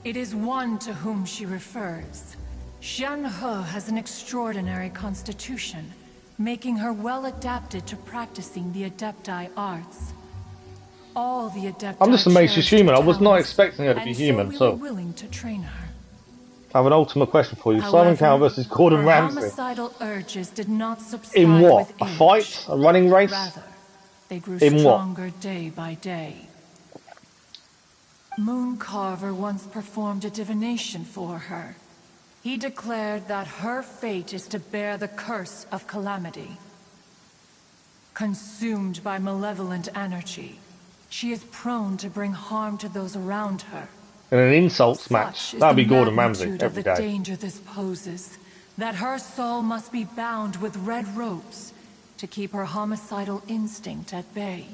it is one to whom she refers. Shen He has an extraordinary constitution, making her well adapted to practicing the Adepti arts. All the Adepti I'm just amazed she's human. I was not talents, expecting her to be and human, we so... were willing to train her. I have an ultimate question for you. However, Simon Cowell versus Gordon her Ramsay. homicidal urges did not subside In what? with A age. fight? A running race? Rather, they grew In what? stronger day by day. Mooncarver once performed a divination for her. He declared that her fate is to bear the curse of calamity. Consumed by malevolent energy, she is prone to bring harm to those around her. In an insults match. Such is That'd the be Gordon Ramsay magnitude every of the day. danger this poses, that her soul must be bound with red ropes to keep her homicidal instinct at bay.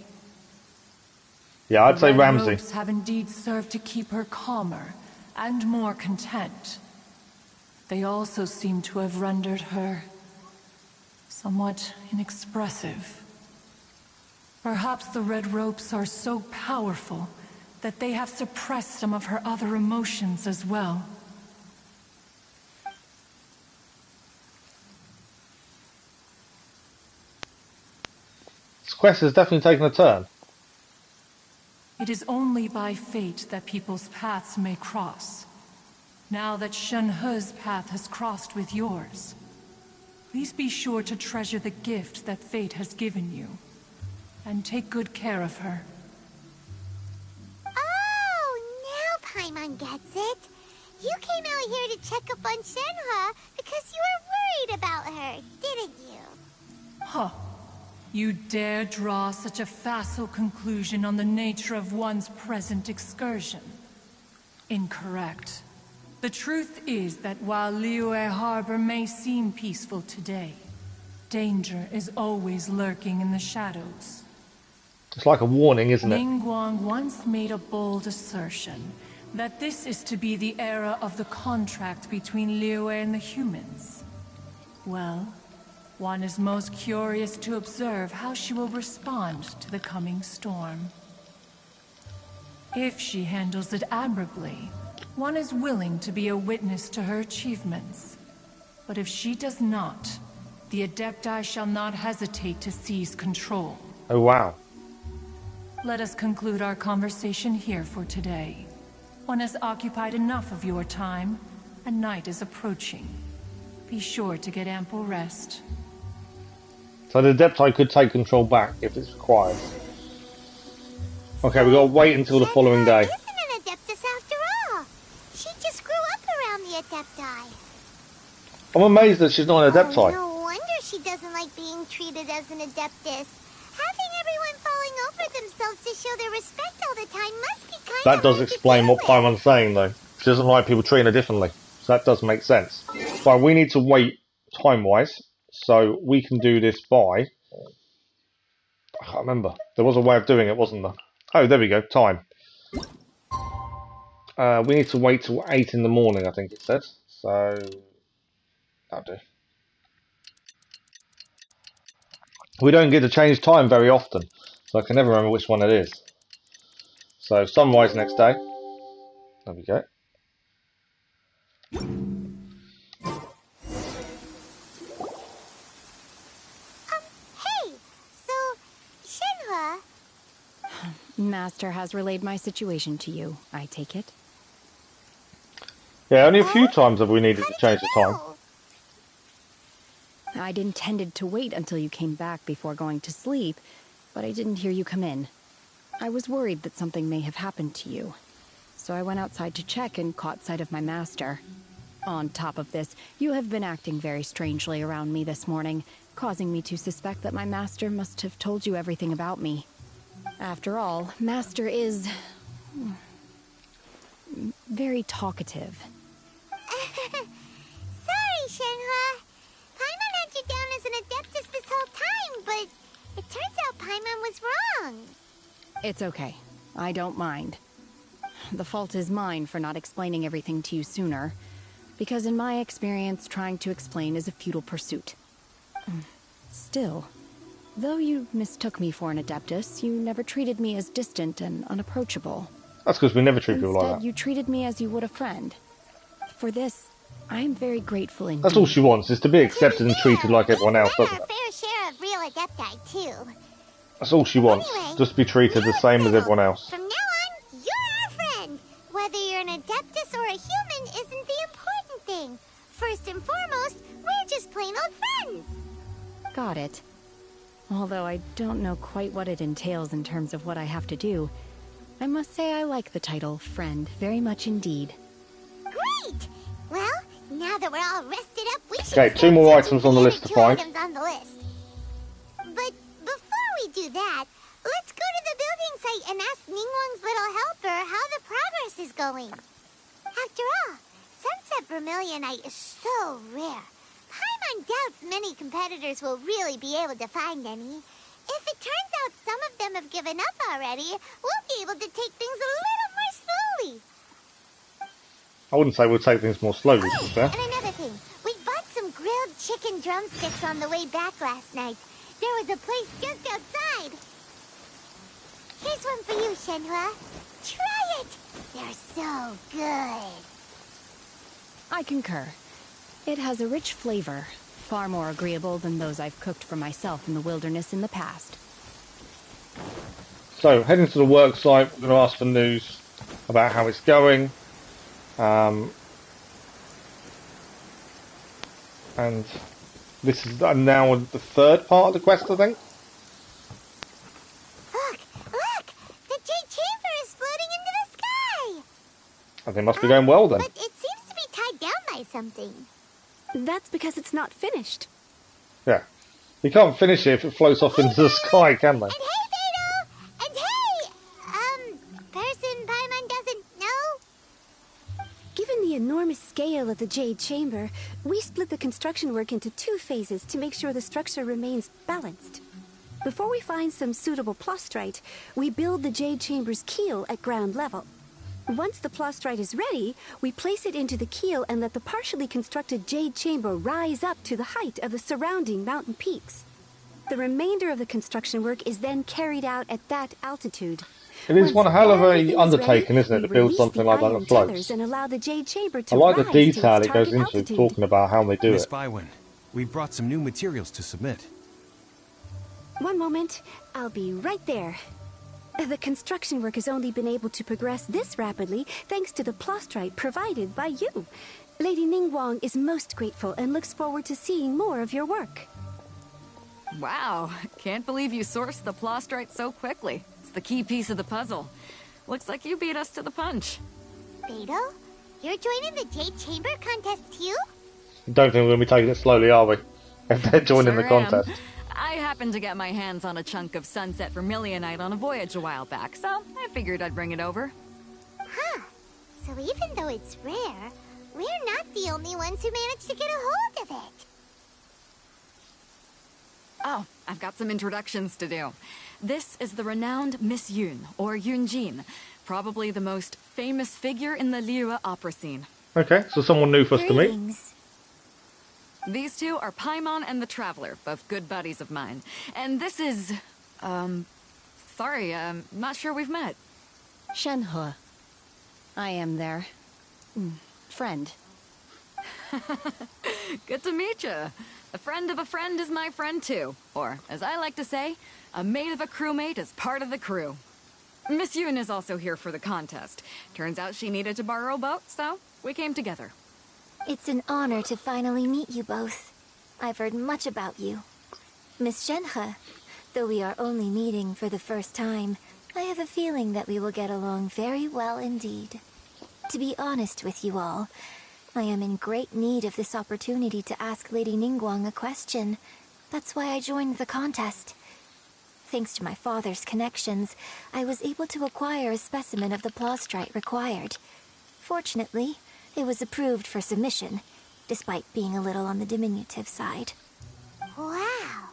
Yeah, I'd The say red Ramsay. ropes have indeed served to keep her calmer and more content. They also seem to have rendered her somewhat inexpressive. Perhaps the red ropes are so powerful that they have suppressed some of her other emotions as well. This quest has definitely taken a turn. It is only by fate that people's paths may cross. Now that Shen He's path has crossed with yours, please be sure to treasure the gift that fate has given you. and take good care of her. Oh, now Paimon gets it. You came out here to check up on Shenhua because you were worried about her, didn't you? Huh. You dare draw such a facile conclusion on the nature of one's present excursion? Incorrect. The truth is that while Liyue Harbor may seem peaceful today, danger is always lurking in the shadows. It's like a warning, isn't it? Ningguang once made a bold assertion that this is to be the era of the contract between Liyue and the humans. Well, one is most curious to observe how she will respond to the coming storm. If she handles it admirably, one is willing to be a witness to her achievements. But if she does not, the Adepti shall not hesitate to seize control. Oh, wow. Let us conclude our conversation here for today. One has occupied enough of your time, and night is approaching. Be sure to get ample rest. So the Adepti could take control back if it's required. Okay, we gotta wait until the following day. Isn't an Adeptus after all. She just grew up around the Adepti. I'm amazed that she's not an Adepti. Oh, no wonder she doesn't like being treated as an Adeptus. Having everyone falling over themselves to show their respect all the time must be kind of That does hard to explain deal what Paimon's saying, though. She doesn't like people treating her differently. So that does make sense. But we need to wait time-wise, so we can do this by... I can't remember. There was a way of doing it, wasn't there? Oh, there we go. Time. We need to wait till 8 in the morning, I think it said. So... that'll do. We don't get to change time very often, so I can never remember which one it is. So, sunrise next day. There we go. Hey, so, Shenhua... Master has relayed my situation to you, I take it? Yeah, only a few times have we needed to change the time. I'd intended to wait until you came back before going to sleep, but I didn't hear you come in. I was worried that something may have happened to you, so I went outside to check and caught sight of my master. On top of this, you have been acting very strangely around me this morning, causing me to suspect that my master must have told you everything about me. After all, Master is... very talkative. Sorry, Shenhua. Paimon had you down as an Adeptus this whole time, but it turns out Paimon was wrong. It's okay. I don't mind. The fault is mine for not explaining everything to you sooner, because in my experience, trying to explain is a futile pursuit. Still, though you mistook me for an Adeptus, you never treated me as distant and unapproachable. That's because we never treat people like Instead, that. you treated me as you would a friend. For this, I am very grateful indeed. That's all she wants, is to be accepted and treated like everyone else, doesn't Our it? fair share of real Adepti, too. That's all she wants, just to be treated the same as everyone else. From now on, you're our friend. Whether you're an Adeptus or a human isn't the important thing. First and foremost, we're just plain old friends. Got it. Although I don't know quite what it entails in terms of what I have to do, I must say I like the title Friend very much indeed. Great! Well, now that we're all rested up, we should Okay, 2 more items on the list to find. items on the list. But before we do that, let's go to the building site and ask Ningguang's little helper how the progress is going. After all, Sunset Vermilionite is so rare. Paimon doubts many competitors will really be able to find any. If it turns out some of them have given up already, we'll be able to take things a little more slowly. I wouldn't say we'll take things more slowly, to be fair. And another thing, we bought some grilled chicken drumsticks on the way back last night. There was a place just outside. Here's one for you, Shenhua. Try it. They're so good. I concur. It has a rich flavor, far more agreeable than those I've cooked for myself in the wilderness in the past. So, heading to the work site, we're going to ask for news about how it's going. And this is now the third part of the quest, I think. I think it must be going well then. But it seems to be tied down by something. That's because it's not finished. Yeah. You can't finish it if it floats off into the sky, can they? And hey, Beto! And hey, person Paimon doesn't know? Given the enormous scale of the Jade Chamber, we split the construction work into 2 phases to make sure the structure remains balanced. Before we find some suitable plastrite, we build the Jade Chamber's keel at ground level. Once the plastrite is ready, we place it into the keel and let the partially constructed Jade Chamber rise up to the height of the surrounding mountain peaks. The remainder of the construction work is then carried out at that altitude. It is one hell of a undertaking, isn't it, to build something like that that floats. And allow the Jade Chamber to I like the rise detail to its it goes target into altitude. talking about how they do Miss it. Bywin, we brought some new materials to submit. One moment, I'll be right there. The construction work has only been able to progress this rapidly thanks to the plastrite provided by you. Lady Ningguang is most grateful and looks forward to seeing more of your work. Wow, can't believe you sourced the plastrite so quickly. It's the key piece of the puzzle. Looks like you beat us to the punch. Beto, you're joining the Jade Chamber contest too? Don't think we're going to be taking it slowly, are we? If they're joining Sure the contest. am. I happened to get my hands on a chunk of sunset vermilionite on a voyage a while back, so I figured I'd bring it over. Huh. So even though it's rare, we're not the only ones who managed to get a hold of it. Oh, I've got some introductions to do. This is the renowned Miss Yun, or Yunjin, probably the most famous figure in the Liyue opera scene. Okay, so someone new for us to meet. These two are Paimon and the Traveler, both good buddies of mine. And this is... sorry, not sure we've met. Shenhe. I am their... friend. Good to meet you. A friend of a friend is my friend too. Or, as I like to say, a mate of a crewmate is part of the crew. Miss Yun is also here for the contest. Turns out she needed to borrow a boat, so we came together. It's an honor to finally meet you both. I've heard much about you. Miss Shenhe, though we are only meeting for the first time, I have a feeling that we will get along very well indeed. To be honest with you all, I am in great need of this opportunity to ask Lady Ningguang a question. That's why I joined the contest. Thanks to my father's connections, I was able to acquire a specimen of the plastrite required. Fortunately, it was approved for submission, despite being a little on the diminutive side. Wow.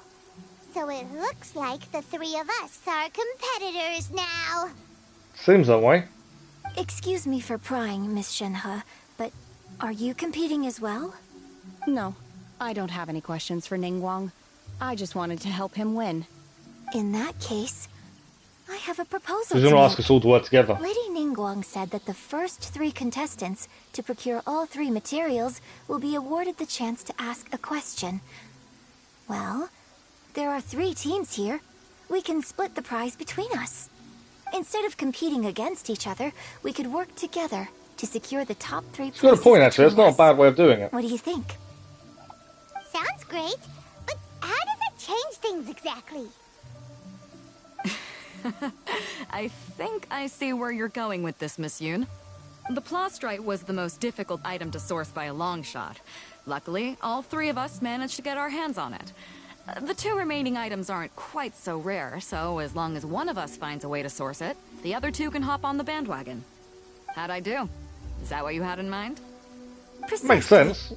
So it looks like the 3 of us are competitors now. Seems that way. Excuse me for prying, Miss Shenhe, but are you competing as well? No, I don't have any questions for Ningguang. I just wanted to help him win. In that case, I have a proposal She's going to ask us all to work together. Lady Ningguang said that the first 3 contestants to procure all 3 materials will be awarded the chance to ask a question. Well, there are 3 teams here. We can split the prize between us. Instead of competing against each other, we could work together to secure the top 3 She's got a point, actually. That's not a bad way of doing it. What do you think? Sounds great, but how does it change things exactly? I think I see where you're going with this, Miss Yun. The plastrite was the most difficult item to source by a long shot. Luckily, all 3 of us managed to get our hands on it. The 2 remaining items aren't quite so rare, so as long as one of us finds a way to source it, the other 2 can hop on the bandwagon. How'd I do? Is that what you had in mind? Makes sense.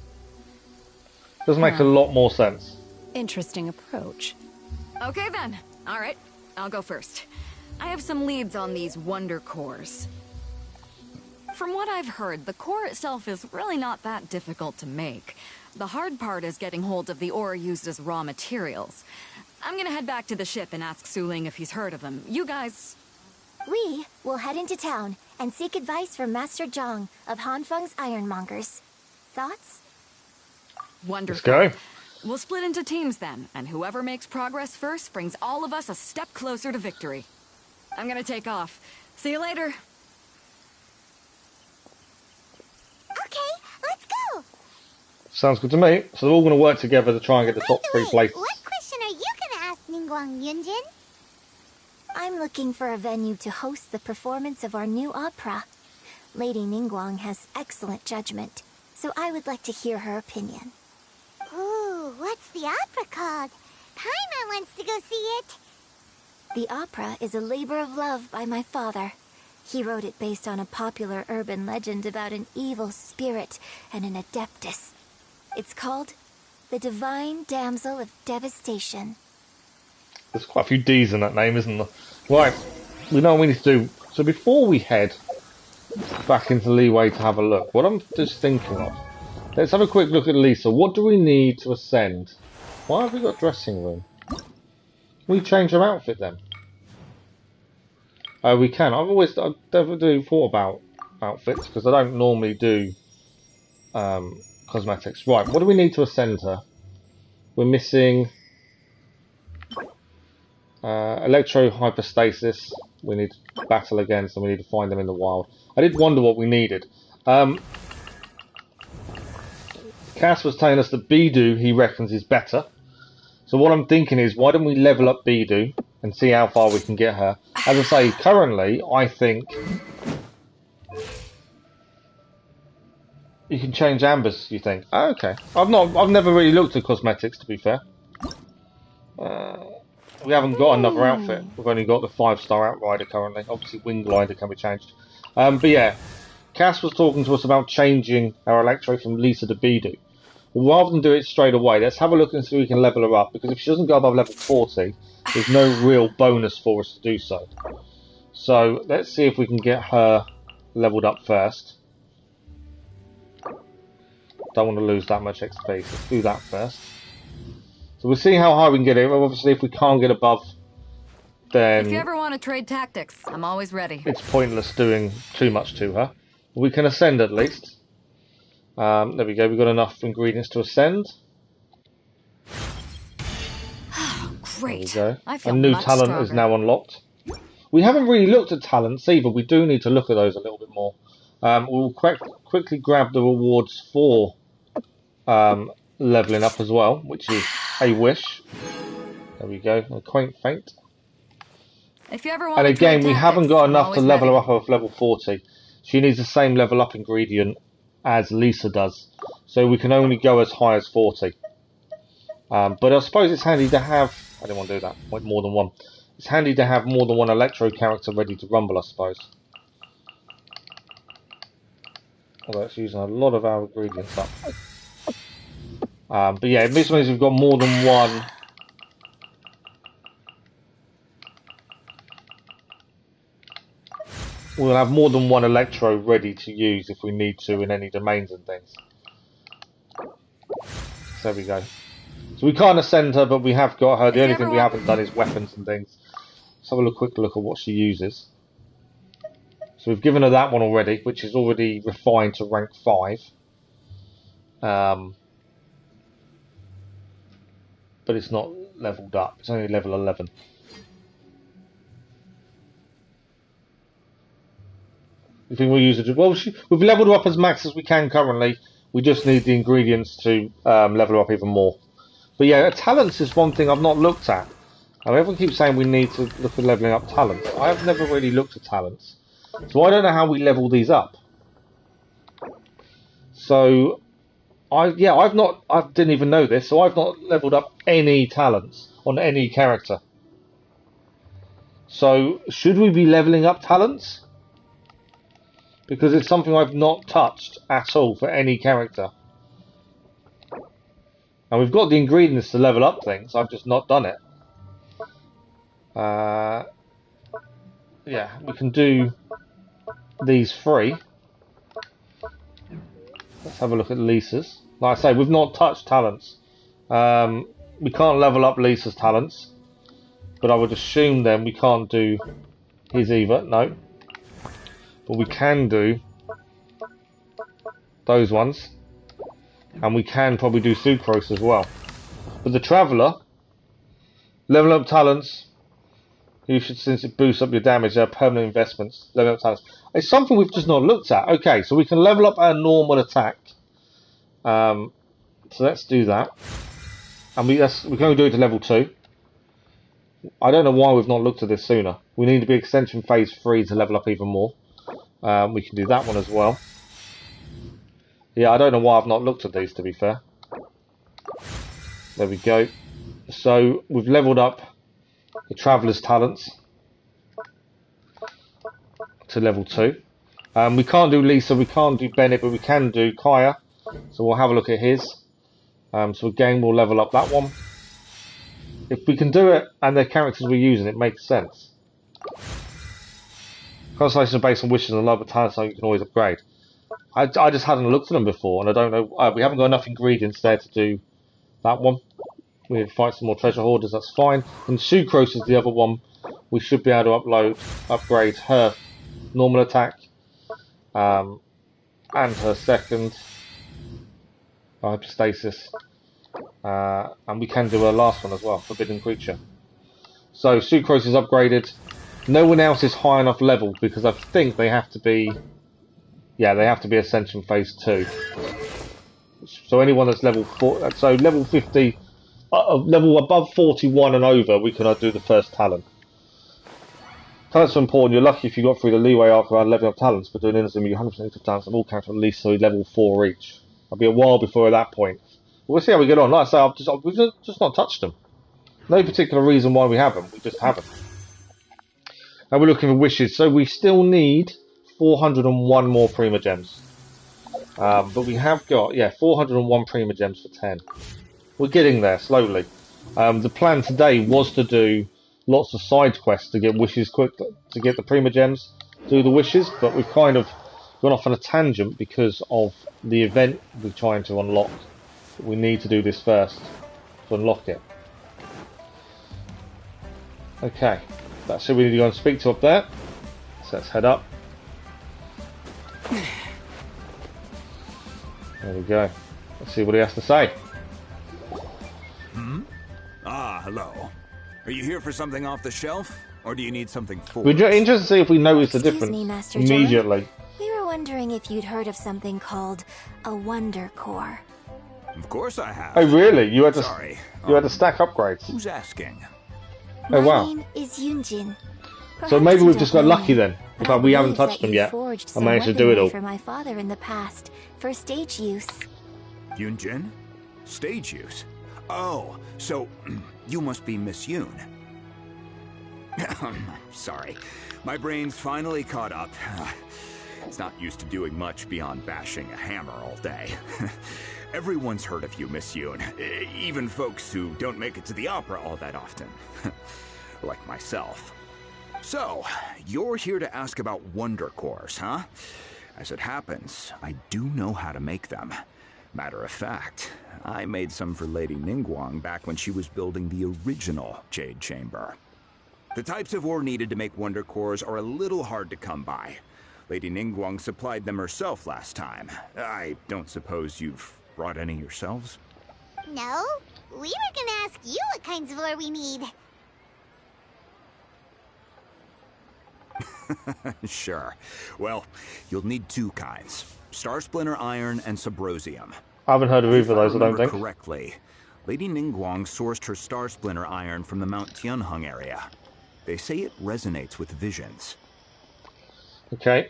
Does make a lot more sense. Interesting approach. Okay then. All right, I'll go first. I have some leads on these wonder cores. From what I've heard, the core itself is really not that difficult to make. The hard part is getting hold of the ore used as raw materials. I'm gonna head back to the ship and ask Suling if he's heard of them. You guys... We will head into town and seek advice from Master Zhang of Hanfeng's Ironmongers. Thoughts? Wonderful. Let's go. We'll split into teams then, and whoever makes progress first brings all of us a step closer to victory. I'm gonna take off. See you later. Okay, let's go. Sounds good to me. So they're all going to work together to try and get the top 3 places. What question are you gonna ask Ningguang Yunjin? I'm looking for a venue to host the performance of our new opera. Lady Ningguang has excellent judgment, so I would like to hear her opinion. Ooh, what's the opera called? Paimon wants to go see it. The opera is a labor of love by my father. He wrote it based on a popular urban legend about an evil spirit and an adeptus. It's called The Divine Damsel of Devastation. There's quite a few D's in that name, isn't there? Right, we know what we need to do. So before we head back into Liyue to have a look, what I'm just thinking of, let's have a quick look at Lisa. What do we need to ascend? Why have we got dressing room? Can we change her outfit then? Oh, we can. I've definitely thought about outfits because I don't normally do cosmetics. Right, what do we need to ascend her? We're missing electro hyperstasis. We need to battle again, so we need to find them in the wild. I did wonder what we needed. Cass was telling us that Bidu, he reckons, is better. So what I'm thinking is, why don't we level up Bidu and see how far we can get her? As I say, currently, I think you can change Amber's. You think? Oh, okay. I've never really looked at cosmetics, to be fair. We haven't got another outfit. We've only got the 5-star Outrider currently. Obviously, Wing Glider can be changed. But yeah, Cass was talking to us about changing our Electro from Lisa to Bidu. Well, rather than do it straight away, let's have a look and see if we can level her up. Because if she doesn't go above level 40, there's no real bonus for us to do so. So let's see if we can get her leveled up first. Don't want to lose that much XP. Let's do that first. So we'll see how high we can get it. Obviously, if we can't get above, then if you ever want to trade tactics, I'm always ready. It's pointless doing too much to her. We can ascend at least. There we go. We've got enough ingredients to ascend. Great. There we go. I feel A new much talent stronger. is now unlocked. We haven't really looked at talents either. We do need to look at those a little bit more. We'll quickly grab the rewards for leveling up as well, which is a wish. There we go. A quaint feint. If you ever want And to again, trade we tactics, haven't got I'm enough to always level her ready. up of level 40. She needs the same level up ingredient as Lisa does. So we can only go as high as 40. But I suppose it's handy to have... I didn't want to do that. Went more than one. It's handy to have more than one Electro character ready to rumble, I suppose. Although it's using a lot of our ingredients up. But yeah, this means we've got more than one... We'll have more than one Electro ready to use if we need to in any domains and things. So there we go. So we can't ascend her, but we have got her. The only thing we haven't done is weapons and things. Let's have a quick look at what she uses. So we've given her that one already, which is already refined to rank 5. But it's not leveled up. It's only level 11. You think we'll use it? Well, we've leveled her up as max as we can currently. We just need the ingredients to level her up even more. But yeah, talents is one thing I've not looked at. Everyone keeps saying we need to look at leveling up talents. I have never really looked at talents. So I don't know how we level these up. So, I didn't even know this, so I've not leveled up any talents on any character. So, should we be leveling up talents? Because it's something I've not touched at all for any character. And we've got the ingredients to level up things, I've just not done it. Yeah, we can do these 3. Let's have a look at Lisa's. Like I say, we've not touched talents. We can't level up Lisa's talents. But I would assume then we can't do his either. No. But we can do those ones. And we can probably do Sucrose as well. But the Traveller, level up talents. You should, since it boosts up your damage, they're permanent investments. Level up talents. It's something we've just not looked at. Okay, so we can level up our normal attack. So let's do that. And we can only do it to level 2. I don't know why we've not looked at this sooner. We need to be extension phase 3 to level up even more. We can do that one as well. Yeah, I don't know why I've not looked at these, to be fair. There we go. So we've leveled up the Traveller's Talents to level 2. We can't do Lisa, we can't do Bennett, but we can do Kaya. So we'll have a look at his. So again, we'll level up that one. If we can do it and the characters we're using, it makes sense. Constellations are based on wishes and love, but talents so you can always upgrade. I just hadn't looked at them before, and I don't know. We haven't got enough ingredients there to do that one. We can fight some more treasure hoarders, that's fine. And Sucrose is the other one. We should be able to upgrade her normal attack and her second hypostasis. And we can do her last one as well, Forbidden Creature. So Sucrose is upgraded. No one else is high enough level because I think they have to be. Yeah, they have to be Ascension Phase 2. So anyone that's level 4, so level 50, level above 41 and over, we can do the first talent. Talents are important. You're lucky if you got through the leeway arc around leveling up talents, but doing innocent, you 100% of talents of all characters at least so level 4 each. It'll be a while before that point. But we'll see how we get on. Like I say, we've just not touched them. No particular reason why we haven't. We just haven't. Now we're looking for wishes. So we still need 401 more Prima Gems. But we have got, 401 Prima Gems for 10. We're getting there, slowly. The plan today was to do lots of side quests to get wishes quick, to get the Prima Gems, do the wishes, but we've kind of gone off on a tangent because of the event we're trying to unlock. We need to do this first to unlock it. Okay, that's who we need to go and speak to up there. So let's head up. There we go. Let's see what he has to say. Ah, hello. Are you here for something off the shelf, or do you need something for? We're interested to see if we notice the Excuse difference me, Master immediately. We were wondering if you'd heard of something called a Wonder Core. Of course I have. Oh really? You had to. Sorry. You had to stack upgrades. Who's asking? Oh wow. My name is Yunjin. So maybe we've just got lucky then. In fact, we haven't touched them yet. I managed to do it all. For my father in the past, for stage use. Yunjin? Stage use? Oh, so you must be Miss Yoon. Sorry. My brain's finally caught up. It's not used to doing much beyond bashing a hammer all day. Everyone's heard of you, Miss Yoon. Even folks who don't make it to the opera all that often. Like myself. So, you're here to ask about Wonder Cores, huh? As it happens, I do know how to make them. Matter of fact, I made some for Lady Ningguang back when she was building the original Jade Chamber. The types of ore needed to make Wonder Cores are a little hard to come by. Lady Ningguang supplied them herself last time. I don't suppose you've brought any yourselves? No, we were gonna ask you what kinds of ore we need. Sure. Well, you'll need two kinds. Star Splinter Iron and Subrosium. I haven't heard of either of those, I don't think. Correctly, Lady Ningguang sourced her Star Splinter Iron from the Mount Tianheng area. They say it resonates with visions. Okay.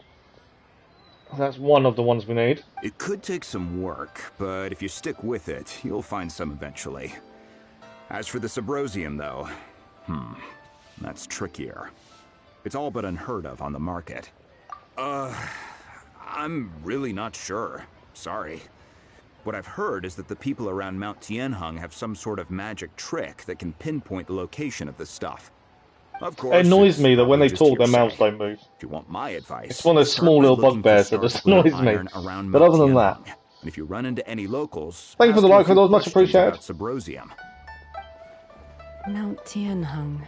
That's one of the ones we need. It could take some work, but if you stick with it, you'll find some eventually. As for the Subrosium, though, that's trickier. It's all but unheard of on the market. I'm really not sure. Sorry. What I've heard is that the people around Mount Tianheng have some sort of magic trick that can pinpoint the location of the stuff. Of course, it annoys me that when they talk, their mouths don't move. If you want my advice, it's one of those small little bugbears that just annoys me. But other than that, and if you run into any locals, thank you for the like, that was much appreciated. Subrosium. Mount Tianheng.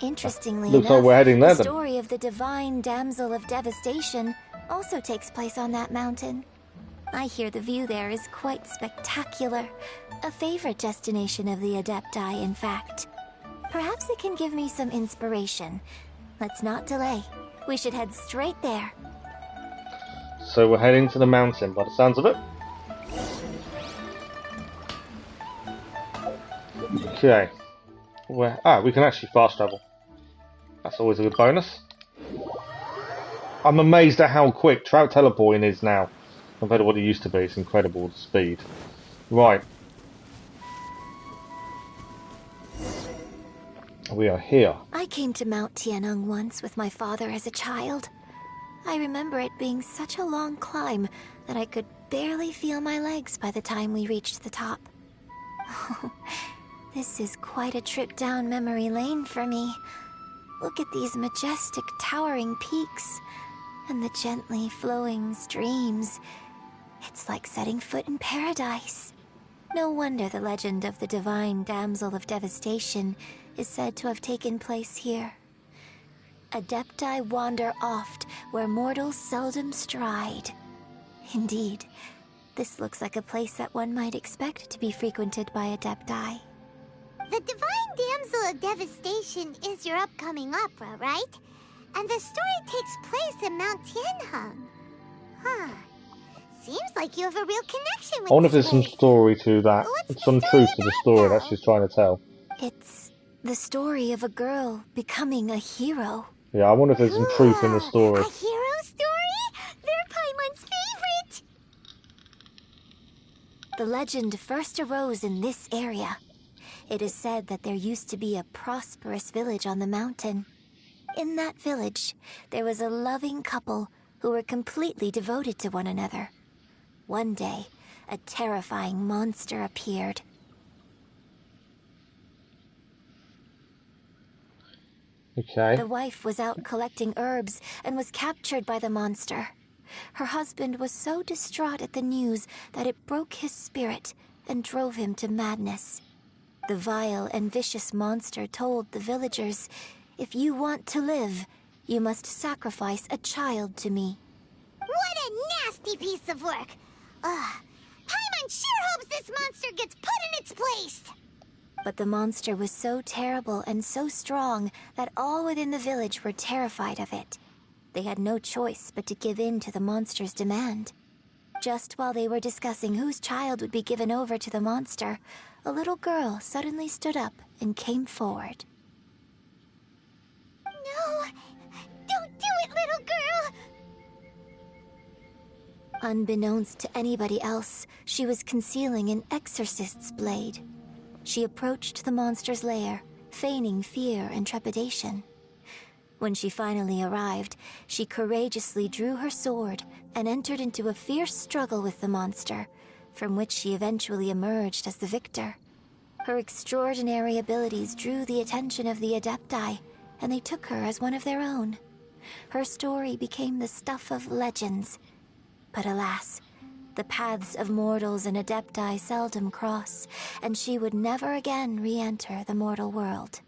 Interestingly looks enough, like we're heading there, the then. story of the divine Damsel of Devastation also takes place on that mountain. I hear the view there is quite spectacular. A favorite destination of the Adepti, in fact. Perhaps it can give me some inspiration. Let's not delay. We should head straight there. So we're heading to the mountain by the sounds of it. Okay. We can actually fast travel. That's always a good bonus. I'm amazed at how quick trout teleporting is now compared to what it used to be. It's incredible, the speed. Right. We are here. I came to Mount Tianeng once with my father as a child. I remember it being such a long climb that I could barely feel my legs by the time we reached the top. This is quite a trip down memory lane for me. Look at these majestic towering peaks and the gently flowing streams. It's like setting foot in paradise. No wonder the legend of the divine Damsel of Devastation is said to have taken place here. Adepti wander oft where mortals seldom stride. Indeed, this looks like a place that one might expect to be frequented by Adepti. The Divine Damsel of Devastation is your upcoming opera, right? And the story takes place in Mount Tianheng. Huh. Seems like you have a real connection with I wonder if this there's some story to that. Some truth to the story that she's trying to tell. It's the story of a girl becoming a hero. Yeah, I wonder if there's some truth in the story. A hero story? They're Paimon's favorite! The legend first arose in this area. It is said that there used to be a prosperous village on the mountain. In that village, there was a loving couple who were completely devoted to one another. One day, a terrifying monster appeared. Okay. The wife was out collecting herbs and was captured by the monster. Her husband was so distraught at the news that it broke his spirit and drove him to madness. The vile and vicious monster told the villagers, "If you want to live, you must sacrifice a child to me." What a nasty piece of work! Paimon sure hopes this monster gets put in its place! But the monster was so terrible and so strong that all within the village were terrified of it. They had no choice but to give in to the monster's demand. Just while they were discussing whose child would be given over to the monster, a little girl suddenly stood up and came forward. No! Don't do it, little girl! Unbeknownst to anybody else, she was concealing an exorcist's blade. She approached the monster's lair, feigning fear and trepidation. When she finally arrived, she courageously drew her sword and entered into a fierce struggle with the monster, from which she eventually emerged as the victor. Her extraordinary abilities drew the attention of the Adepti, and they took her as one of their own. Her story became the stuff of legends. But alas, the paths of mortals and Adepti seldom cross, and she would never again re-enter the mortal world.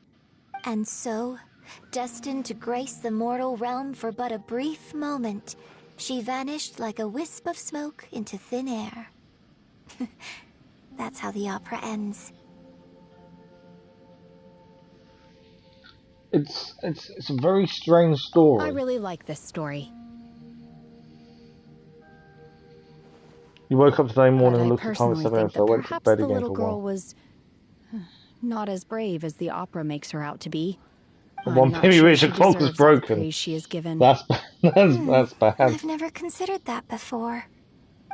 And so, destined to grace the mortal realm for but a brief moment, she vanished like a wisp of smoke into thin air. That's how the opera ends. It's a very strange story. I really like this story. You woke up today morning and I looked at the time at personally 7 a.m. think so I that went to perhaps bed the again little for a girl while. was not as brave as the opera makes her out to be. One not maybe sure Richard she clock was deserves all the broken. praise she is given. That's bad. I've never considered that before.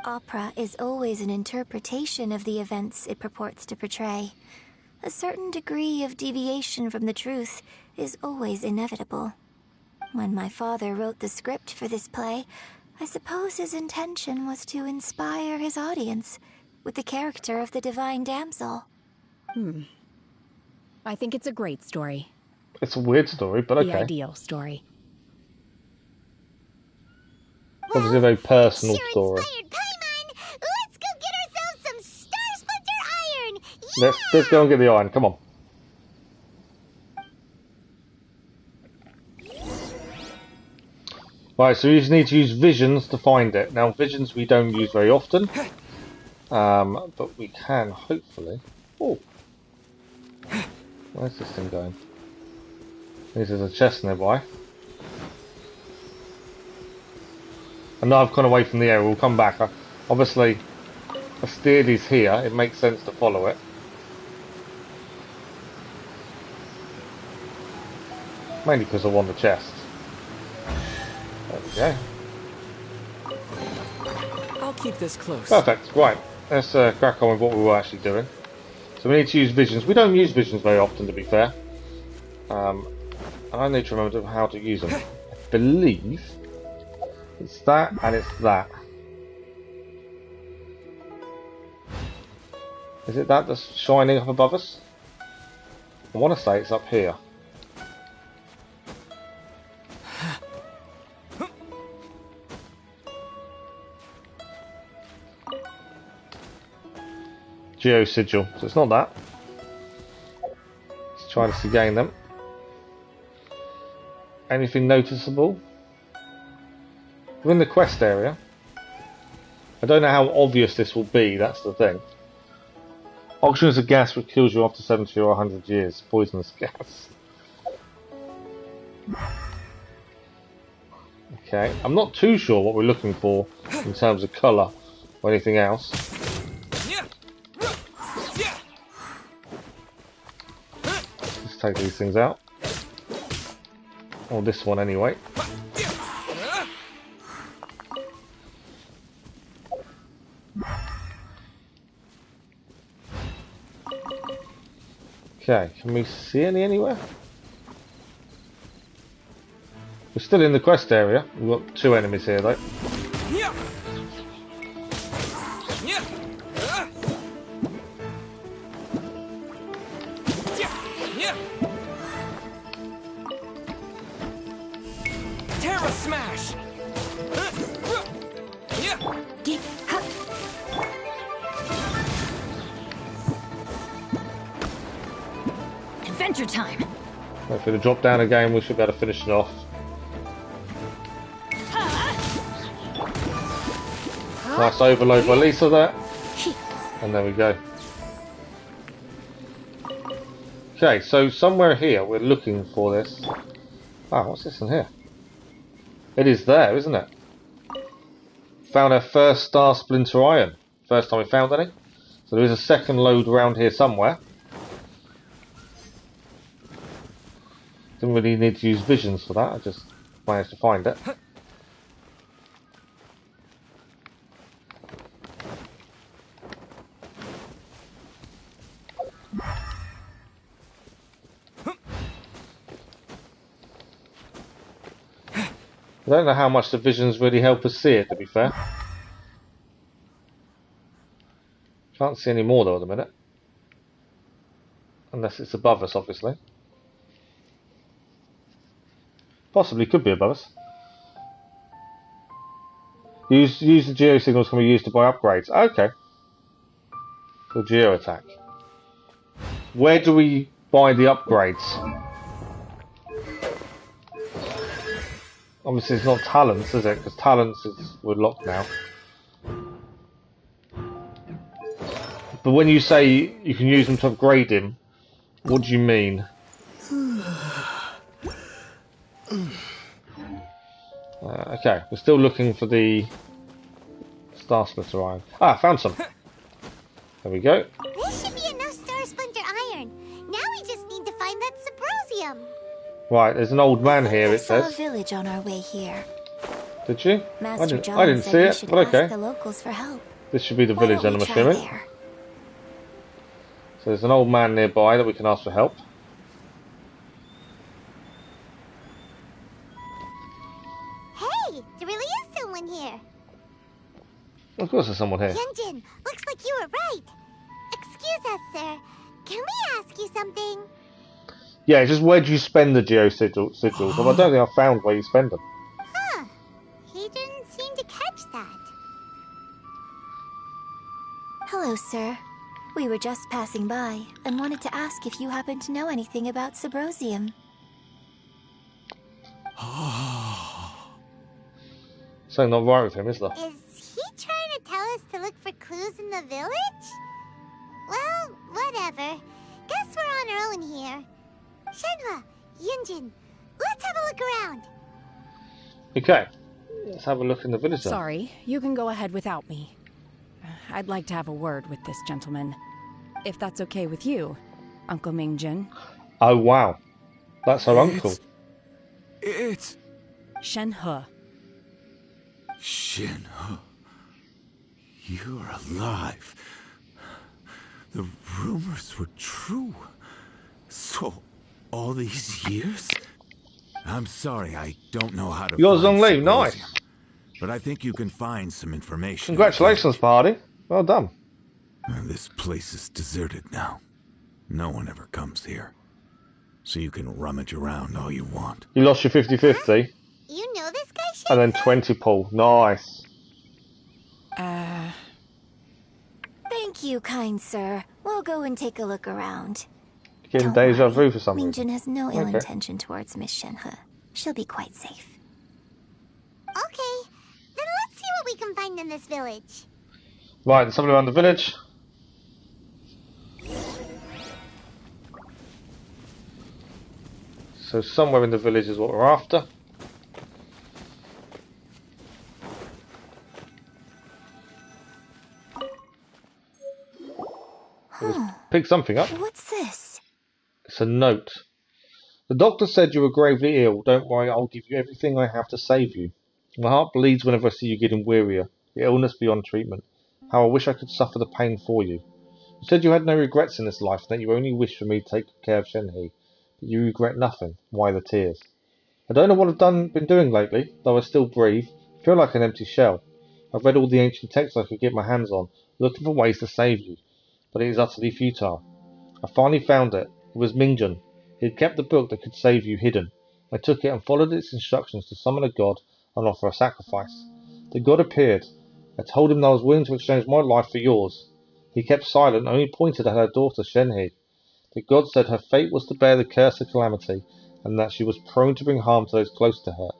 Opera is always an interpretation of the events it purports to portray. A certain degree of deviation from the truth is always inevitable. When my father wrote the script for this play, I suppose his intention was to inspire his audience with the character of the Divine Damsel. I think it's a great story. It's a weird story, but okay. The ideal story. Obviously a very personal story. Let's go get ourselves some Star Splinter Iron! Let's go and get the iron, come on. Right, so you just need to use visions to find it. Now, visions we don't use very often, but we can, hopefully. Oh, where's this thing going? This is a chest nearby. I know I've gone away from the area, we'll come back. Obviously, I steered is here, it makes sense to follow it. Mainly because I want the chest. Okay. I'll keep this close. Perfect. Right. Let's crack on with what we were actually doing. So we need to use visions. We don't use visions very often, to be fair. And I need to remember how to use them. I believe it's that and it's that. Is it that that's shining up above us? I want to say it's up here. Geo sigil, so it's not that. Let's try to gain them. Anything noticeable? We're in the quest area. I don't know how obvious this will be, that's the thing. Oxygen is a gas which kills you after 70 or 100 years. Poisonous gas. Okay, I'm not too sure what we're looking for in terms of colour or anything else. Let's take these things out. Or this one anyway. Okay, can we see any anywhere? We're still in the quest area. We've got 2 enemies here though. Terra smash! Adventure time! If we drop down again, we should be able to finish it off. Nice overload by Lisa there. And there we go. Okay, so somewhere here we're looking for this. Ah, what's this in here? It is there, isn't it? Found our first star splinter iron. First time we found any. So there is a second load around here somewhere. Didn't really need to use visions for that, I just managed to find it. I don't know how much the visions really help us see it, to be fair. Can't see any more though at the minute. Unless it's above us, obviously. Possibly could be above us. Use the geo signals can be used to buy upgrades. Okay. The geo attack. Where do we buy the upgrades? Obviously it's not talents, is it? Because talents we're locked now. But when you say you can use them to upgrade him, what do you mean? Okay, we're still looking for the Star Splitter Iron. Ah, found some. There we go. This should be enough Star Splinter Iron. Now we just need to find that Subrosium. Right, there's an old man here, it saw says. a village on our way here. Did you? Master John I didn't said see we it, should but ask okay. the locals for help. This should be the Why village don't then, we I'm try assuming. there? So there's an old man nearby that we can ask for help. Hey, there really is someone here. Of course there's someone here. Yunjin, looks like you were right. Excuse us, sir. Can we ask you something? Yeah, just where do you spend the geo sigils? Well, I don't think I found where you spend them. Huh. He didn't seem to catch that. Hello, sir. We were just passing by and wanted to ask if you happen to know anything about Subrosium. Something not right with him, is there? Is he trying to tell us to look for clues in the village? Well, whatever. Guess we're on our own here. Shenhua, Yunjin, let's have a look around. Okay, let's have a look in the village then. Sorry, you can go ahead without me. I'd like to have a word with this gentleman. If that's okay with you, Uncle Mingjin. Oh, wow. That's our uncle. It's... Shenhe. Shin, you're alive. The rumors were true. So, all these years? I'm sorry, I don't know how to You got find on leave, Symposium, nice. but I think you can find some information. Congratulations, party. Well done. And this place is deserted now. No one ever comes here. So you can rummage around all you want. You lost your 50-50. You know this guy, And then 20 pull. Nice. Thank you, kind sir. We'll go and take a look around. Getting deja vu for some reason. Mingjin has no ill Okay. intention towards Miss Shenhe. She'll be quite safe. Okay, then let's see what we can find in this village. Right, there's something around the village. So somewhere in the village is what we're after. Pick something up. What's this? It's a note. The doctor said you were gravely ill. Don't worry, I'll give you everything I have to save you. My heart bleeds whenever I see you getting wearier. Your illness beyond treatment. How I wish I could suffer the pain for you. You said you had no regrets in this life, and that you only wish for me to take care of Shenhe. But you regret nothing. Why the tears? I don't know what I've been doing lately, though I still breathe. I feel like an empty shell. I've read all the ancient texts I could get my hands on, looking for ways to save you. But it is utterly futile. I finally found it. It was Mingjin. He had kept the book that could save you hidden. I took it and followed its instructions to summon a god and offer a sacrifice. The god appeared. I told him that I was willing to exchange my life for yours. He kept silent and only pointed at her daughter Shenhe. The god said her fate was to bear the curse of calamity, and that she was prone to bring harm to those close to her.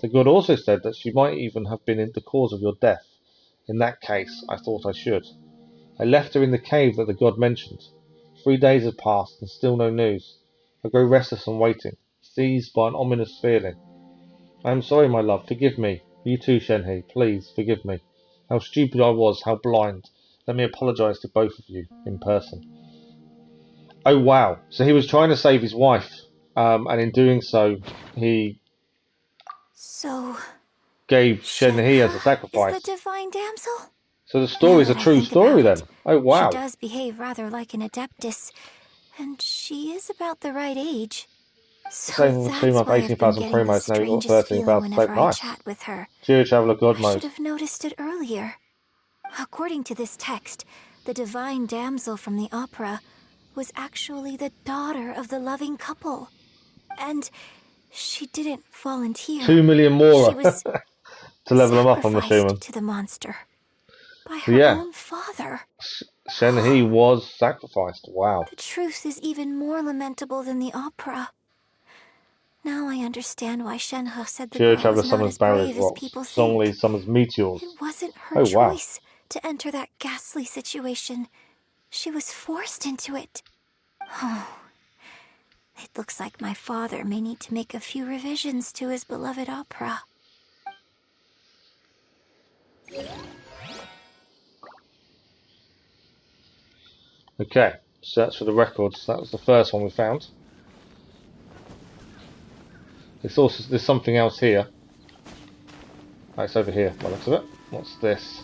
The god also said that she might even have been the cause of your death. In that case, I thought I should. I left her in the cave that the god mentioned. 3 days have passed, and still no news. I grow restless and waiting, seized by an ominous feeling. I am sorry, my love, forgive me. You too, Shenhe, please, forgive me. How stupid I was, how blind. Let me apologise to both of you, in person. Oh wow, so he was trying to save his wife, and in doing so, he gave Shenhe as a sacrifice. Is the divine damsel? So the story's a true story then. Oh wow. She does behave rather like an adeptus, and she is about the right age. So Same with 2 months, 18,000 promos, now you've got 13,000. So nice. Chat with her. Jade Chamber God I mode. should have noticed it earlier. According to this text, the divine damsel from the opera was actually the daughter of the loving couple. And she didn't volunteer. 2 million more She was to level them up, I'm assuming. to the monster by So her yeah, own father. Shenhe was sacrificed. Wow. The truth is even more lamentable than the opera. Now I understand why Shenhe said the Jade girl Chamber was not summons as brave barrier as drops. people think. Songli summons meteors. It wasn't her Oh wow. choice to enter that ghastly situation. She was forced into it. Oh, it looks like my father may need to make a few revisions to his beloved opera. Okay, search for the records. That was the first one we found. There's something else here. Oh, it's over here, by the looks of it. What's this?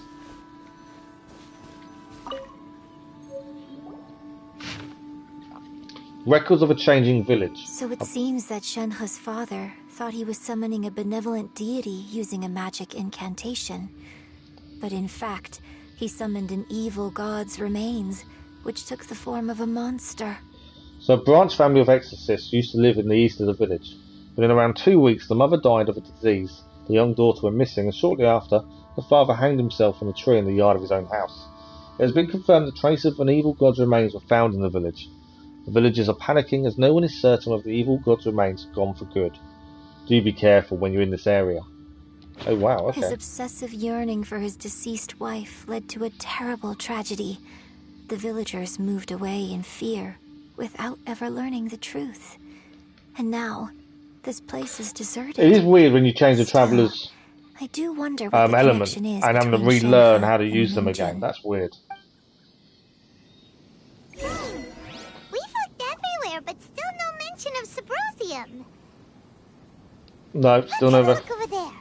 Records of a changing village. So it seems that Shenhe's father thought he was summoning a benevolent deity using a magic incantation. But in fact, he summoned an evil god's remains, which took the form of a monster. So a branch family of exorcists used to live in the east of the village. Within around 2 weeks, the mother died of a disease, the young daughter went missing, and shortly after, the father hanged himself from a tree in the yard of his own house. It has been confirmed that traces of an evil god's remains were found in the village. The villagers are panicking as no one is certain whether the evil god's remains have gone for good. Do be careful when you're in this area. Oh wow, okay. His obsessive yearning for his deceased wife led to a terrible tragedy. The villagers moved away in fear, without ever learning the truth. And now, this place is deserted. It is weird when you change the traveller's I do wonder what the element connection is and having to between relearn Shenhe how to and use them Mingjin. again. That's weird. We've looked everywhere, but still no mention of Symposium. No, still never. Look over there.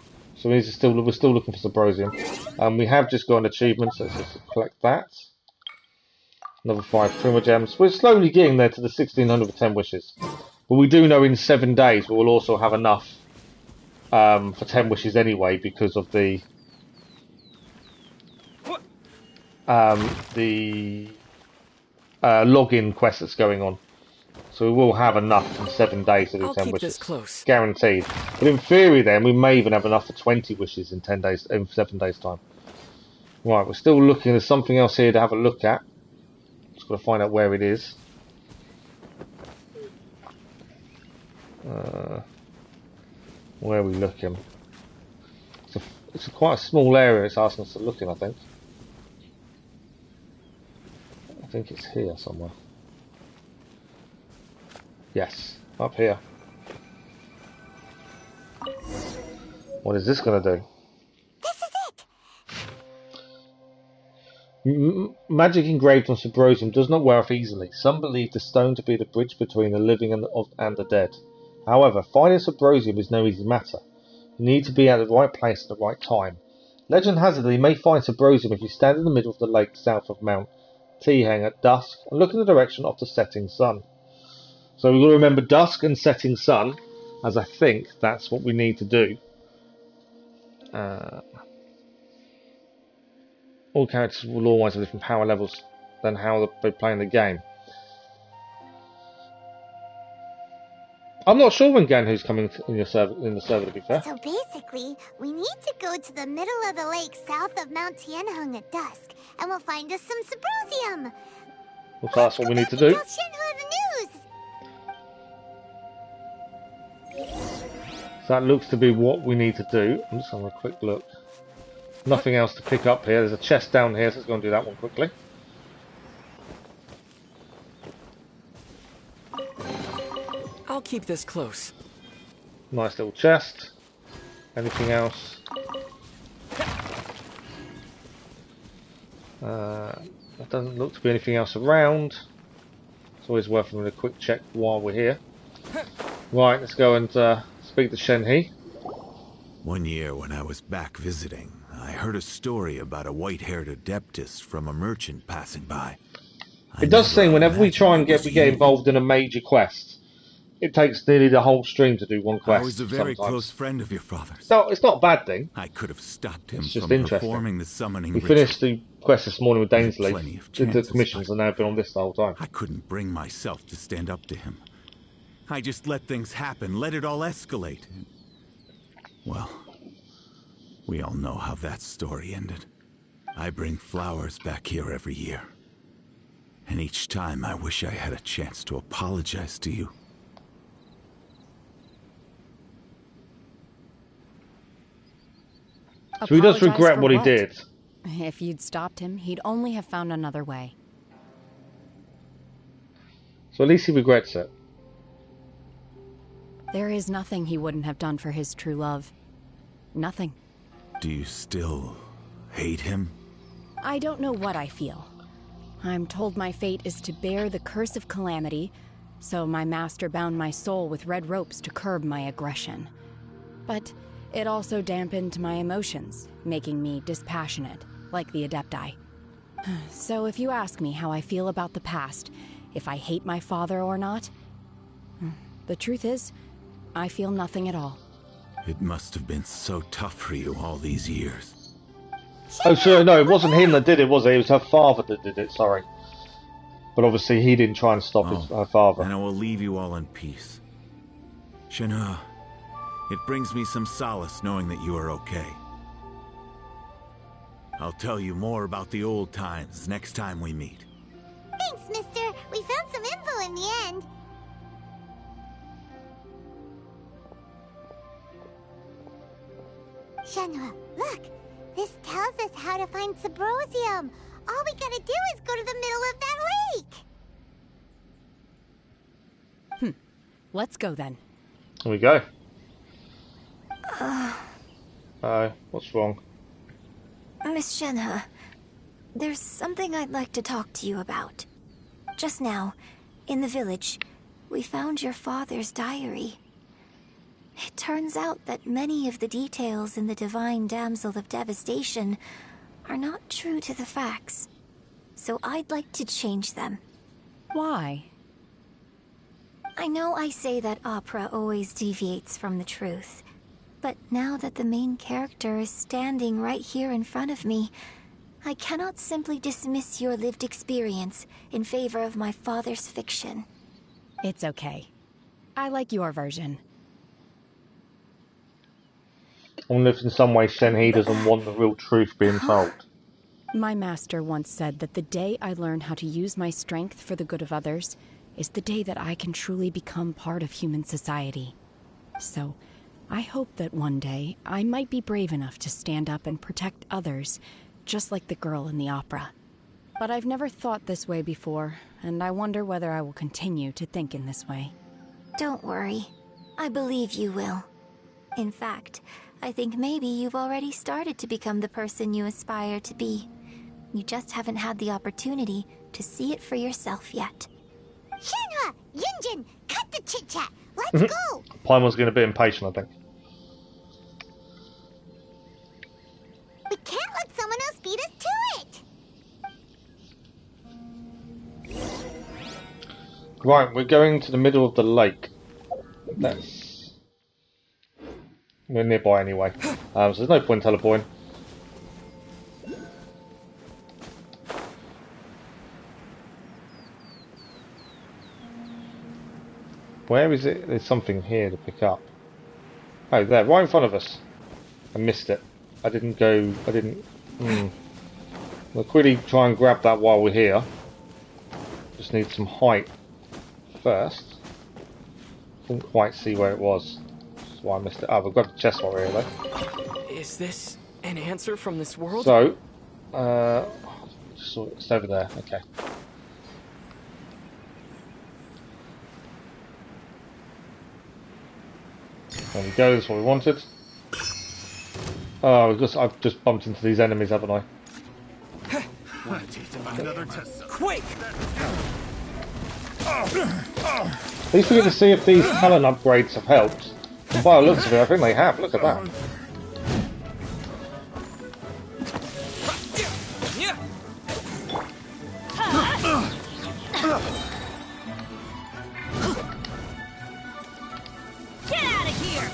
So we're still looking for Symposium. We have just got an achievement, so let's just collect that. Another 5 Primogems. We're slowly getting there to the 1600 for 10 wishes. But we do know in 7 days we will also have enough for 10 wishes anyway, because of the login quest that's going on. So we will have enough in 7 days to do 10 wishes. Close. Guaranteed. But in theory then, we may even have enough for 20 wishes in 7 days time. Right, we're still looking. There's something else here to have a look at. Just got to find out where it is. Where are we looking? It's quite a small area it's asking us to look in, I think. I think it's here somewhere. Yes, up here. What is this going to do? This is it! Magic engraved on Symposium does not wear off easily. Some believe the stone to be the bridge between the living and the dead. However, finding Symposium is no easy matter. You need to be at the right place at the right time. Legend has it that you may find Symposium if you stand in the middle of the lake south of Mount Teheng at dusk and look in the direction of the setting sun. So we've got to remember dusk and setting sun, as I think that's what we need to do. All characters will always have different power levels than how they play in the game. I'm not sure when Ganhu's coming in the server, to be fair. So basically, we need to go to the middle of the lake south of Mount Tianheng at dusk, and we'll find us some Symposium. Well, so that's what we need to do. Tell Shenhua the news. So that looks to be what we need to do. I'm just having a quick look. Nothing else to pick up here. There's a chest down here, so let's go and do that one quickly. I'll keep this close. Nice little chest. Anything else? There doesn't look to be anything else around. It's always worth having a quick check while we're here. Right, let's go and speak to Shenhe. One year when I was back visiting, I heard a story about a white-haired adeptus from a merchant passing by. It does seem whenever we try and get involved in a major quest, it takes nearly the whole stream to do one quest. I was a very close friend of your father's. No, it's not a bad thing. I could have stopped him It's just from interesting. performing the summoning We ritual. finished the quest this morning with Dainleif. Plenty of Did the chances, commissions and now been on this the whole time. I couldn't bring myself to stand up to him. I just let things happen, let it all escalate. Well, we all know how that story ended. I bring flowers back here every year. And each time I wish I had a chance to apologize to you. So he does Apologize regret for what he what? did. If you'd stopped him, he'd only have found another way. So at least he regrets it. There is nothing he wouldn't have done for his true love. Nothing. Do you still hate him? I don't know what I feel. I'm told my fate is to bear the curse of calamity, so my master bound my soul with red ropes to curb my aggression. But it also dampened my emotions, making me dispassionate, like the Adepti. So if you ask me how I feel about the past, if I hate my father or not, the truth is, I feel nothing at all. It must have been so tough for you all these years. Oh, so no, it wasn't him that did it, was it? It was her father that did it, sorry. But obviously he didn't try and stop her father. And I will leave you all in peace. Shenhe, it brings me some solace knowing that you are okay. I'll tell you more about the old times next time we meet. Thanks, mister. We found some info in the end. Shenhua, look! This tells us how to find Symposium. All we gotta do is go to the middle of that lake. Let's go then. Here we go. What's wrong? Miss Shenhe, there's something I'd like to talk to you about. Just now, in the village, we found your father's diary. It turns out that many of the details in the divine Damsel of Devastation are not true to the facts. So I'd like to change them. Why? I know I say that opera always deviates from the truth, but now that the main character is standing right here in front of me, I cannot simply dismiss your lived experience in favor of my father's fiction. It's okay. I like your version. I wonder if in some way Shenhe doesn't want the real truth being told. My master once said that the day I learn how to use my strength for the good of others is the day that I can truly become part of human society. So, I hope that one day I might be brave enough to stand up and protect others, just like the girl in the opera. But I've never thought this way before, and I wonder whether I will continue to think in this way. Don't worry. I believe you will. In fact, I think maybe you've already started to become the person you aspire to be. You just haven't had the opportunity to see it for yourself yet. Shenhe! Yunjin! Cut the chit-chat! Let's go! Paimon's getting a bit impatient, I think. We can't let someone else beat us to it! Right, we're going to the middle of the lake. We're nearby anyway, so there's no point teleporting. Where is it? There's something here to pick up. Oh, there, right in front of us. I missed it. I didn't. We'll quickly try and grab that while we're here. Just need some height first. Couldn't quite see where it was. That's why I missed it. Oh, we've got the chest while we're here though. Is this an answer from this world? So, it's over there. Okay. There we go, that's what we wanted. Oh, I've just bumped into these enemies, haven't I? Another test. Quake! At least we get to see if these talent upgrades have helped. And by the looks of it, I think they have. Look at that. Get out of here!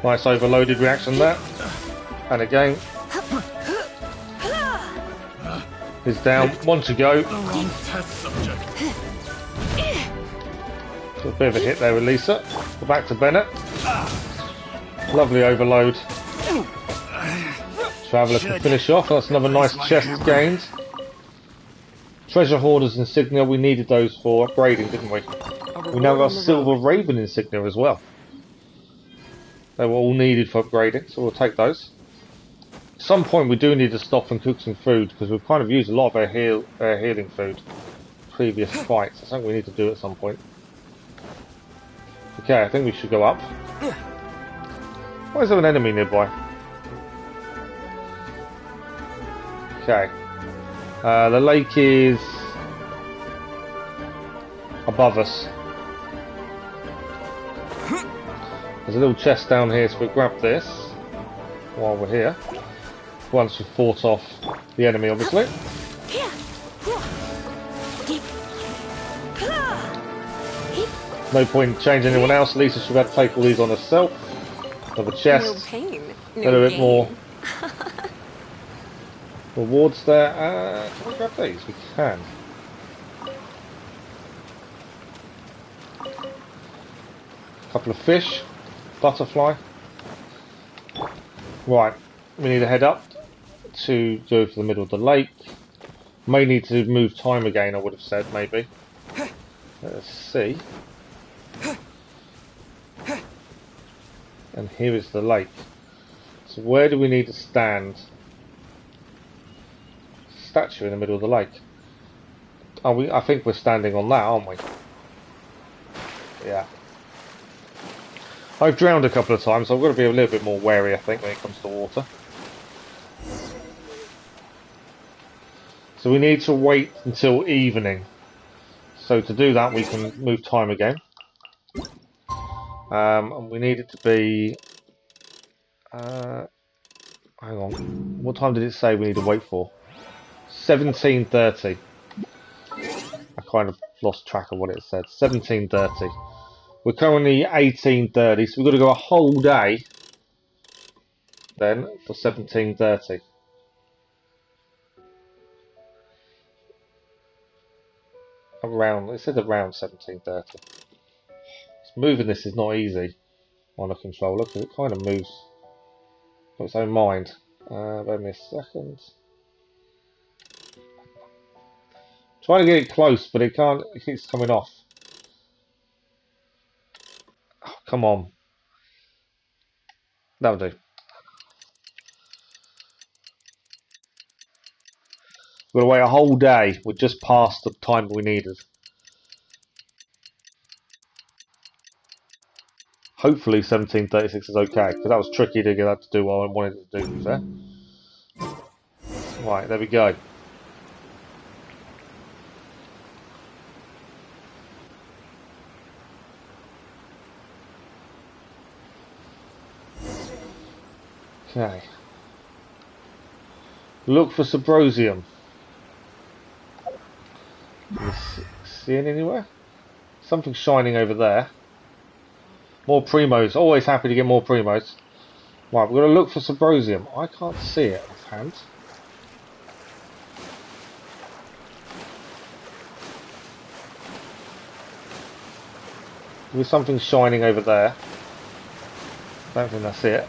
Nice overloaded reaction there. And again. Is down. One to go. A bit of a hit there with Lisa. Go back to Bennett. Lovely overload. Traveller can finish off. That's another nice chest gained. Treasure Hoarders insignia. We needed those for upgrading, didn't we? We now got Silver Raven insignia as well. They were all needed for upgrading, so we'll take those. At some point we do need to stop and cook some food, because we've kind of used a lot of our healing food previous fights. That's something we need to do at some point. Okay, I think we should go up. Why is there an enemy nearby? Okay. The lake is above us. There's a little chest down here, so we'll grab this while we're here. Once we've fought off the enemy, obviously. No point in changing anyone else. Lisa should have to take all these on herself. Another chest. No pain, A little bit more rewards there. Can we grab these? We can. Couple of fish. Butterfly. Right. We need to head up to go to the middle of the lake. May need to move time again, I would have said, maybe. Let's see. And here is the lake. So where do we need to stand? Statue in the middle of the lake. Are we? I think we're standing on that, aren't we? Yeah. I've drowned a couple of times, so I've got to be a little bit more wary, I think, when it comes to water. So we need to wait until evening. So to do that, we can move time again. And we need it to be... hang on. What time did it say we need to wait for? 17:30. I kind of lost track of what it said. 17:30. We're currently 18:30, so we've got to go a whole day then for 17:30. Around, it said around 17:30. Moving this is not easy on a controller because it kind of moves on its own mind. Wait me a second. Trying to get it close, but it can't. It keeps coming off. Oh, come on. That'll do. We've got to wait a whole day. We're just past the time we needed. Hopefully 17:36 is okay, because that was tricky to get that to do what I wanted it to do, to be fair. Right, there we go. Okay. Look for Subrosium. Can you see it anywhere? Something shining over there. More primos. Always happy to get more primos. Right, we're going to look for Subrosium. I can't see it offhand. There's something shining over there. Don't think that's it.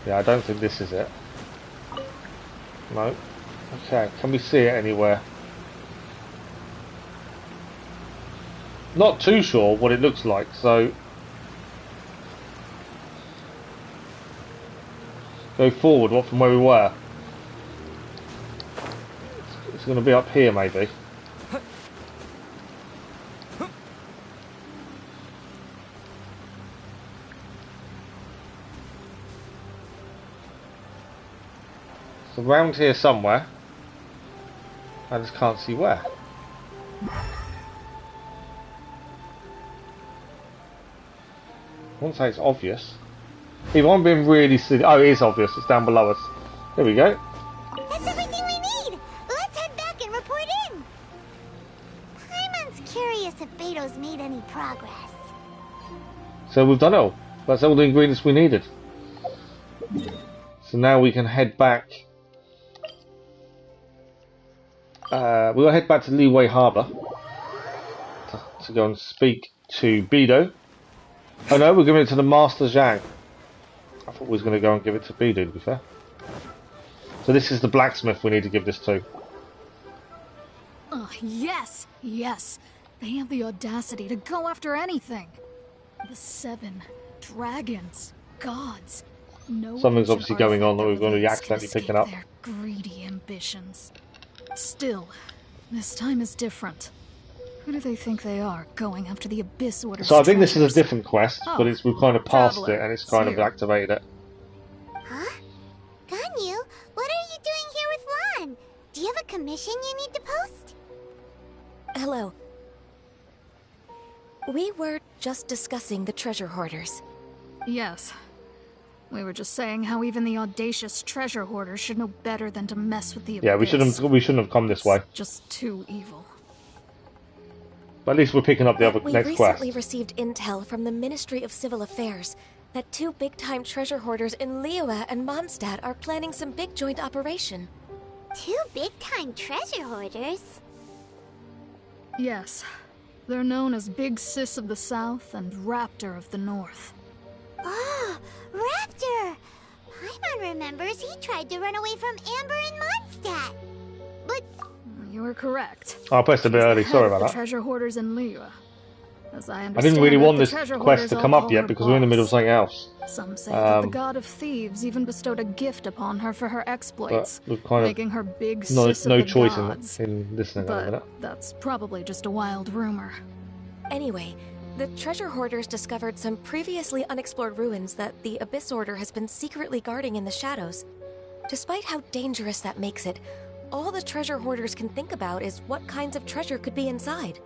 Yeah, I don't think this is it. No. Okay, can we see it anywhere? Not too sure what it looks like, so... Go forward, what, from where we were? It's going to be up here, maybe. It's around here somewhere. I just can't see where. I won't say it's obvious. If I'm being really silly... Oh, it is obvious. It's down below us. There we go. That's everything we need! Let's head back and report in! Paimon's curious if Beto's made any progress. So we've done it all. That's all the ingredients we needed. So now we can head back. We'll head back to Liyue Harbour to go and speak to Beto. Oh no, we're giving it to the Master Zhang. I thought we was going to go and give it to Beto, to be fair. So this is the blacksmith we need to give this to. Oh, yes! Yes! They have the audacity to go after anything! The 7 dragons, gods. No Something's obviously going on that we're going to be accidentally picking up. Their greedy ambitions. Still, this time is different. Who do they think they are, going after the Abyss Order's So I think treasures? this is a different quest, but it's, we've kind of passed Traveler, it and it's kind of activated it. Huh? Ganyu, what are you doing here with Lan? Do you have a commission you need to post? Hello. We were just discussing the treasure hoarders. Yes. We were just saying how even the audacious treasure hoarders should know better than to mess with the Abyss. Yeah, we shouldn't have come this way. Just too evil. But at least we're picking up the other next quest. We recently received intel from the Ministry of Civil Affairs that 2 big-time treasure hoarders in Liyue and Mondstadt are planning some big joint operation. 2 big-time treasure hoarders? Yes. They're known as Big Sis of the South and Raptor of the North. Oh, Raptor! Paimon remembers he tried to run away from Amber and Mondstadt. But... You were correct. I pressed a bit early, sorry about the that. treasure hoarders in Liyue. As I I didn't really understand want it, this the treasure quest hoarders to all come up call yet her because we're in the middle of boss. something else. Some say that the God of Thieves even bestowed a gift upon her for her exploits, But we've kind of making her big no sis of no the choice gods. in listening at the But minute. that's probably just a wild rumor. Anyway, the treasure hoarders discovered some previously unexplored ruins that the Abyss Order has been secretly guarding in the shadows. Despite how dangerous that makes it, all the treasure hoarders can think about is what kinds of treasure could be inside.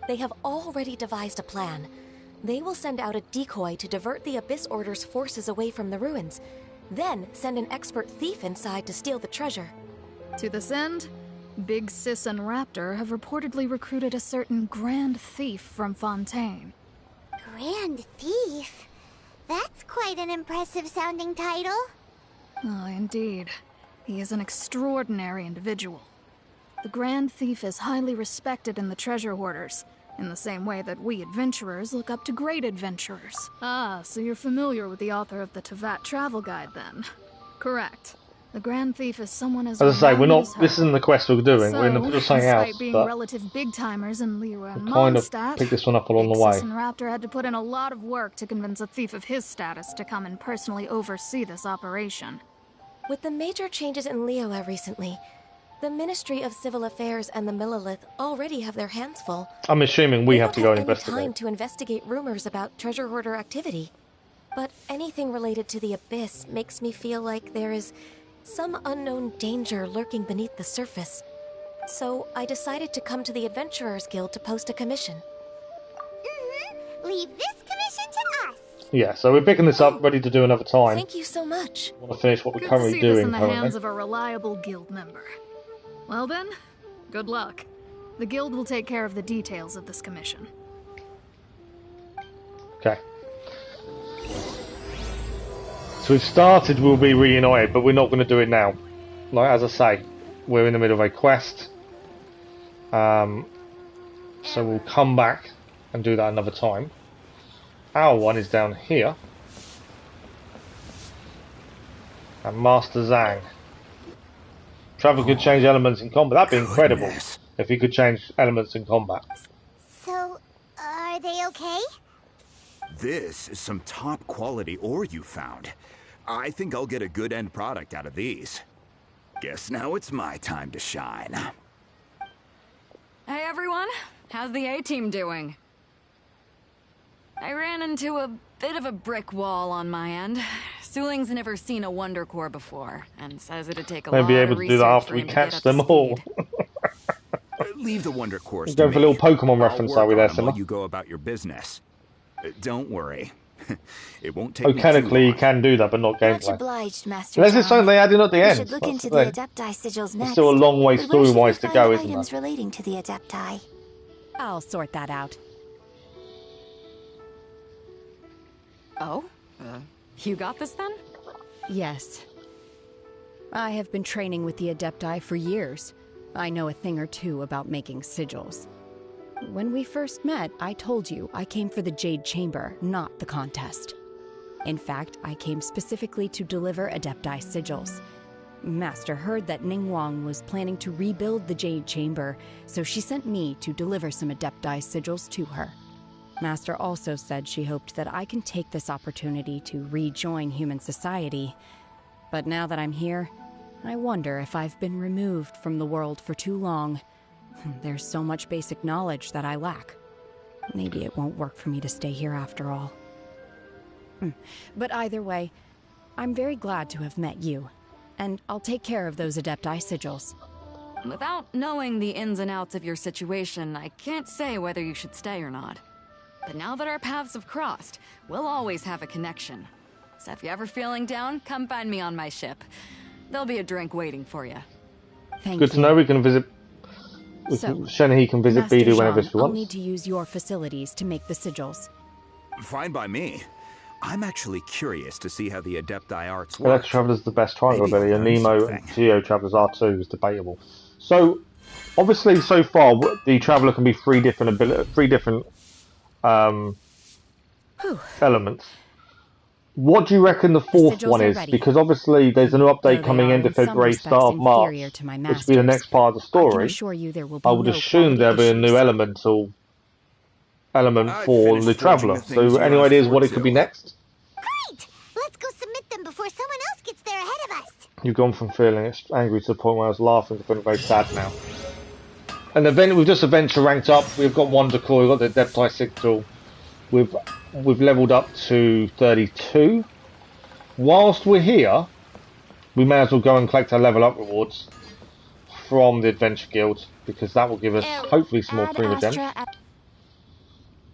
They have already devised a plan. They will send out a decoy to divert the Abyss Order's forces away from the ruins, then send an expert thief inside to steal the treasure. To this end, Big Sis and Raptor have reportedly recruited a certain Grand Thief from Fontaine. Grand Thief? That's quite an impressive sounding title. Oh, indeed. He is an extraordinary individual. The Grand Thief is highly respected in the treasure hoarders, in the same way that we adventurers look up to great adventurers. Ah, so you're familiar with the author of the Tevat travel guide, then? Correct. The Grand Thief is someone as I say, we're not. This isn't the quest we're doing. So, we're in the middle of something else. Despite being But relative big-timers in Liyue and kind of Mondstadt, pick this one up along the Big way. Sis and Raptor had to put in a lot of work to convince a thief of his status to come and personally oversee this operation. With the major changes in Liyue recently, the Ministry of Civil Affairs and the Millelith already have their hands full. I'm assuming we have to go and They don't have investigate. any time to investigate rumors about treasure hoarder activity. But anything related to the Abyss makes me feel like there is some unknown danger lurking beneath the surface. So I decided to come to the Adventurers Guild to post a commission. Leave this commission to us. Yeah, so we're picking this up, ready to do another time. Thank you so much. I want to finish what we're Good currently to see this doing in the currently. hands of a reliable guild member. Well then, good luck. The guild will take care of the details of this commission. Okay. So we've started, we'll be reunited, but we're not going to do it now. Like, as I say, we're in the middle of a quest. So we'll come back and do that another time. Our one is down here. And Master Zhang. Travel could change elements in combat. That'd be incredible if he could change elements in combat. So, are they okay? This is some top quality ore you found. I think I'll get a good end product out of these. Guess now it's my time to shine. Hey everyone, how's the A-team doing? I ran into a bit of a brick wall on my end. Suling's never seen a Wonder Core before, and says it'd take a lot of Maybe able to do that research after for we him to get catch up to them all. Leave the Wonder Course We're to going for a me. little Pokemon I'll reference, work are we on there, them Simba? while you go about your business. Don't worry. It won't take me too Mechanically, you long. can do that, but not Much gameplay. obliged, Master Unless it's John. something they add in at the We end. should look That's into the the thing. Adepti sigils It's next. still a long way But where should story-wise we to go, find isn't items there? relating to the Adepti? I'll sort that out. Oh? You got this then? Yes. I have been training with the Adepti for years. I know a thing or two about making sigils. When we first met, I told you I came for the Jade Chamber, not the contest. In fact, I came specifically to deliver Adepti sigils. Master heard that Ningguang was planning to rebuild the Jade Chamber, so she sent me to deliver some Adepti sigils to her. Master also said she hoped that I can take this opportunity to rejoin human society. But now that I'm here, I wonder if I've been removed from the world for too long. There's so much basic knowledge that I lack. Maybe it won't work for me to stay here after all. But either way, I'm very glad to have met you, and I'll take care of those Adepti sigils. Without knowing the ins and outs of your situation, I can't say whether you should stay or not. But now that our paths have crossed, we'll always have a connection. So if you're ever feeling down, come find me on my ship. There'll be a drink waiting for you. Thank Good to you. know we can visit. So, Shenhe can visit Master Bidu whenever Jean, she I'll wants. need to use your facilities to make the sigils. Fine by me. I'm actually curious to see how the Adepti arts Well, work. Electro Traveler's the best triangle Maybe ability, and I'll learn Nemo and something. Geo Travelers are too, is debatable. So, obviously, so far, the Traveler can be three different elements. What do you reckon the fourth sigils one are is? ready. Because obviously there's a new Though update they coming are end of in some February, respects start of March, inferior to my which will be the masters. next part of the I can story. assure you there will be I would no assume quality there'll be a new issues. element I've for finished the forging Traveler. the things So, you any asked ideas for, what it could be too. next? Great! Let's go submit them before someone else gets there ahead of us. You've gone from feeling angry to the point where I was laughing to feeling very sad now. And we've just adventure ranked up. We've got Wonder Core, we've got the Adepti Sigil. We've leveled up to 32. Whilst we're here, we may as well go and collect our level up rewards from the Adventure Guild, because that will give us hopefully some more Prima Gems.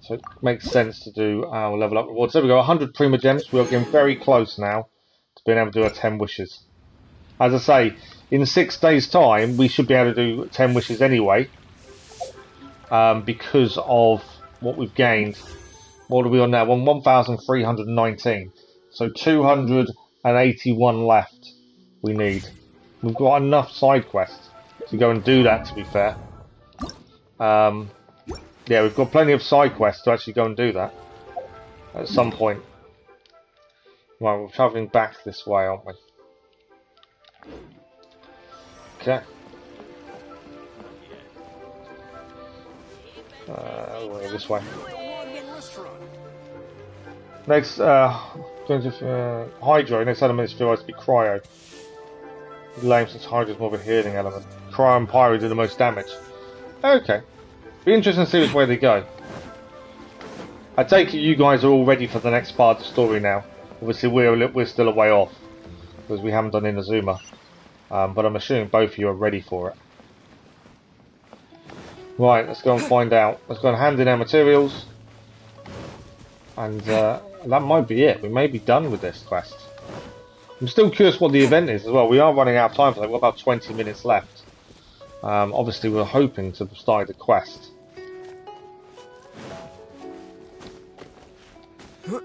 So it makes sense to do our level up rewards. There we go, 100 Prima Gems. We are getting very close now to being able to do our 10 wishes. As I say, in 6 days' time, we should be able to do 10 wishes anyway, because of what we've gained. What are we on now? We're on 1,319. So 281 left we need. We've got enough side quests to go and do that, to be fair. Yeah, we've got plenty of side quests to actually go and do that at some point. Right, we're travelling back this way, aren't we? Okay. We're this way. Next, Hydro. Next element is realised to be Cryo. Lame since Hydro is more of a healing element. Cryo and Pyro do the most damage. Okay. Be interesting to see which way they go. I take it you guys are all ready for the next part of the story now. Obviously we're still a way off, because we haven't done Inazuma. But I'm assuming both of you are ready for it. Right, let's go and find out. Let's go and hand in our materials. And that might be it. We may be done with this quest. I'm still curious what the event is as well. We are running out of time for that. We've got about 20 minutes left. Obviously we're hoping to start the quest. There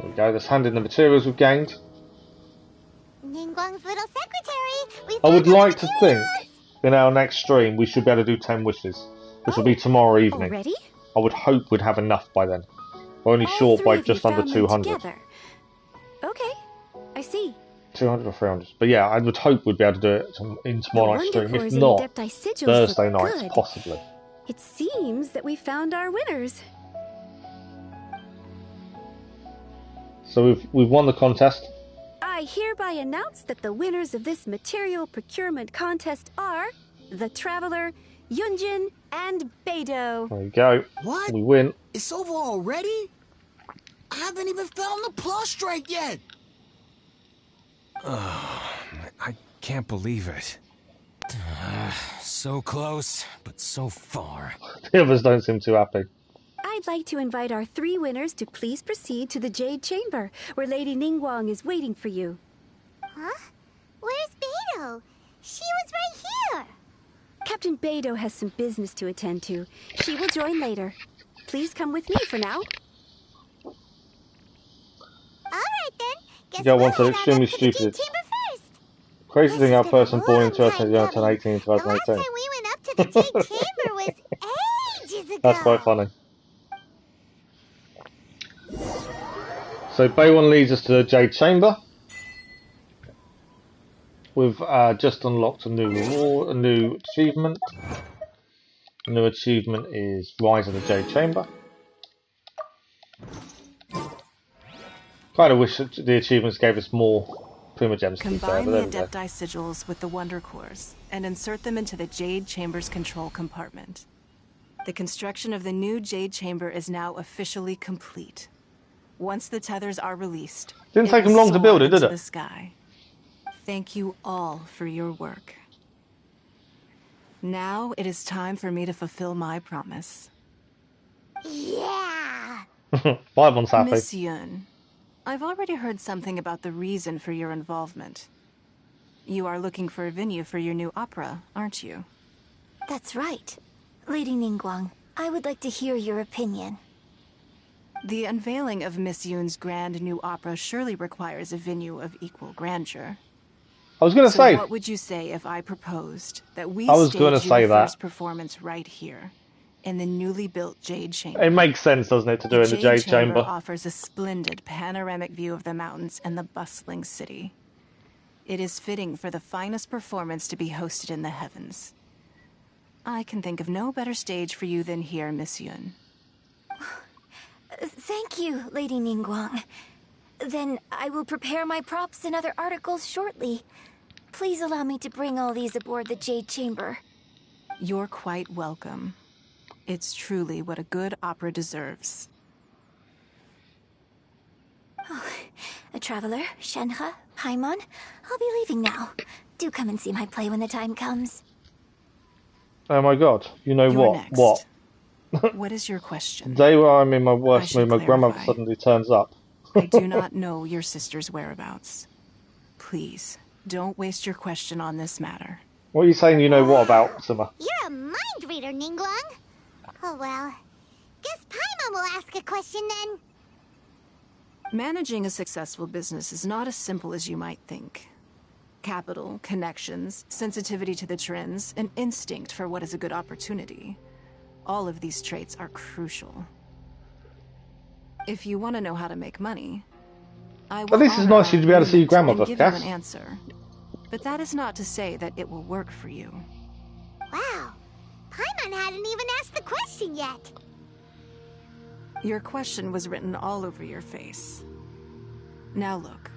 we go. Let's hand in the materials we've gained. Ningguang's little secretary. I would like to think in our next stream we should be able to do 10 wishes, which will be tomorrow evening. Already? I would hope we'd have enough by then. We're only short by just under 200. Okay, I see. 200 or 300. But yeah, I would hope we'd be able to do it in tomorrow night's stream. If not, Thursday night, possibly. It seems that we found our winners. So we've won the contest. I hereby announce that the winners of this material procurement contest are the Traveler, Yunjin, and Beidou. There you go. What? We win. It's over already? I haven't even found the plus straight yet. I can't believe it. So close, but so far. The others don't seem too happy. I'd like to invite our 3 winners to please proceed to the Jade Chamber, where Lady Ningguang is waiting for you. Huh? Where's Beidou? She was right here. Captain Beidou has some business to attend to. She will join later. Please come with me for now. Alright then. Guess Yeah, we'll one said head on extremely up to the Jade stupid. Chamber first. Crazy thing, our person born in time 2018 The last 2018. time we went up to the Jade Chamber was ages ago. That's quite funny. So Baywon leads us to the Jade Chamber. We've just unlocked a new reward, a new achievement. The new achievement is Rise of the Jade Chamber. Kind of wish that the achievements gave us more Prima Gems to be fair, Combine but the there we go. Adepti sigils with the Wonder Cores and insert them into the Jade Chamber's control compartment. The construction of the new Jade Chamber is now officially complete. Once the tethers are released, Didn't take will them long to soar build it, did into it? the sky. Thank you all for your work. Now it is time for me to fulfill my promise. Yeah. Baywon's happy. Miss Yun, I've already heard something about the reason for your involvement. You are looking for a venue for your new opera, aren't you? That's right. Lady Ningguang, I would like to hear your opinion. The unveiling of Miss Yun's grand new opera surely requires a venue of equal grandeur. I was going to say. What would you say if I proposed that we I was going to stage say your that. first performance right here, in the newly built Jade Chamber? It makes sense, doesn't it, to do it in the Jade Chamber? Offers a splendid panoramic view of the mountains and the bustling city. It is fitting for the finest performance to be hosted in the heavens. I can think of no better stage for you than here, Miss Yun. Thank you, Lady Ningguang. Then I will prepare my props and other articles shortly. Please allow me to bring all these aboard the Jade Chamber. You're quite welcome. It's truly what a good opera deserves. Oh, a traveler, Shenhe, Paimon. I'll be leaving now. Do come and see my play when the time comes. Oh my god, you know You're what? next. What? What is your question? The day where I'm in my worst mood, my grandmother clarify. suddenly turns up. I do not know your sister's whereabouts. Please, don't waste your question on this matter. What are you saying you know what about, Sima? You're a mind reader, Ningguang. Oh well. Guess Paimon will ask a question then. Managing a successful business is not as simple as you might think. Capital, connections, sensitivity to the trends, and instinct for what is a good opportunity. All of these traits are crucial. If you want to know how to make money, I will At least it's nice to be able to see your grandmother, give you Cass. an answer. But that is not to say that it will work for you. Wow. Paimon hadn't even asked the question yet. Your question was written all over your face. Now look,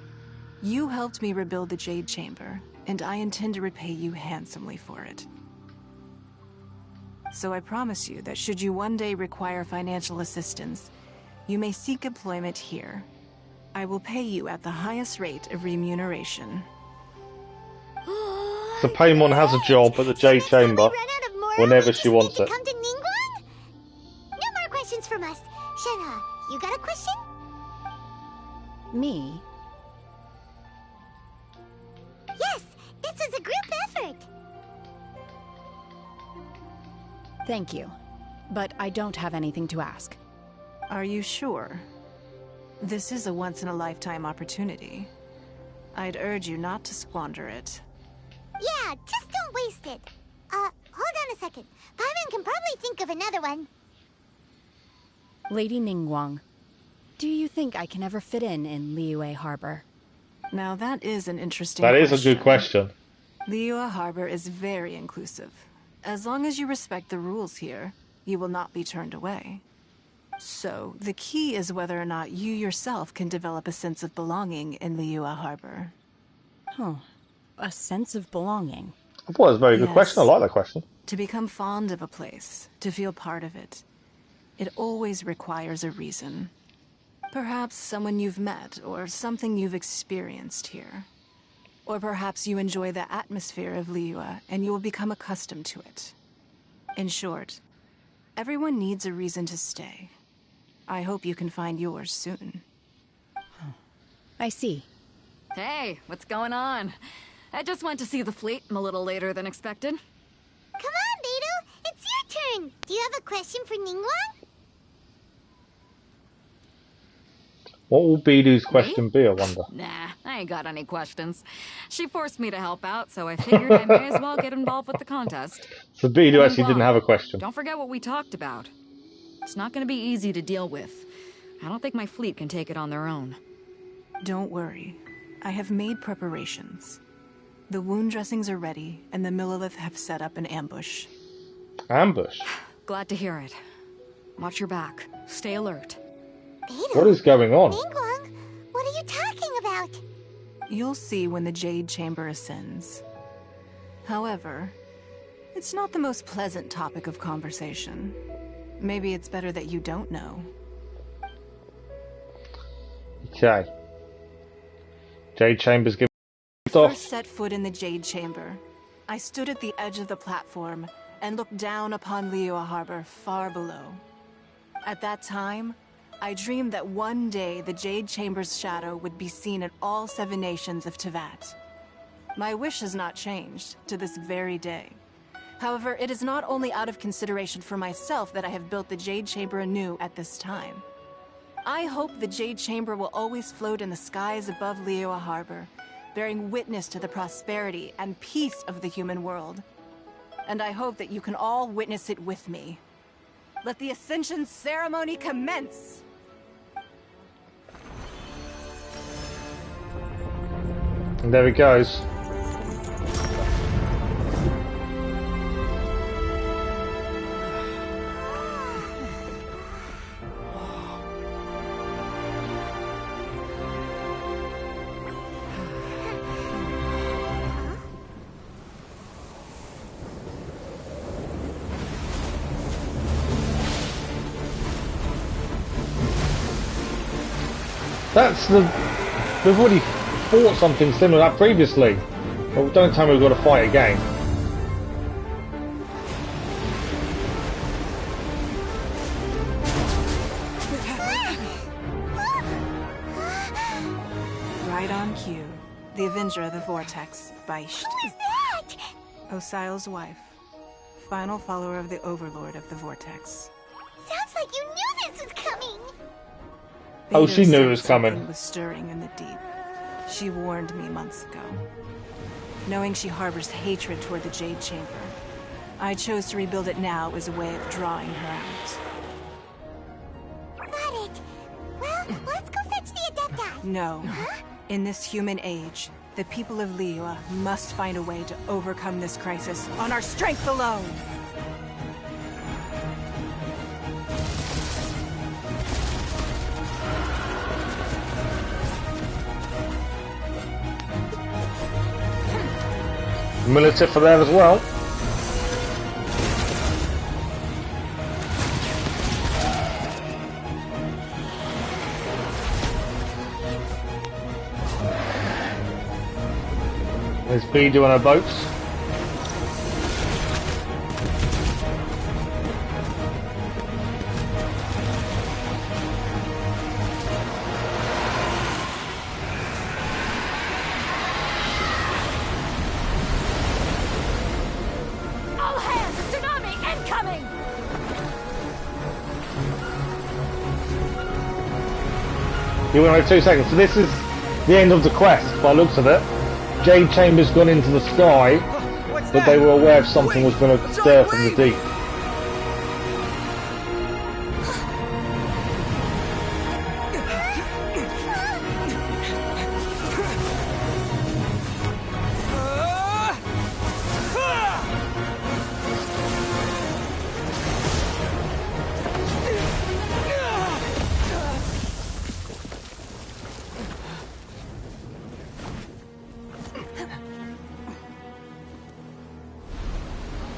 you helped me rebuild the Jade Chamber, and I intend to repay you handsomely for it. So I promise you that should you one day require financial assistance, you may seek employment here. I will pay you at the highest rate of remuneration. So Paimon has a job at the Jade Chamber whenever she wants it. Come to Ningguang? No more questions from us. Shenhe, you got a question? Me? Yes, this is a group effort. Thank you. But I don't have anything to ask. Are you sure? This is a once-in-a-lifetime opportunity. I'd urge you not to squander it. Yeah, just don't waste it. Hold on a second. Paimon can probably think of another one. Lady Ningguang, do you think I can ever fit in Liyue Harbor? Now that is an interesting That question. is a good question. Liyue Harbor is very inclusive. As long as you respect the rules here, you will not be turned away. So, the key is whether or not you yourself can develop a sense of belonging in Liyue Harbor. Huh. A sense of belonging. I thought it was a very good Yes. question. I like that question. To become fond of a place, to feel part of it, it always requires a reason. Perhaps someone you've met, or something you've experienced here. Or perhaps you enjoy the atmosphere of Liyue, and you will become accustomed to it. In short, everyone needs a reason to stay. I hope you can find yours soon. I see. Hey, what's going on? I just went to see the fleet. I'm a little later than expected. Come on, Beidou. It's your turn. Do you have a question for Ningguang? What will Bidou's question be, I wonder? Nah, I ain't got any questions. She forced me to help out, so I figured I may as well get involved with the contest. So Bidou actually didn't have a question. Don't forget what we talked about. It's not going to be easy to deal with. I don't think my fleet can take it on their own. Don't worry. I have made preparations. The wound dressings are ready, and the Millilith have set up an ambush. Ambush? Glad to hear it. Watch your back. Stay alert. Beidou, What is going on? Ningguang, what are you talking about? You'll see when the Jade Chamber ascends. However, it's not the most pleasant topic of conversation. Maybe it's better that you don't know. Okay. Jade Chamber's giving off. First set foot in the Jade Chamber, I stood at the edge of the platform and looked down upon Liyue Harbor far below. At that time, I dreamed that one day the Jade Chamber's shadow would be seen in all 7 nations of Teyvat. My wish has not changed to this very day. However, it is not only out of consideration for myself that I have built the Jade Chamber anew at this time. I hope the Jade Chamber will always float in the skies above Liyue Harbor, bearing witness to the prosperity and peace of the human world. And I hope that you can all witness it with me. Let the Ascension ceremony commence! And there he goes. That's the... We've already fought something similar to that previously. Well, don't tell me we've got to fight again. Right on cue. The Avenger of the Vortex, Beisht. Who is that? Osial's wife. Final follower of the Overlord of the Vortex. Sounds like you knew this was coming. Oh, she knew it was coming. Something was stirring in the deep. She warned me months ago. Knowing she harbors hatred toward the Jade Chamber, I chose to rebuild it now as a way of drawing her out. Got it. Well, let's go fetch the Adepti. No. Huh? In this human age, the people of Liyue must find a way to overcome this crisis on our strength alone. Militia for there as well. There's Beedoo on our boats. All hands! Tsunami incoming! You went over 2 seconds. So this is the end of the quest by the looks of it. Jade Chamber's gone into the sky, but they were aware of something was going to stir from the deep.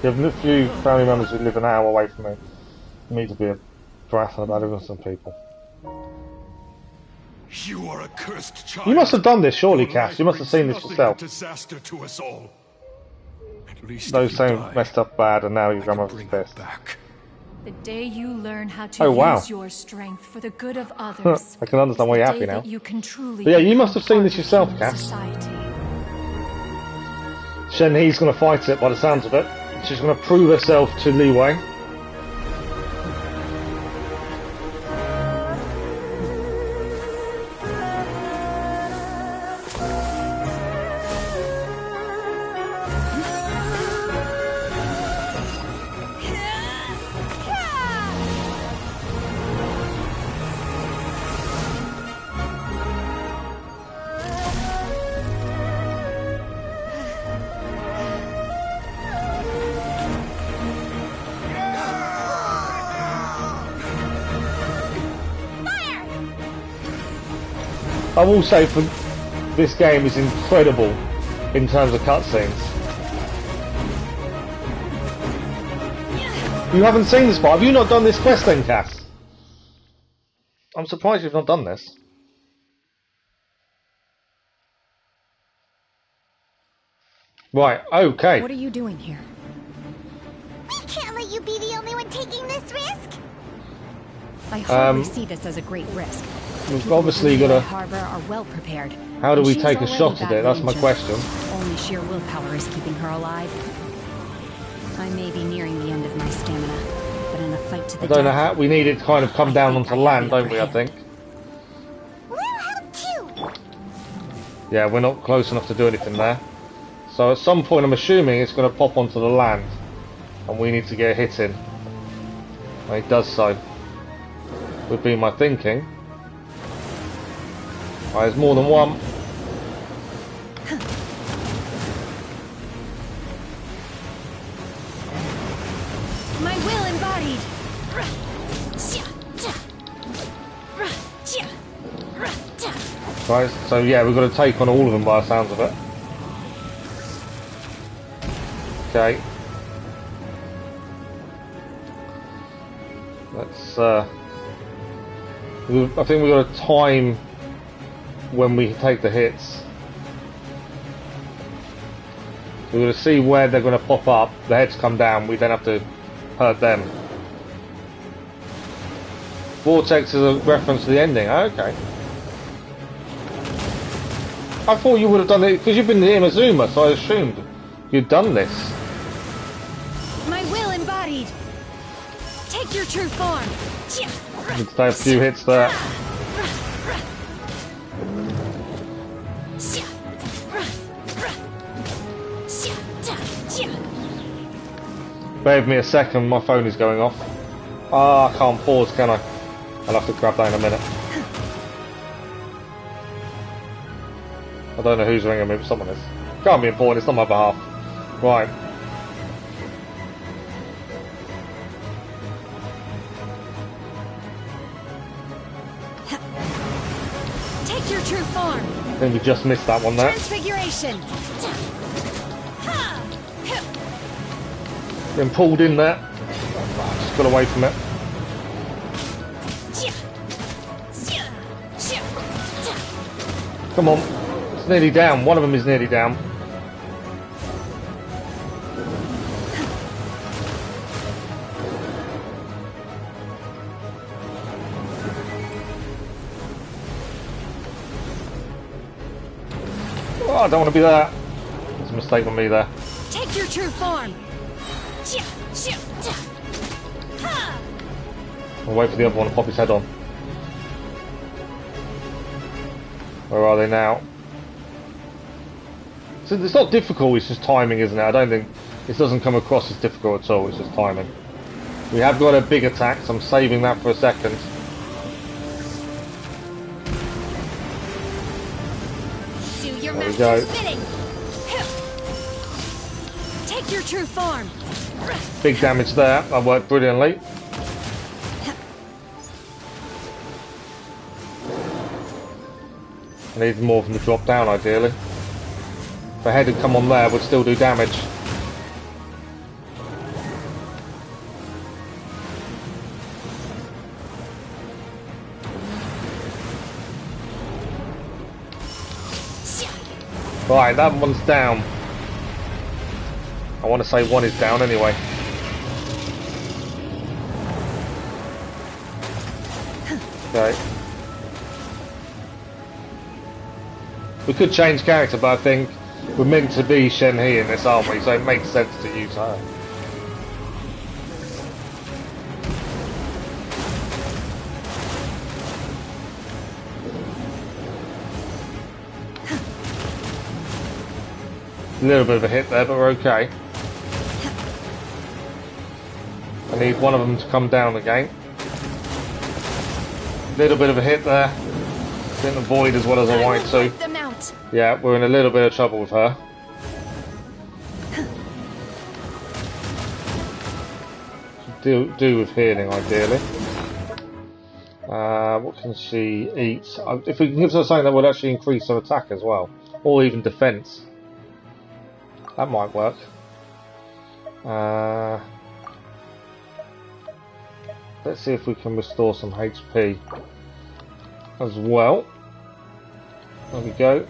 Given a few family members who live an hour away from me, I need to be a brat about it with some people. You are a cursed child. You must have done this, surely, Cass. You must have seen this yourself. Disaster to us all. At least Those same messed up bad, and now your grandmother's pissed. The day you learn how to use your strength for the good of others. I can understand why you're happy now. You can truly but yeah, you must have seen this yourself, Cass. Shenhe's going to fight it by the sounds of it. She's going to prove herself to Liyue. I will say, for this game is incredible in terms of cutscenes. You haven't seen this part. Have you not done this quest then, Cass? I'm surprised you've not done this. Right, okay. What are you doing here? We can't let you be the only one taking this risk. I hardly see this as a great risk. We've obviously got to... Harbor are well prepared. How do we take a shot at it? That's my question. Only sheer willpower is keeping her alive. I may be nearing the end of my stamina, but in a fight to the death... I don't know how... We need it to kind of come down onto land, don't we, I think? We'll help too. Yeah, we're not close enough to do anything there. So at some point I'm assuming it's going to pop onto the land. And we need to get a hit in. And it does so. Would be my thinking. Right, there's more than one. My will embodied. Right, so yeah, we've got to take on all of them by the sounds of it. Okay. Let's I think we've got to time when we take the hits. We're going to see where they're going to pop up. The heads come down. We then have to hurt them. Vortex is a reference to the ending. Okay. I thought you would have done it because you've been near Mazuma, so I assumed you'd done this. My will embodied. Take your true form. Let's take a few hits there. Bear with me a second, my phone is going off. Ah, I can't pause, can I? I'll have to grab that in a minute. I don't know who's ringing me, but someone is. Can't be important, it's not my behalf. Right. Take your true form. I think we just missed that one there. Transfiguration. Been pulled in there. Just got away from it. Come on. It's nearly down. One of them is nearly down. Oh, I don't want to be there. There's a mistake on me there. Take your true form. I'll wait for the other one to pop his head on. Where are they now? So it's not difficult, it's just timing, isn't it? I don't think this doesn't come across as difficult at all, it's just timing. We have got a big attack, so I'm saving that for a second. Do your there we go. bidding. Take your true form. Big damage there, that worked brilliantly. I need more of them to drop down ideally. If a head had come on there, would still do damage. Right, that one's down. I want to say one is down anyway. Okay. We could change character, but I think we're meant to be Shen-He in this, aren't we? So it makes sense to use her. A little bit of a hit there, but we're okay. I need one of them to come down again. Little bit of a hit there. Didn't avoid as well as I wanted to. Yeah, we're in a little bit of trouble with her. Do with healing, ideally. What can she eat? If we can give her something that would actually increase her attack as well, or even defense, that might work. Let's see if we can restore some HP as well. There we go.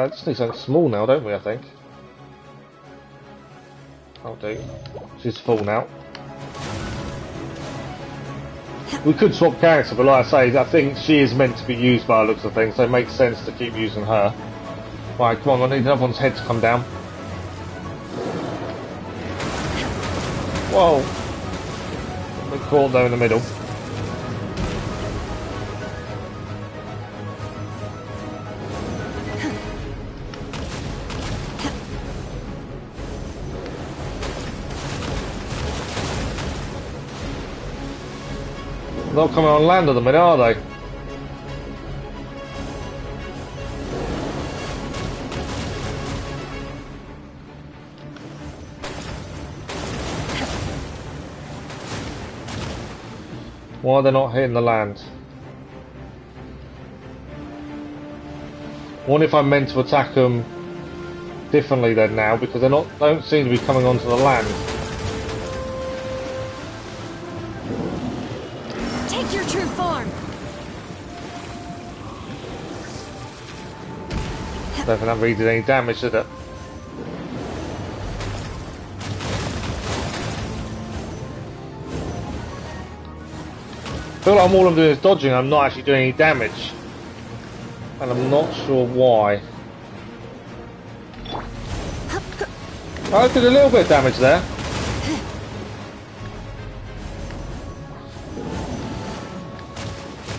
Just need something small now, don't we, I think? I'll do. She's full now. We could swap character, but like I say, I think she is meant to be used by the looks of things, so it makes sense to keep using her. Right, come on, I need another one's head to come down. Whoa! We're caught there in the middle. They're not coming on land at the minute, are they? Why are they not hitting the land? I wonder if I'm meant to attack them differently then now, because they don't seem to be coming onto the land. Take your true form! Don't think that really did any damage, did it? I feel like all I'm doing is dodging, I'm not actually doing any damage. And I'm not sure why. I did a little bit of damage there.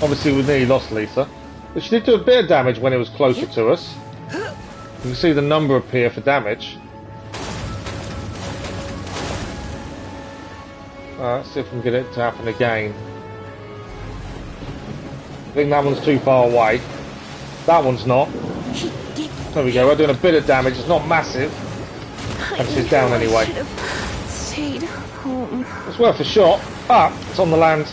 Obviously we nearly lost Lisa. But she did do a bit of damage when it was closer to us. You can see the number appear for damage. Let's see if we can get it to happen again. I think that one's too far away. That one's not. There we go, we're doing a bit of damage, it's not massive. And she's down anyway. Stayed home. It's worth a shot. Ah, it's on the land.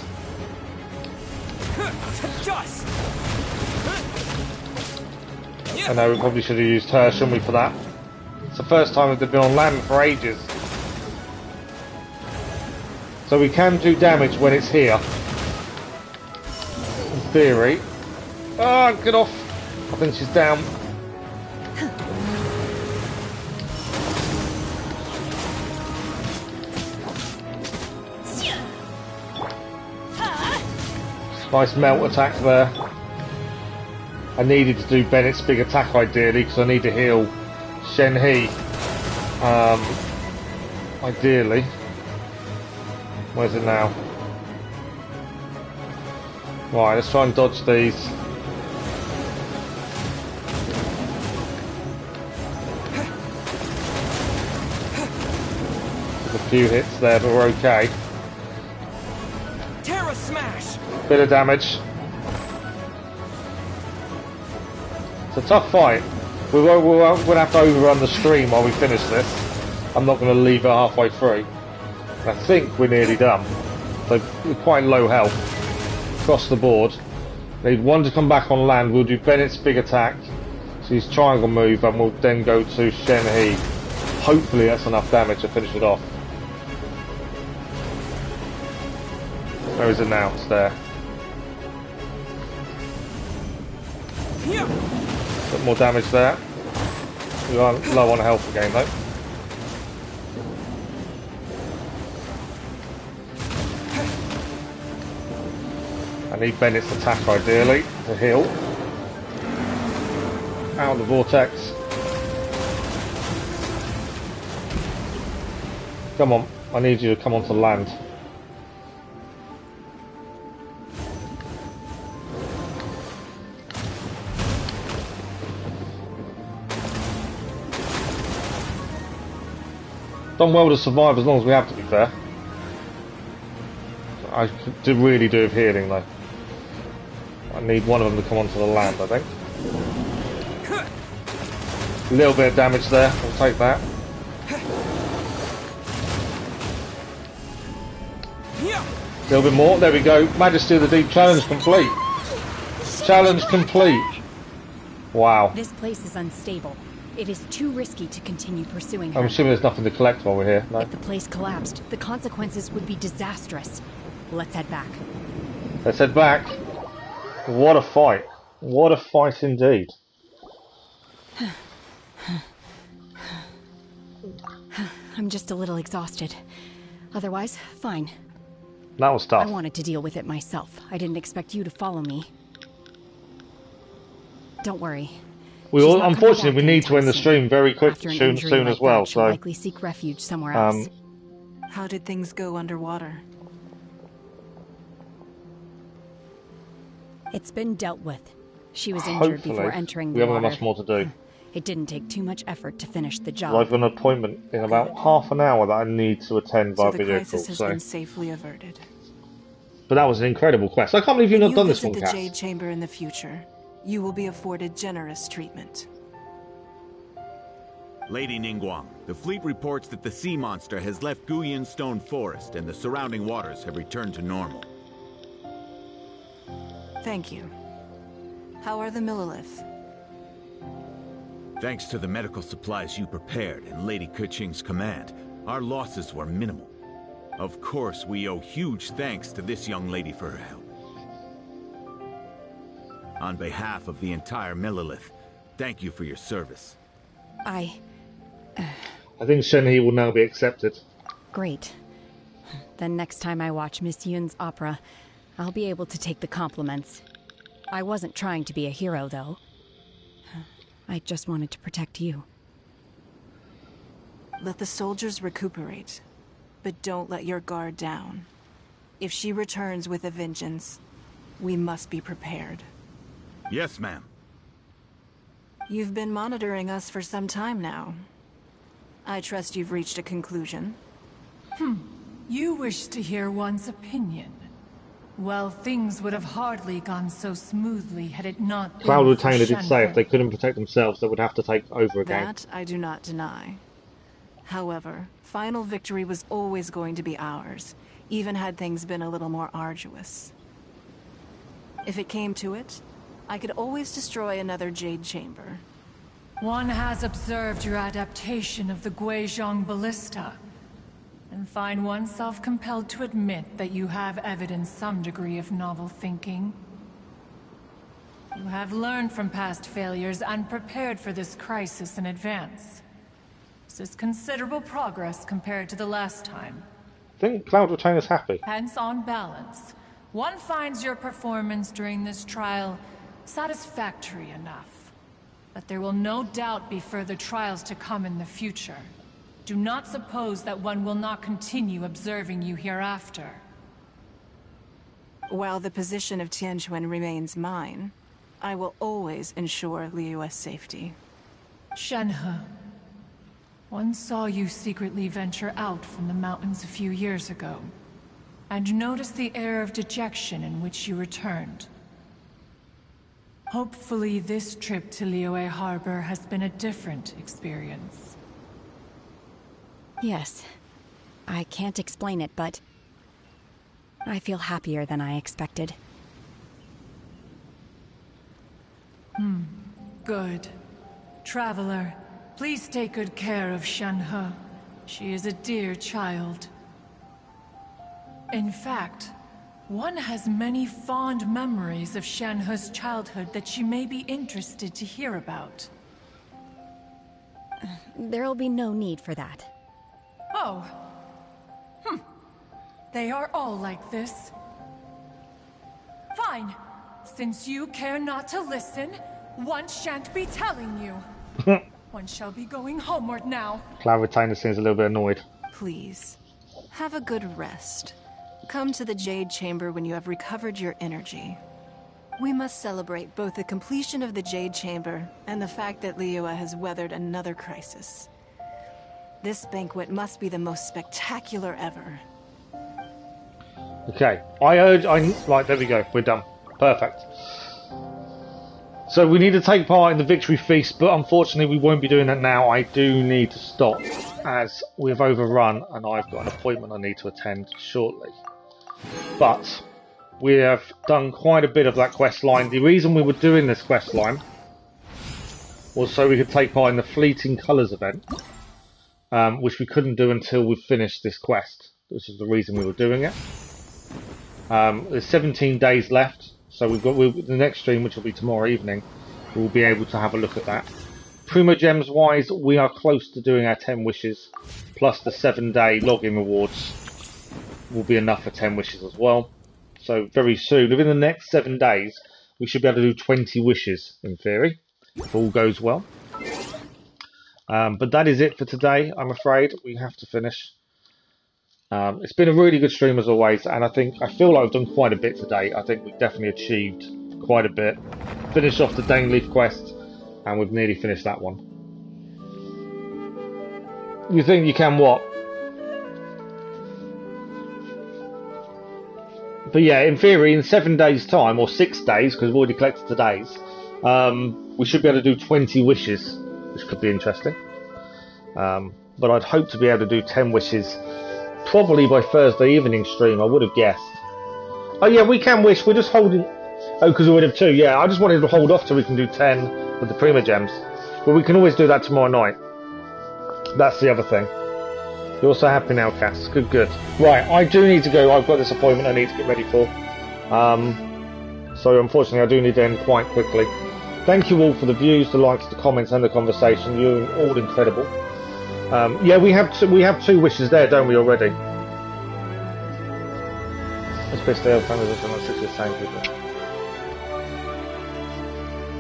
I know, we probably should have used her, shouldn't we, for that? It's the first time that they've been on land for ages. So we can do damage when it's here. In theory. Ah, get off. I think she's down. Nice melt attack there. I needed to do Bennett's big attack ideally because I need to heal Shen He. Ideally. Where's it now? Right, let's try and dodge these. There's a few hits there, but we're okay. Terra smash. Bit of damage. It's a tough fight. We'll have to overrun the stream while we finish this. I'm not going to leave it halfway through. I think we're nearly done. So we're quite low health across the board. Need one to come back on land. We'll do Bennett's big attack. So his triangle move, and we'll then go to Shen He. Hopefully that's enough damage to finish it off. Where is it now? It's there. Bit more damage there. We are low on health again though. I need Bennett's attack ideally to heal. Out of the vortex. Come on, I need you to come onto land. Done well to survive as long as we have, to be fair. I could really do with healing though. I need one of them to come onto the land, I think. A little bit of damage there, we'll take that. A little bit more, there we go. Majesty of the Deep challenge complete. Challenge complete. Wow. This place is unstable. It is too risky to continue pursuing her. I'm assuming there's nothing to collect while we're here. No. If the place collapsed, the consequences would be disastrous. Let's head back. Let's head back. What a fight. What a fight indeed. I'm just a little exhausted. Otherwise, fine. That was tough. I wanted to deal with it myself. I didn't expect you to follow me. Don't worry. Unfortunately, we need to end the stream very quickly soon as well. So likely seek refuge somewhere else. How did things go underwater? It's been dealt with. She was injured before entering the water. We water. haven't much more to do. It didn't take too much effort to finish the job. I've got an appointment in about half an hour that I need to attend via video call. So the crisis has been safely averted. But that was an incredible quest. I can't believe you've not done this one, Cass. If you visit the Jade Chamber in the future, you will be afforded generous treatment. Lady Ningguang, the fleet reports that the sea monster has left Guyan Stone Forest and the surrounding waters have returned to normal. Thank you. How are the Millilith? Thanks to the medical supplies you prepared and Lady Keqing's command, our losses were minimal. Of course, we owe huge thanks to this young lady for her help. On behalf of the entire Millelith, thank you for your service. I think Shenhe will now be accepted. Great. Then next time I watch Miss Yun's opera, I'll be able to take the compliments. I wasn't trying to be a hero, though. I just wanted to protect you. Let the soldiers recuperate, but don't let your guard down. If she returns with a vengeance, we must be prepared. Yes, ma'am. You've been monitoring us for some time now. I trust you've reached a conclusion. You wish to hear one's opinion. Well, things would have hardly gone so smoothly had it not been Cloud for Retainer did say Shenhe. if they couldn't protect themselves, they would have to take over again. That I do not deny. However, final victory was always going to be ours, even had things been a little more arduous. If it came to it, I could always destroy another Jade Chamber. One has observed your adaptation of the Guizhong Ballista, and find oneself compelled to admit that you have evidenced some degree of novel thinking. You have learned from past failures and prepared for this crisis in advance. This is considerable progress compared to the last time. I think Cloud Retainer's happy. Hence, on balance, one finds your performance during this trial satisfactory enough. But there will no doubt be further trials to come in the future. Do not suppose that one will not continue observing you hereafter. While the position of Tianquan remains mine, I will always ensure Liyue's safety. Shenhe, one saw you secretly venture out from the mountains a few years ago, and noticed the air of dejection in which you returned. Hopefully this trip to Liyue Harbor has been a different experience. Yes. I can't explain it, but I feel happier than I expected. Good. Traveler, please take good care of Shenhe. She is a dear child. In fact, one has many fond memories of Shenhe's childhood that she may be interested to hear about. There'll be no need for that. Oh. They are all like this. Fine. Since you care not to listen, one shan't be telling you. One shall be going homeward now. Cloud Retainer seems a little bit annoyed. Please, have a good rest. Come to the Jade Chamber when you have recovered your energy. We must celebrate both the completion of the Jade Chamber and the fact that Liyue has weathered another crisis. This banquet must be the most spectacular ever. Okay, right, there we go, we're done. Perfect. So we need to take part in the victory feast, but unfortunately we won't be doing that now. I do need to stop as we've overrun and I've got an appointment I need to attend shortly. But we have done quite a bit of that quest line. The reason we were doing this quest line was so we could take part in the Fleeting Colours event, which we couldn't do until we finished this quest. This is the reason we were doing it. There's 17 days left, so the next stream, which will be tomorrow evening, we'll be able to have a look at that. Primogems wise, we are close to doing our 10 wishes, plus the 7-day login rewards will be enough for 10 wishes as well. So very soon, within the next 7 days, we should be able to do 20 wishes in theory, if all goes well. But that is it for today, I'm afraid. We have to finish. It's been a really good stream as always, and I feel like I've done quite a bit today. I think we've definitely achieved quite a bit. Finished off the Dainleif quest, and we've nearly finished that one. You think you can what? But yeah, in theory, in 7 days' time, or 6 days, because we've already collected today's, we should be able to do 20 wishes, which could be interesting. But I'd hope to be able to do 10 wishes probably by Thursday evening stream, I would have guessed. Oh yeah, we can wish, we're just holding... Oh, because we would have 2, yeah, I just wanted to hold off till we can do 10 with the Primogems. But we can always do that tomorrow night. That's the other thing. You're also happy now, Cass. Good. Right, I do need to go. I've got this appointment I need to get ready for. So unfortunately I do need to end quite quickly. Thank you all for the views, the likes, the comments and the conversation. You're all incredible. Yeah, we have two wishes there, don't we, already? Especially the same people.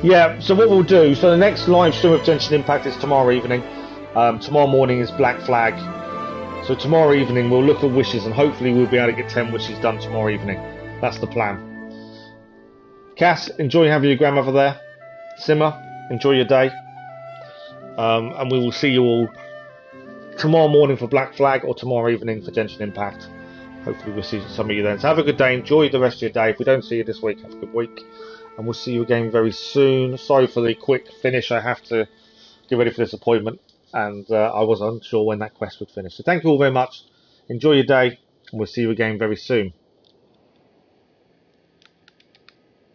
Yeah, so what we'll do, so the next live stream of Genshin Impact is tomorrow evening. Tomorrow morning is Black Flag. So tomorrow evening we'll look at wishes and hopefully we'll be able to get 10 wishes done tomorrow evening. That's the plan. Cass, enjoy having your grandmother there. Simmer, enjoy your day. And we will see you all tomorrow morning for Black Flag or tomorrow evening for Genshin Impact. Hopefully we'll see some of you then. So have a good day, enjoy the rest of your day. If we don't see you this week, have a good week. And we'll see you again very soon. Sorry for the quick finish. I have to get ready for this appointment. And I was unsure when that quest would finish. So thank you all very much. Enjoy your day. And we'll see you again very soon.